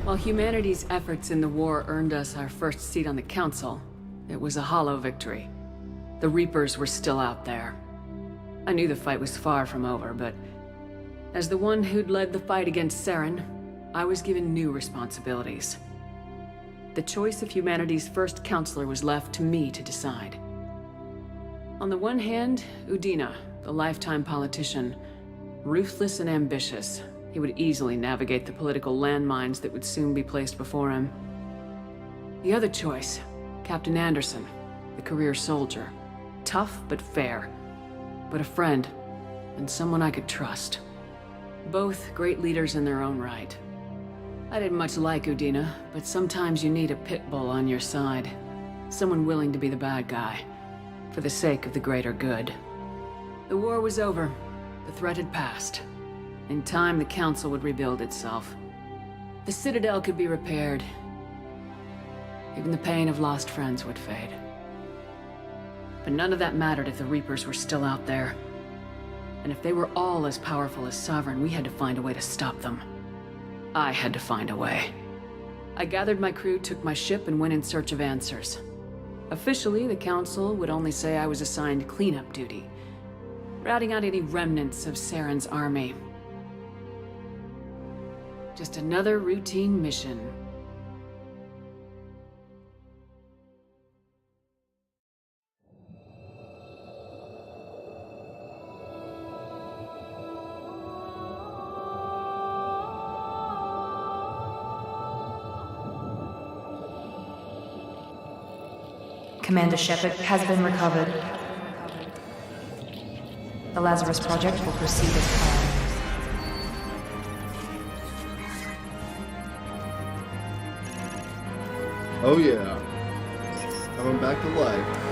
While humanity's efforts in the war earned us our first seat on the Council, it was a hollow victory. The Reapers were still out there. I knew the fight was far from over, but as the one who'd led the fight against Saren, I was given new responsibilities. the choice of humanity's first counselor was left to me to decide. On the one hand, Udina, the lifetime politician. Ruthless and ambitious, he would easily navigate the political landmines that would soon be placed before him. The other choice, Captain Anderson, the career soldier. Tough but fair, but a friend, and someone I could trust. Both great leaders in their own right. I didn't much like Udina, but sometimes you need a pit bull on your side. Someone willing to be the bad guy, for the sake of the greater good. The war was over. The threat had passed. In time, the Council would rebuild itself. The Citadel could be repaired. Even the pain of lost friends would fade. But none of that mattered if the Reapers were still out there. And if they were all as powerful as Sovereign, we had to find a way to stop them. I had to find a way. I gathered my crew, took my ship, and went in search of answers. Officially, the Council would only say I was assigned cleanup duty, routing out any remnants of Saren's army. Just another routine mission. Commander Shepard has been recovered. The Lazarus Project will proceed as planned. Oh yeah. Coming back to life.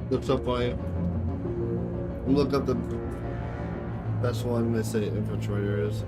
Looks so funny. Look up the best one they say infiltrator is.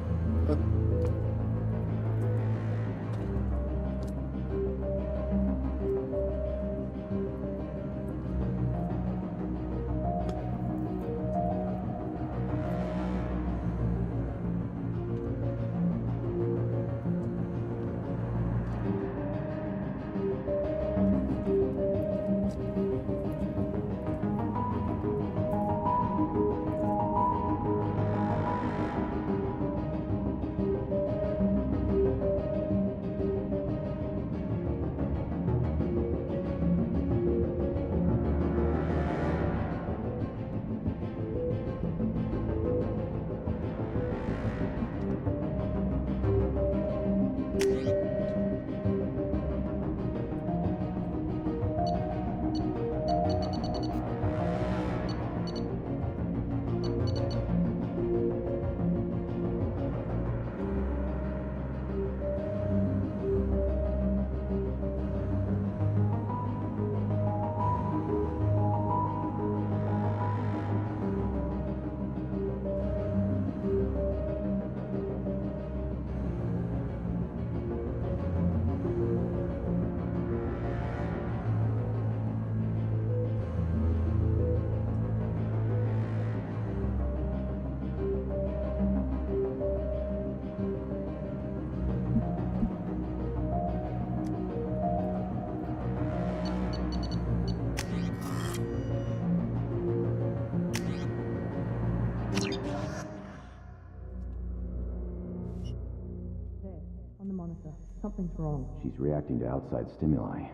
Something's wrong. She's reacting to outside stimuli,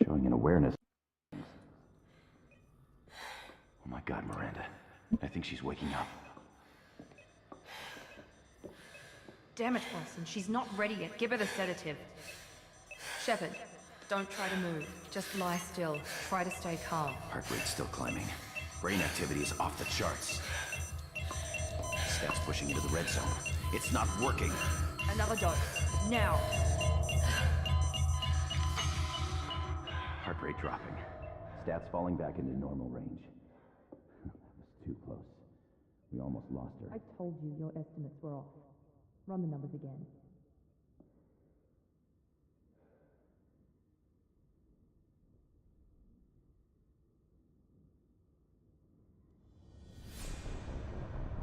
showing an awareness. Oh my God, Miranda. I think she's waking up. Damn it, Wilson. She's not ready yet. Give her the sedative. Shepard, don't try to move. Just lie still. Try to stay calm. Heart rate's still climbing. Brain activity is off the charts. Steps pushing into the red zone. It's not working. Another dose. Now. Heart rate dropping. Stats falling back into normal range. That was too close. We almost lost her. I told you your estimates were off. Run the numbers again.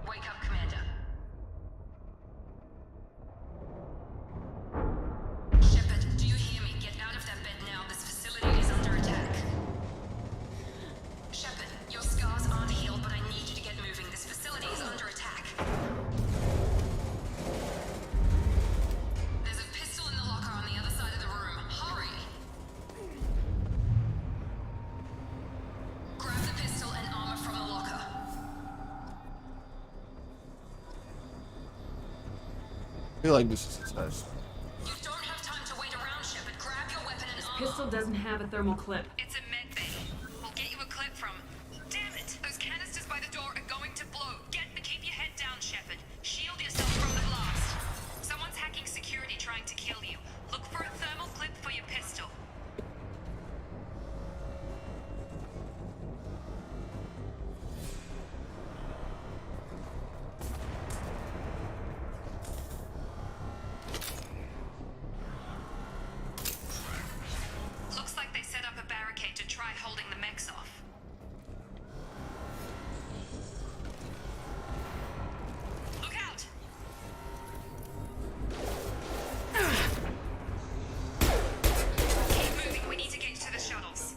Wake up, Commander. Shepard, do you hear me? Get out of that bed now. This facility is under attack. Shepard, your scars aren't healed, but I need you to get moving. This facility is under attack. There's a pistol in the locker on the other side of the room. Hurry! Grab the pistol and armor from the locker. I feel like this is a test. You don't have time to wait around, Shepard. Grab your weapon and armor. Pistol doesn't have a thermal clip. It's a med bay. We'll get you a clip from... Damn it! Those canisters by the door are going to blow. Keep your head down, Shepard. Shield yourself from the blast. Someone's hacking security trying to kill you. Look for a thermal clip for your pistol. Looks like they set up a barricade to try holding the mechs off. Look out! Keep moving, we need to get to the shuttles.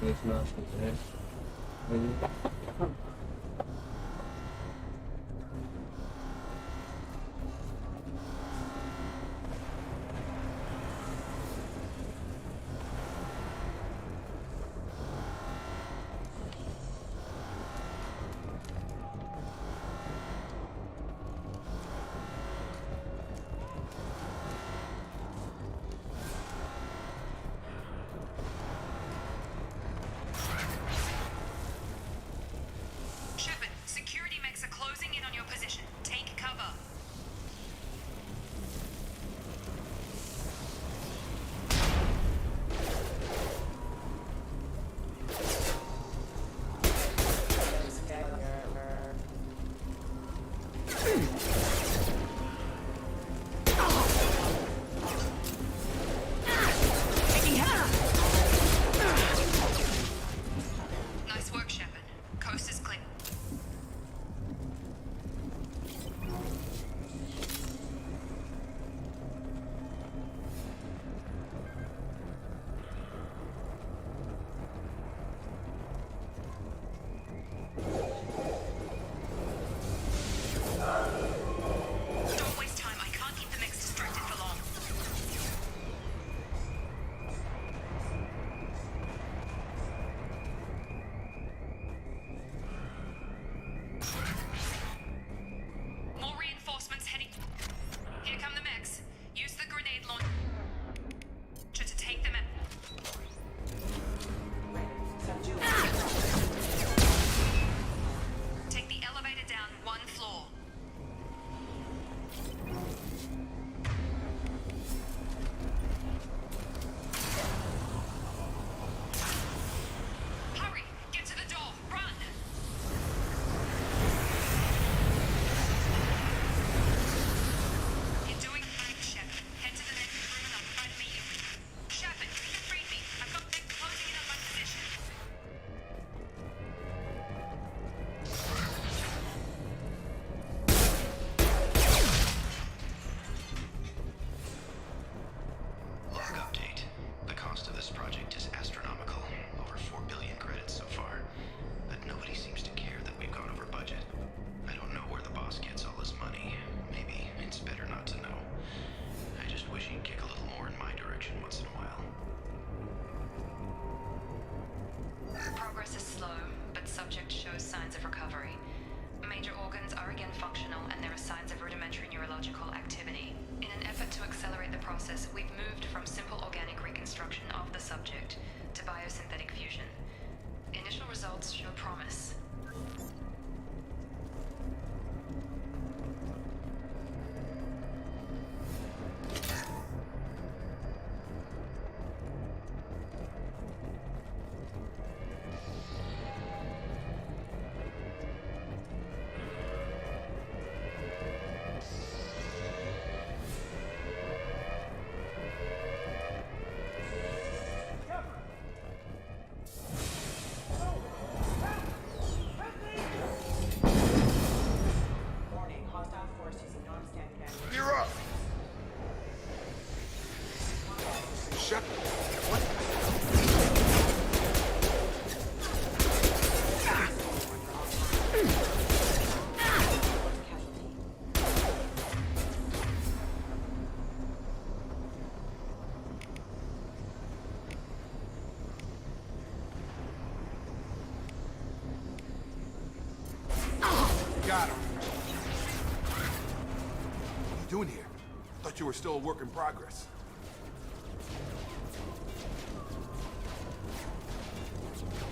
It's not today. signs of recovery. Major organs are again functional, and there are signs of rudimentary neurological activity. In an effort to accelerate the process, we've moved from simple organic reconstruction of the subject to biosynthetic fusion. Initial results show promise. You're up! Shut... Got him. What are you doing here? Thought you were still a work in progress.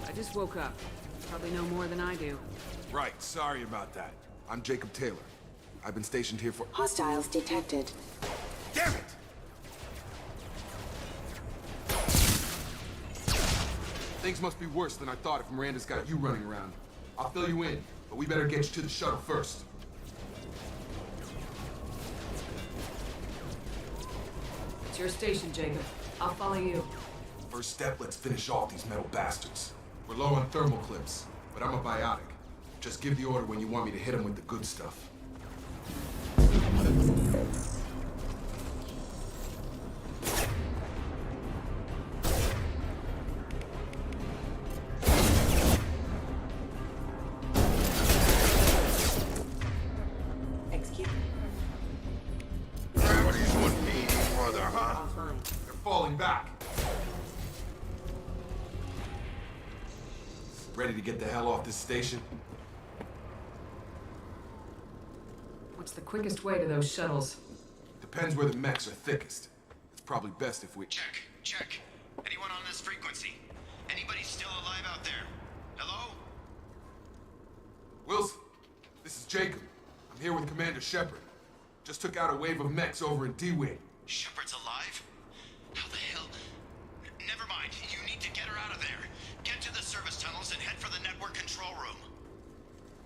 I just woke up. Probably know more than I do. Right, sorry about that. I'm Jacob Taylor. I've been stationed here for... Hostiles detected. Damn it! Things must be worse than I thought if Miranda's got you running around. I'll fill you in, but we better get you to the shuttle first. It's your station, Jacob. I'll follow you. First step, let's finish off these metal bastards. We're low on thermal clips, but I'm a biotic. Just give the order when you want me to hit them with the good stuff. Execute. Gravity's one beating further, huh? They're falling back. Ready to get the hell off this station? What's the quickest way to those shuttles? Depends where the mechs are thickest. It's probably best if we... Check. Anyone on this frequency? Anybody still alive out there? Hello? Wilson, this is Jacob. I'm here with Commander Shepard. Just took out a wave of mechs over in D-Wing. Shepard's alive? How the hell? Never mind. You need to get her out of there. Get to the service tunnels and head for the network control room.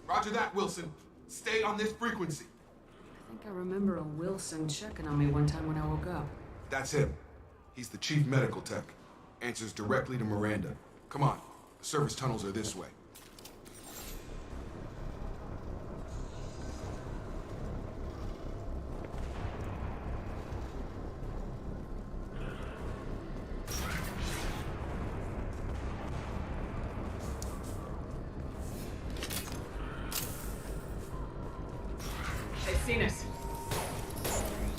Roger that, Wilson. Stay on this frequency. I think I remember a Wilson checking on me one time when I woke up. That's him. He's the chief medical tech. Answers directly to Miranda. Come on. The service tunnels are this way. They've seen us.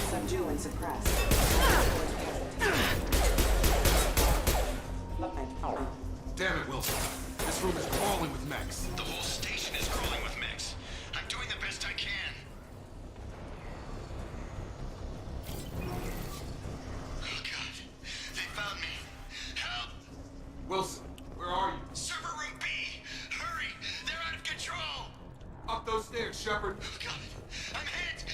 Subdue and suppress. Damn it, Wilson. This room is crawling with mechs. The whole station is crawling with mechs. I'm doing the best I can. Oh, God. They found me. Help! Wilson, where are you? Server room B! Hurry! They're out of control! Up those stairs, Shepard. Oh, God. I'm hit!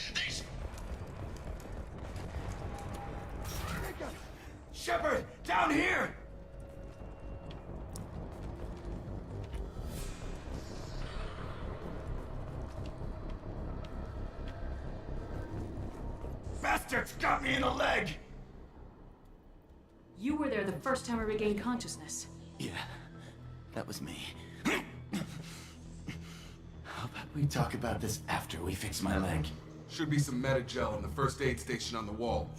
Shepard! Down here! Bastards got me in the leg! You were there the first time I regained consciousness. Yeah, that was me. How about we talk about this after we fix my leg? Should be some Metagel in the first aid station on the wall.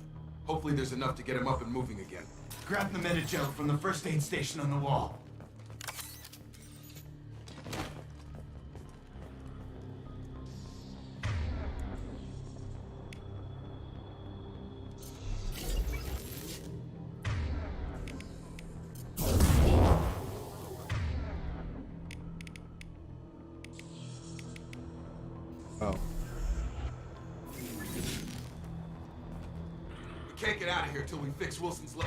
Hopefully there's enough to get him up and moving again. Grab the Metagel from the first aid station on the wall. get out of here till we fix Wilson's leg.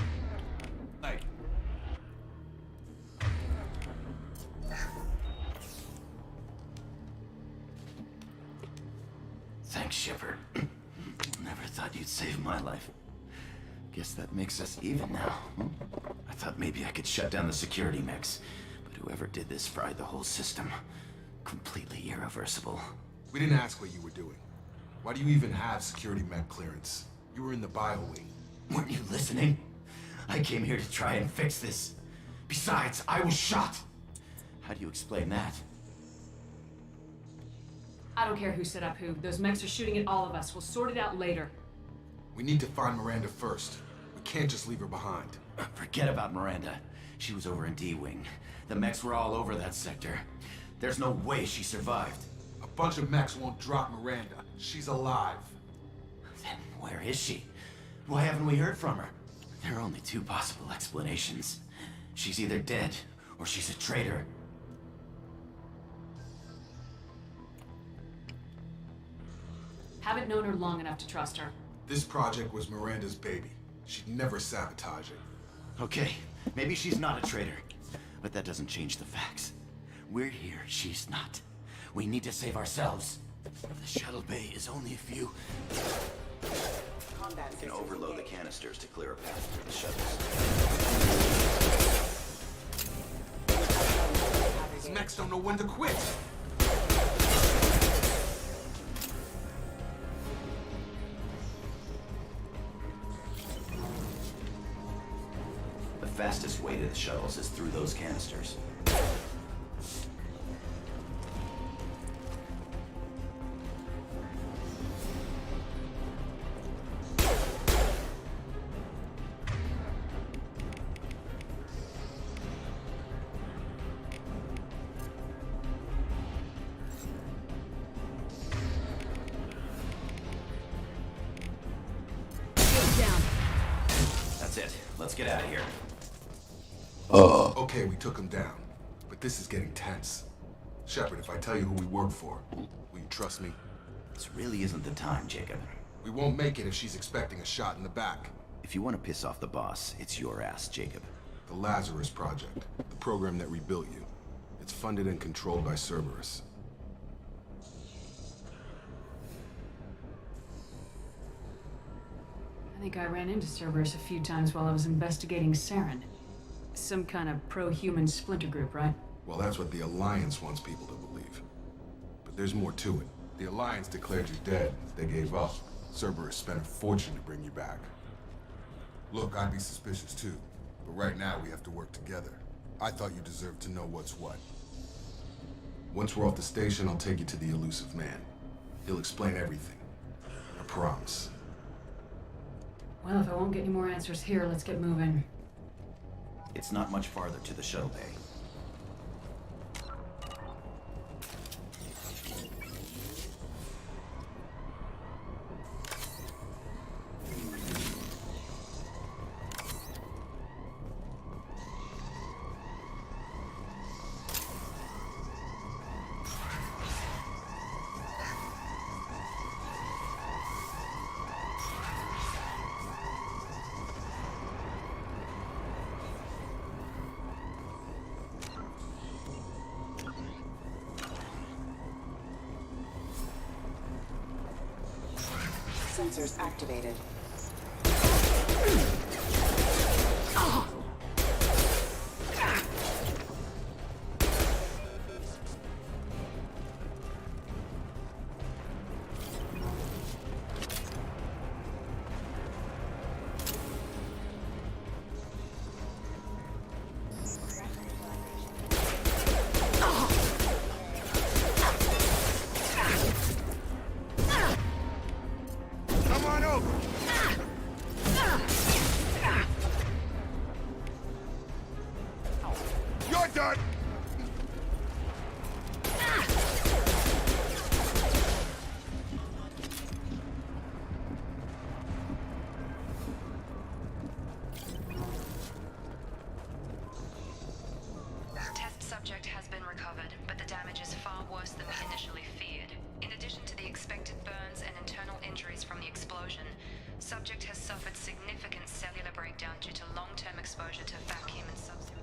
Thanks, Shepard. Never thought you'd save my life. Guess that makes us even now. I thought maybe I could shut down the security mechs, but whoever did this fried the whole system. Completely irreversible. We didn't ask what you were doing. Why do you even have security mech clearance? You were in the bio wing. Weren't you listening? I came here to try and fix this. Besides, I was shot. How do you explain that? I don't care who set up who. Those mechs are shooting at all of us. We'll sort it out later. We need to find Miranda first. We can't just leave her behind. Forget about Miranda. She was over in D-Wing. The mechs were all over that sector. There's no way she survived. A bunch of mechs won't drop Miranda. She's alive. Then where is she? Why haven't we heard from her? There are only two possible explanations. She's either dead, or she's a traitor. Haven't known her long enough to trust her. This project was Miranda's baby. She'd never sabotage it. Okay, maybe she's not a traitor. But that doesn't change the facts. We're here, she's not. We need to save ourselves. The shuttle bay is only a few... We can overload the canisters to clear a path through the shuttles. These mechs don't know when to quit. The fastest way to the shuttles is through those canisters. That's it. Let's get out of here. Okay, we took him down. But this is getting tense. Shepard, if I tell you who we work for, will you trust me? This really isn't the time, Jacob. We won't make it if she's expecting a shot in the back. If you want to piss off the boss, it's your ass, Jacob. The Lazarus Project, the program that rebuilt you. It's funded and controlled by Cerberus. I think I ran into Cerberus a few times while I was investigating Saren. Some kind of pro-human splinter group, right? Well, that's what the Alliance wants people to believe. But there's more to it. The Alliance declared you dead. They gave up. Cerberus spent a fortune to bring you back. Look, I'd be suspicious too. But right now, we have to work together. I thought you deserved to know what's what. Once we're off the station, I'll take you to the elusive man. He'll explain everything. I promise. Well, if I won't get any more answers here, let's get moving. It's not much farther to the shuttle bay. Sensors activated. significant cellular breakdown due to long-term exposure to vacuum and sub-zero.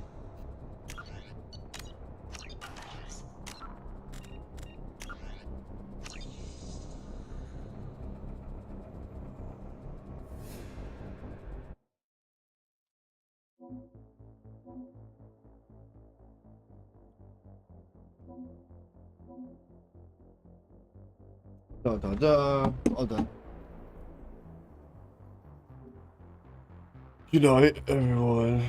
Da da da. All done. Good night, everyone.